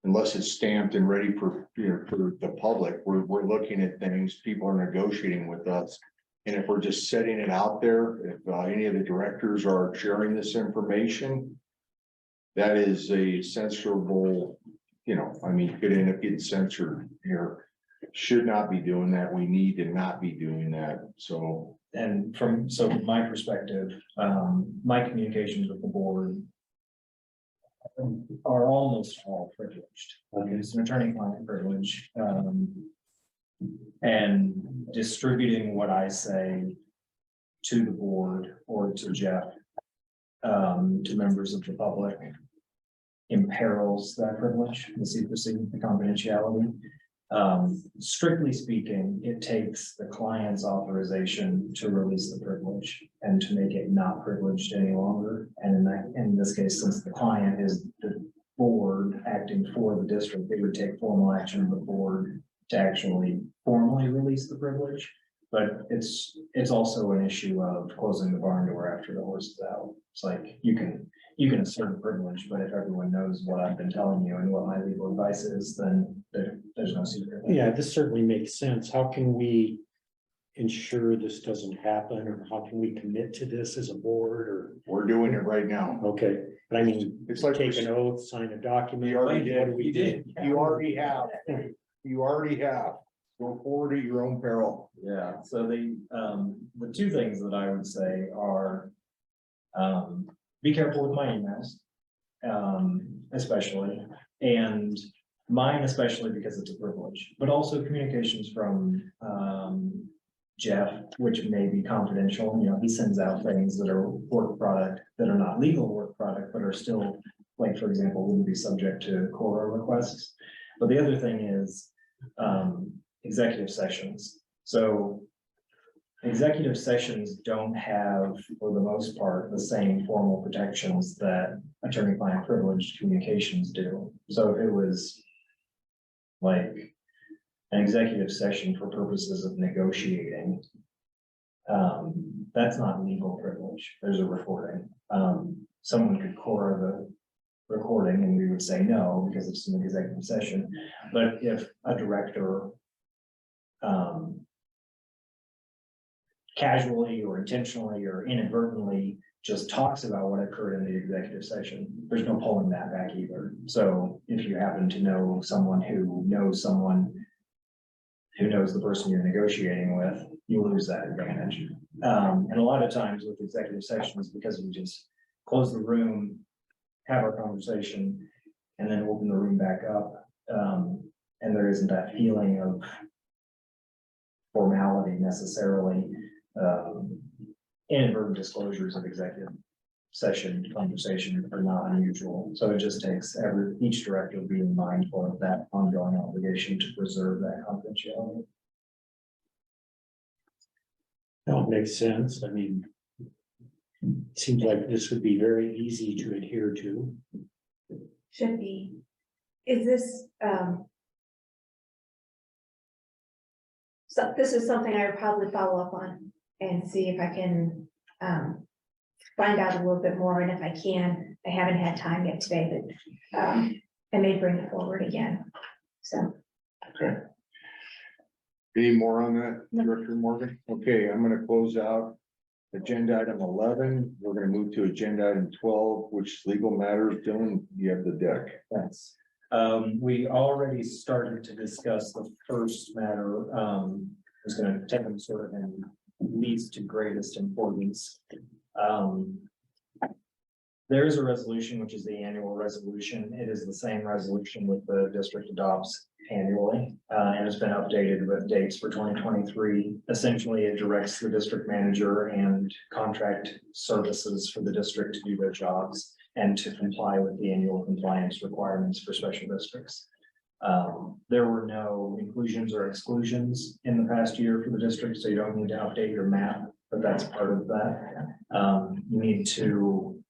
Unless it's stamped and ready for, for the public, we're looking at things, people are negotiating with us. And if we're just setting it out there, if any of the directors are sharing this information, that is a censorable, I mean, could end up getting censored here. Should not be doing that. We need to not be doing that. So. And from my perspective, my communications with the board are almost all privileged. It's an attorney-client privilege. And distributing what I say to the board or to Jeff, to members of the public, imperils that privilege, the secrecy, the confidentiality. Strictly speaking, it takes the client's authorization to release the privilege and to make it not privileged any longer. And in this case, since the client is the board acting for the district, they would take formal action of the board to actually formally release the privilege. But it's also an issue of closing the barn door after the horse is out. It's like you can assert a privilege, but if everyone knows what I've been telling you and what my legal advice is, then there's no secret. Yeah, this certainly makes sense. How can we ensure this doesn't happen, or how can we commit to this as a board, or? We're doing it right now. Okay, but I mean, It's like take an oath, sign a document. You already what did. do we You do? did. You already have. You already have. Go forward at your own peril. Yeah, so the two things that I would say are, be careful with my emails, especially, and mine especially because it's a privilege, but also communications from, Jeff, which may be confidential. You know, he sends out things that are work product, that are not legal work product, but are still, like, for example, wouldn't be subject to Cora requests. But the other thing is, executive sessions. So executive sessions don't have, for the most part, the same formal protections that attorney-client privileged communications do. So if it was like an executive session for purposes of negotiating, that's not legal privilege. There's a recording. Someone could Cora the recording and we would say no because it's an executive session. But if a director casually or intentionally or inadvertently just talks about what occurred in the executive session, there's no pulling that back either. So if you happen to know someone who knows the person you're negotiating with, you lose that advantage. And a lot of times with executive sessions, because we just close the room, have our conversation, and then open the room back up, and there isn't that feeling of formality necessarily. Inadvertent disclosures of executive session conversation are not unusual. So it just takes each director being mindful of that ongoing obligation to preserve that confidentiality. That makes sense. I mean, it seems like this would be very easy to adhere to. Should be. Is this, so this is something I would probably follow up on and see if I can, find out a little bit more, and if I can, I haven't had time yet today, but, I may bring it forward again, so. Okay. Any more on that, Director Morgan? Okay, I'm gonna close out agenda item 11. We're gonna move to agenda item 12, which is legal matters. Dylan, you have the deck. Thanks. We already started to discuss the first matter. Was going to take them sort of in least to greatest importance. There's a resolution, which is the annual resolution. It is the same resolution that the district adopts annually, and it's been updated with dates for 2023. Essentially, it directs the district manager and contract services for the district to do their jobs and to comply with the annual compliance requirements for special districts. There were no inclusions or exclusions in the past year for the district, so you don't need to update your map, but that's part of that. You need to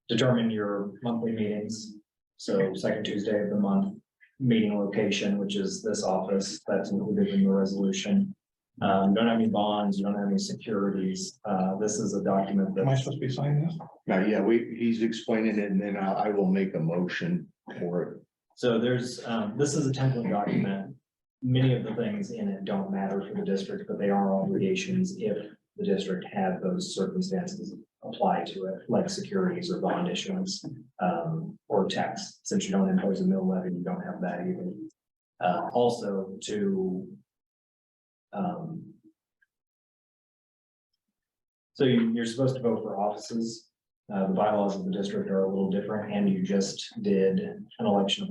determine your monthly meetings. So second Tuesday of the month, meeting location, which is this office, that's included in the resolution. You don't have any bonds, you don't have any securities. This is a document that. Am I supposed to be signing this? Yeah, he's explaining it and then I will make a motion for it. So there's, this is a template document. Many of the things in it don't matter for the district, but they are obligations if the district had those circumstances apply to it, like securities or bond issuance, or tax. Since you don't impose a mill levy, you don't have that either. Also to, so you're supposed to vote for offices The bylaws of the district are a little different, and you just did an election of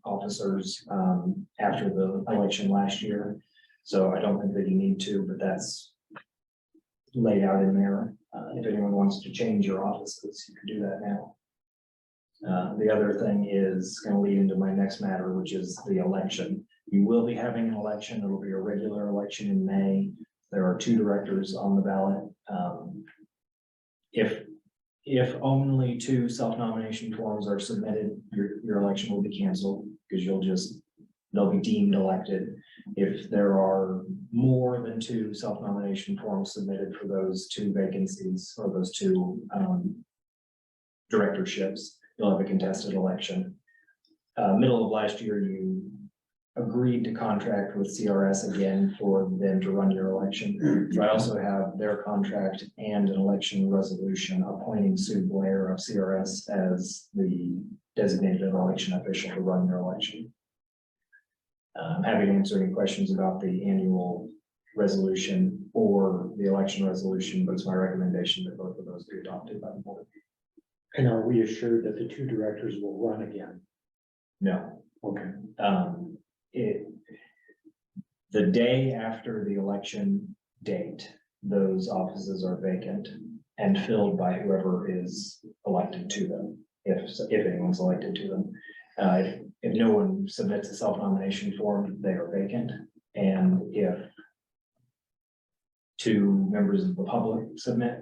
officers after the election last year. So I don't think that you need to, but that's laid out in there. If anyone wants to change your offices, you can do that now. The other thing is going to lead into my next matter, which is the election. You will be having an election. It will be a regular election in May. There are 2 directors on the ballot. If only 2 self-nomination forms are submitted, your election will be canceled because they'll be deemed elected. If there are more than 2 self-nomination forms submitted for those 2 vacancies or those 2 directorships, you'll have a contested election. Middle of last year, you agreed to contract with CRS again for them to run your election. So I also have their contract and an election resolution appointing Sue Blair of CRS as the designated election official to run your election. I'm happy to answer any questions about the annual resolution or the election resolution, but it's my recommendation that both of those be adopted by the board. And are we assured that the 2 directors will run again? No. Okay. The day after the election date, those offices are vacant and filled by whoever is elected to them, if anyone's elected to them. If no one submits a self-nomination form, they are vacant. And if 2 members of the public submit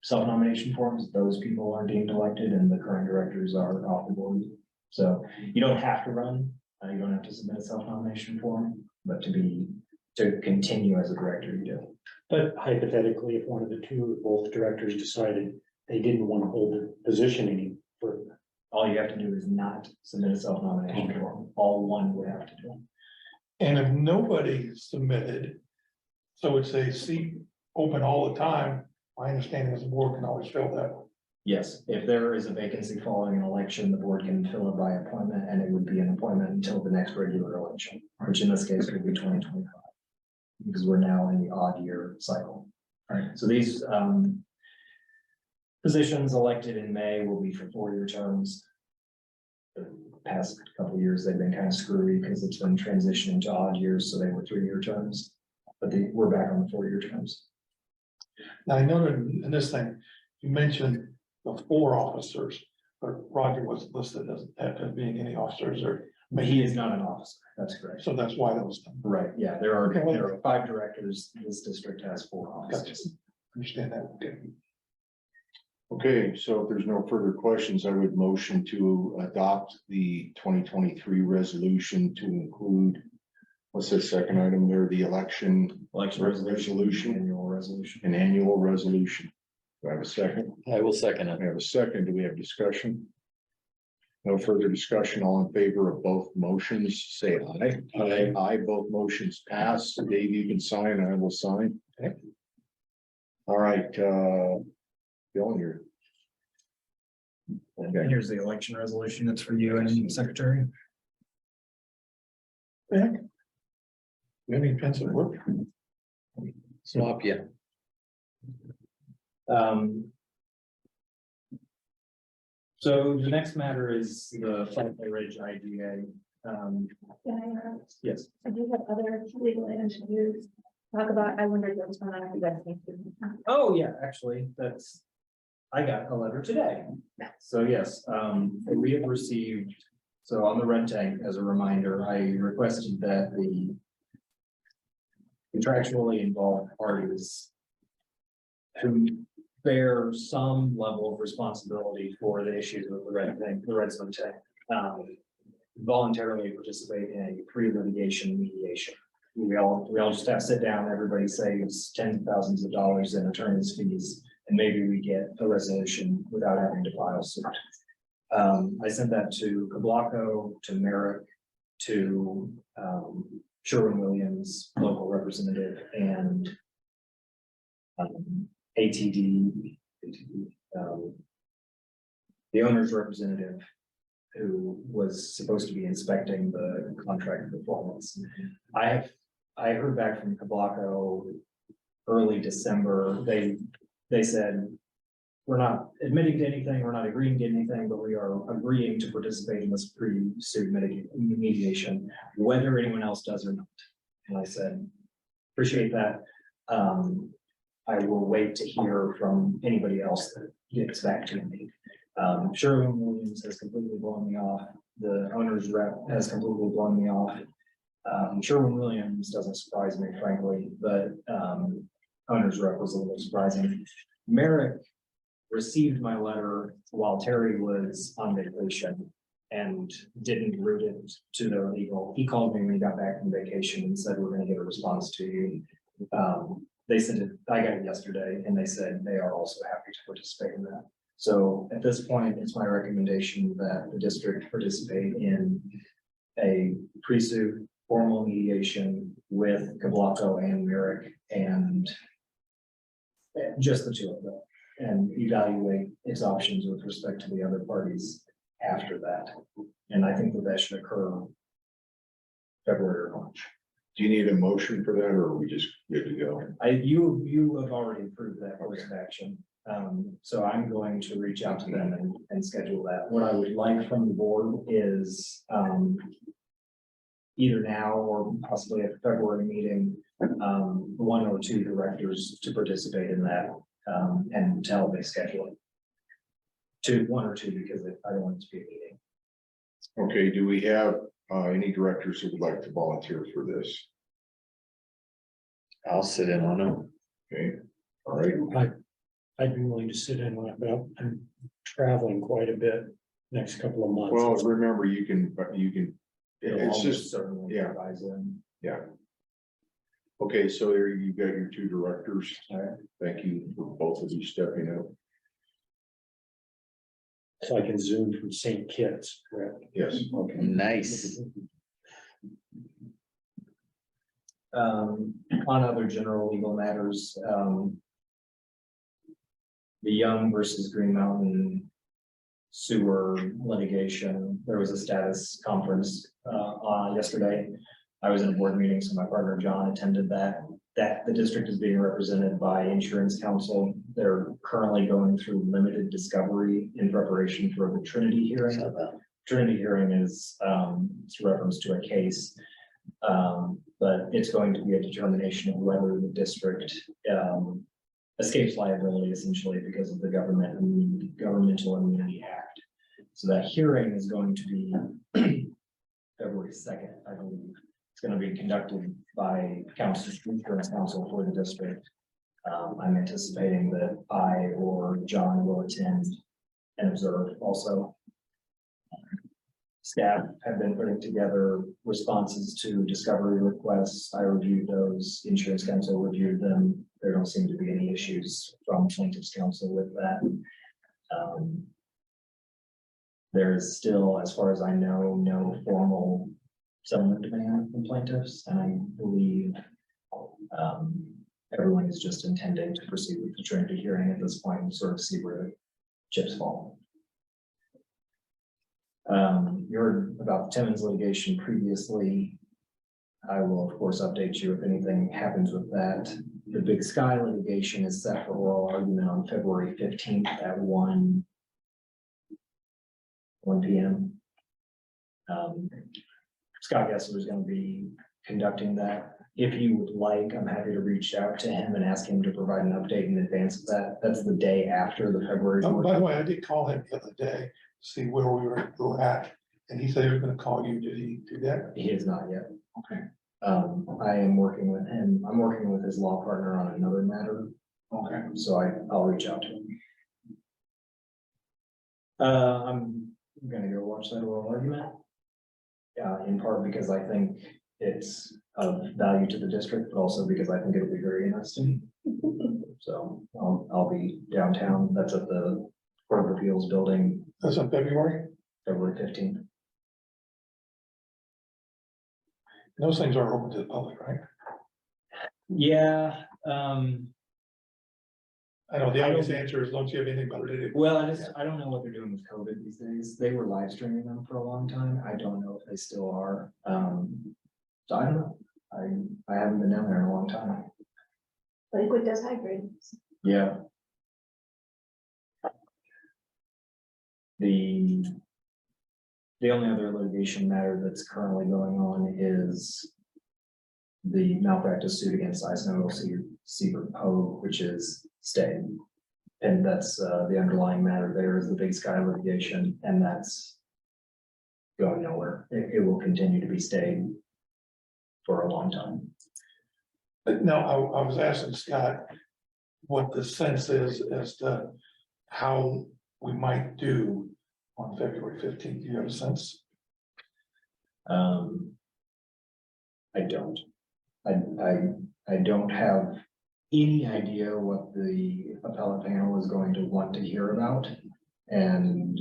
self-nomination forms, those people are deemed elected and the current directors are off the board. So you don't have to run, you don't have to submit a self-nomination form, but to continue as a director, you do. But hypothetically, if one of the 2 or both directors decided they didn't want to hold the position any further, all you have to do is not submit a self-nomination form. All one would have to do. And if nobody submitted, so it's a seat open all the time, my understanding is the board can always fill that. Yes, if there is a vacancy following an election, the board can fill it by appointment, and it would be an appointment until the next regular election, which in this case would be 2025. Because we're now in the odd year cycle. All right, so these positions elected in May will be for 4-year terms. The past couple of years, they've been kind of screwy because it's been transitioning to odd years, so they were 3-year terms. But we're back on the 4-year terms. Now, I noted in this thing, you mentioned the 4 officers, but Roger was listed as being any officers or. He is not an officer, that's correct. So that's why that was done. Right, yeah, there are 5 directors. This district has 4 officers. Gotcha. Understand that. Okay. Okay, so if there's no further questions, I would motion to adopt the 2023 resolution to include, what's the second item there, the election resolution, annual resolution. an annual resolution. Do I have a second? I will second it. I have a second. Do we have discussion? No further discussion. All in favor of both motions, say aye. Aye. Aye, both motions pass. Dave, you can sign, I will sign. Okay. All right, Bill, you're. And here's the election resolution. That's for you and secretary. Any pencil work? Swap, yeah. So the next matter is the Flatboy Ridge IGA. Can I interrupt? Yes. I do have other legal items to talk about. I wondered what was going on with that. Oh, yeah, actually, I got a letter today. So yes, we have received, so on the red tank, as a reminder, I requested that the contractually involved parties who bear some level of responsibility for the issues with the red tank, the red zone tank, voluntarily participate in a pre-litigation mediation. We all just have to sit down, everybody saves tens of thousands of dollars in attorney's fees, and maybe we get a resolution without having to file suit. I sent that to Kablaco, to Merrick, to Sherwin-Williams, local representative, and ATD, the owner's representative, who was supposed to be inspecting the contract performance. I heard back from Kablaco early December. They said, we're not admitting to anything, we're not agreeing to anything, but we are agreeing to participate in this pre-suit mediation, whether anyone else does or not. And I said, appreciate that. I will wait to hear from anybody else that gets back to me. Sherwin-Williams has completely blown me off. The owner's rep has completely blown me off. Sherwin-Williams doesn't surprise me, frankly, but owner's rep was a little surprising. Merrick received my letter while Terry was on vacation and didn't route it to their legal. He called me when he got back from vacation and said, we're gonna get a response to you. They sent it, I got it yesterday, and they said they are also happy to participate in that. So at this point, it's my recommendation that the district participate in a pre-suit formal mediation with Kablaco and Merrick and just the two of them, and evaluate its options with respect to the other parties after that. And I think that that should occur February or March. Do you need a motion for that, or are we just good to go? You have already approved that course of action. So I'm going to reach out to them and schedule that. What I would like from the board is, either now or possibly at the February meeting, 1 or 2 directors to participate in that, and to help me schedule it. 1 or 2, because I don't want it to be a meeting. Okay, do we have any directors who would like to volunteer for this? I'll sit in on them. Okay, all right. I'd be willing to sit in on it, but I'm traveling quite a bit next couple of months. Well, remember, you can, it's just, certainly yeah. advise them. yeah. Okay, so there you got your 2 directors. All right. Thank you for both of you stepping up. So I can zoom from St. Kitts, correct? Yes. Okay. Nice. On other general legal matters, the Young versus Green Mountain sewer litigation, there was a status conference yesterday. I was in a board meeting, so my partner John attended that. The district is being represented by insurance counsel. They're currently going through limited discovery in preparation for the Trinity hearing. Trinity hearing is it's a reference to a case, but it's going to be a determination of whether the district escapes liability essentially because of the Governmental Immunity Act. So that hearing is going to be February 2nd, I believe. It's going to be conducted by insurance counsel for the district. I'm anticipating that I or John will attend and observe also. Staff have been putting together responses to discovery requests. I reviewed those, insurance counsel reviewed them. There don't seem to be any issues from plaintiff's counsel with that. There is still, as far as I know, no formal settlement demand from plaintiffs, and I believe everyone is just intending to proceed with the Trinity hearing at this point and sort of see where the chips fall. You heard about Timmons litigation previously. I will, of course, update you if anything happens with that. The Big Sky litigation is set for oral argument on February 15th at 1 p.m. Scott Gessler is going to be conducting that. If you would like, I'm happy to reach out to him and ask him to provide an update in advance of that. That's the day after the February. Oh, by the way, I did call him the other day, to see where we were at, and he said he was gonna call you. Did he do that? He is not yet. Okay. I am working with him. I'm working with his law partner on another matter. Okay. So I'll reach out to him. I'm gonna go watch that oral argument. In part because I think it's of value to the district, but also because I think it'll be very interesting. So I'll be downtown. That's at the Court of Appeals building. That's in February. February 15th. Those things are open to the public, right? Yeah. I know the obvious answer is, don't you have anything about it? Well, I don't know what they're doing with COVID these days. They were live streaming them for a long time. I don't know if they still are. So I don't know. I haven't been down there in a long time. Lakewood does hybrid. Yeah. The only other litigation matter that's currently going on is the malpractice suit against Eisner Seaver Poe, which is staying. And that's the underlying matter there is the Big Sky litigation, and that's going nowhere. It will continue to be stayed for a long time. Now, I was asking Scott what the sense is as to how we might do on February 15th. Do you have a sense? I don't. I don't have any idea what the appellate panel is going to want to hear about. And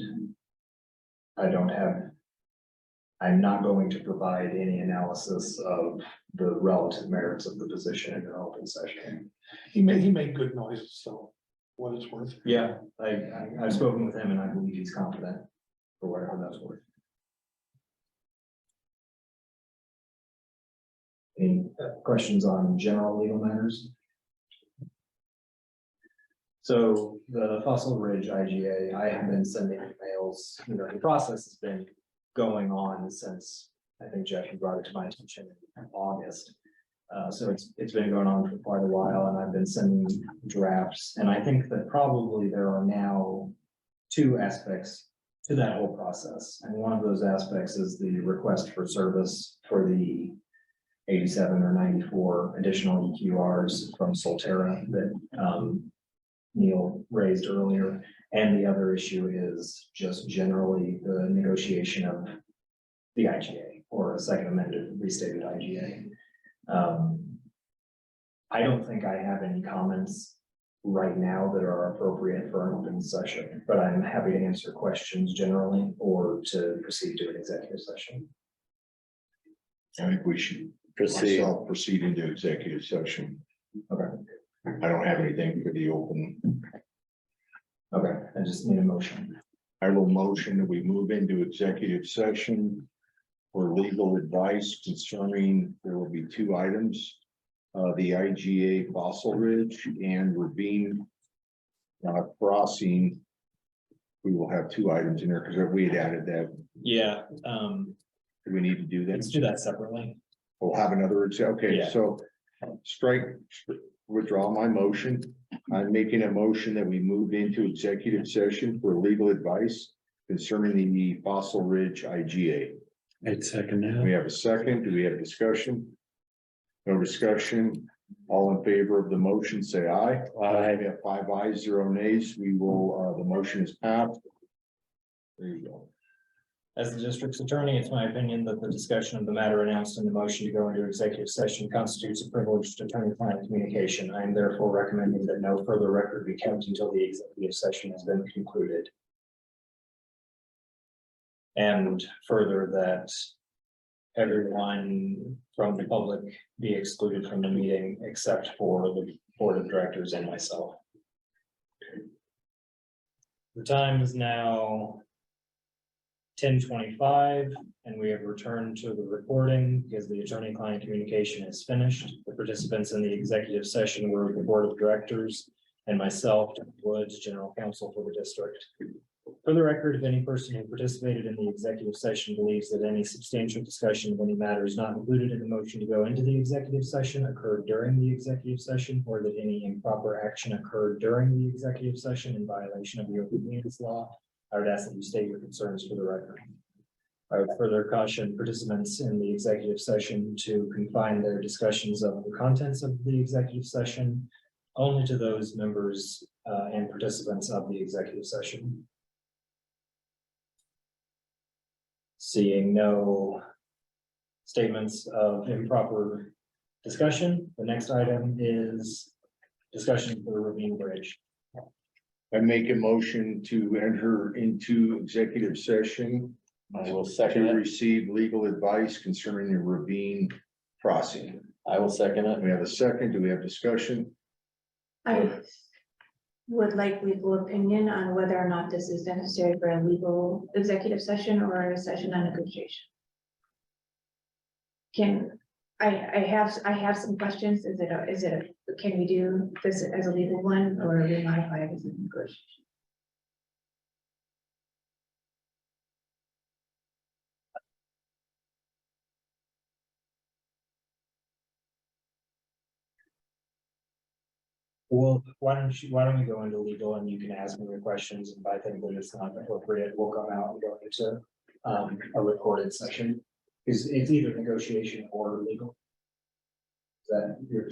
I'm not going to provide any analysis of the relative merits of the position in an open session. He made good noises, so what it's worth. Yeah, I've spoken with him and I believe he's confident for whatever that's worth. Any questions on general legal matters? So the Fossil Ridge IGA, I have been sending emails, the process has been going on since, I think Jeff, you brought it to my attention in August. So it's been going on for quite a while and I've been sending drafts. And I think that probably there are now two aspects to that whole process. And one of those aspects is the request for service for the 87 or 94 additional EQRs from Solterra that Neil raised earlier. And the other issue is just generally the negotiation of the IGA or a second amended restated IGA. I don't think I have any comments right now that are appropriate for an open session, but I'm happy to answer questions generally or to proceed to an executive session. I think we should proceed into executive session. Okay. I don't have anything for the open. Okay, I just need a motion. I will motion that we move into executive session for legal advice concerning, there will be two items. The IGA Fossil Ridge and Ravine crossing. We will have two items in there because we had added that. Yeah. Do we need to do that? Let's do that separately. We'll have another, okay, Yeah. so withdraw my motion. I'm making a motion that we move into executive session for legal advice concerning the Fossil Ridge IGA. I'd second that. We have a second. Do we have discussion? No discussion. All in favor of the motion, say aye. Aye. We have 5 ayes, 0 nays. We will, the motion is passed. There you go. As the district's attorney, it's my opinion that the discussion of the matter announced in the motion to go into executive session constitutes a privileged attorney-client communication. I am therefore recommending that no further record be kept until the executive session has been concluded. And further that everyone from the public be excluded from the meeting except for the board of directors and myself. The time is now 10:25, and we have returned to the recording because the attorney-client communication is finished. The participants in the executive session were the board of directors and myself, Jeff Woods, general counsel for the district. For the record, if any person who participated in the executive session believes that any substantial discussion of any matters not included in the motion to go into the executive session occurred during the executive session, or that any improper action occurred during the executive session in violation of the open meetings law, I would ask that you state your concerns for the record. I would further caution participants in the executive session to confine their discussions of the contents of the executive session only to those members and participants of the executive session. Seeing no statements of improper discussion, the next item is discussion for the Ravine Bridge. I make a motion to enter into executive session. I will second to it. receive legal advice concerning the ravine crossing. I will second it. We have a second. Do we have discussion? I would like legal opinion on whether or not this is necessary for a legal executive session or a session on negotiation. I have some questions. Can we do this as a legal one or we modify it as a negotiation? Well, why don't we go into legal and you can ask me your questions, and if I think that it's not appropriate, we'll come out and go into a recorded session. It's either negotiation or legal. Is that your?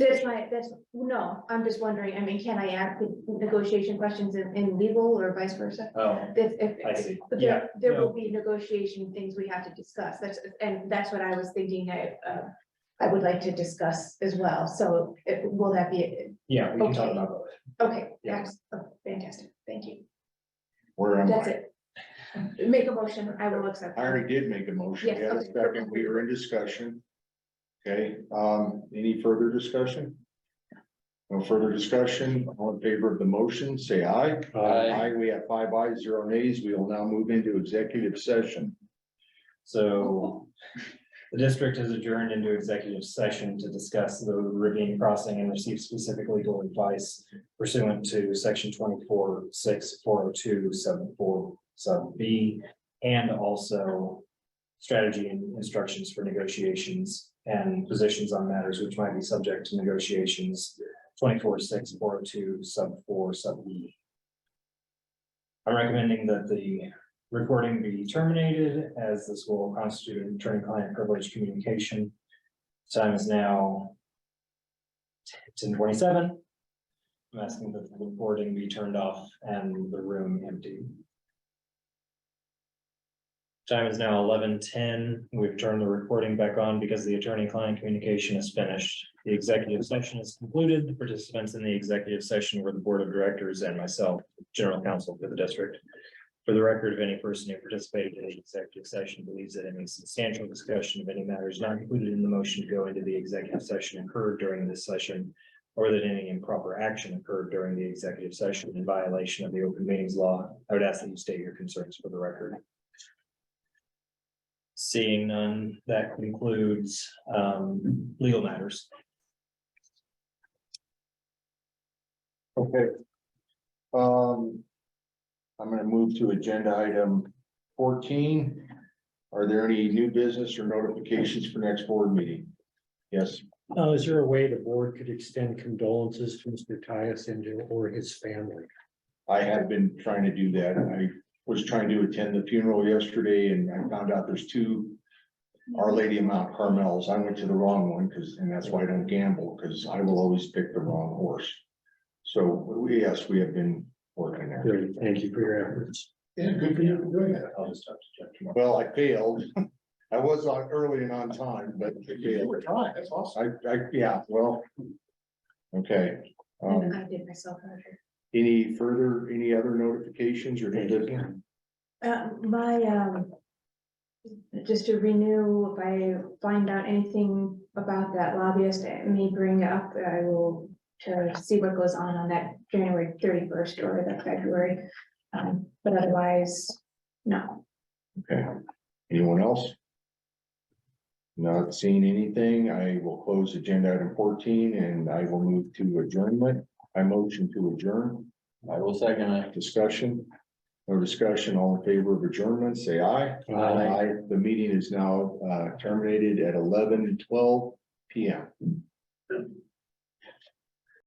No, I'm just wondering, I mean, can I ask the negotiation questions in legal or vice versa? Oh, If, I see. but Yeah, there no. will be negotiation things we have to discuss, that's what I was thinking, I would like to discuss as well, so will that be, Yeah, we can talk Okay. about both. okay, Yeah. fantastic, thank you, Where am that's I? it. Make a motion, I will accept. I already did make a motion. Yes, We had a okay. second. We were in discussion. Okay, any further discussion? No further discussion. All in favor of the motion, say aye. Aye. We have 5 ayes, 0 nays. We will now move into executive session. So the district has adjourned into executive session to discuss the ravine crossing and receive specific legal advice pursuant to section 24(6), 402, 74, sub B, and also strategy and instructions for negotiations and positions on matters which might be subject to negotiations, 24(6), 402, sub 4, sub E. I'm recommending that the recording be terminated, as this will constitute an attorney-client privilege communication. Time is now 10:27. I'm asking that the recording be turned off and the room empty. Time is now 11:10. We've turned the recording back on because the attorney-client communication is finished. The executive session is concluded. The participants in the executive session were the board of directors and myself, general counsel for the district. For the record, if any person who participated in the executive session believes that any substantial discussion of any matters not included in the motion to go into the executive session occurred during this session, or that any improper action occurred during the executive session in violation of the open meetings law, I would ask that you state your concerns for the record. Seeing none, that concludes legal matters. Okay. I'm gonna move to agenda item 14. Are there any new business or notifications for next board meeting? Yes, Is there a way the board could extend condolences to Mr. Tyus and or his family? I have been trying to do that. I was trying to attend the funeral yesterday and I found out there's 2 Our Lady of Mount Carmel's. I went to the wrong one and that's why I don't gamble, because I will always pick the wrong horse. So yes, we have been working there. Great, thank you for your efforts. Yeah, good for you for doing that. I'll just talk to Jeff tomorrow. Well, I failed. I was on early and on time, but I failed. You were trying, that's awesome. Yeah, well. Okay, And I did myself, Roger. any other notifications or new business? Just to renew, if I find out anything about that lobbyist, I may bring up, I will to see what goes on that January 31st or that February. But otherwise, no. Okay, anyone else? Not seeing anything, I will close agenda item 14 and I will move to adjournment. I motion to adjourn. I will second it. Discussion? No discussion, all in favor of adjournment, say aye. Aye. The meeting is now terminated at 11:12 PM.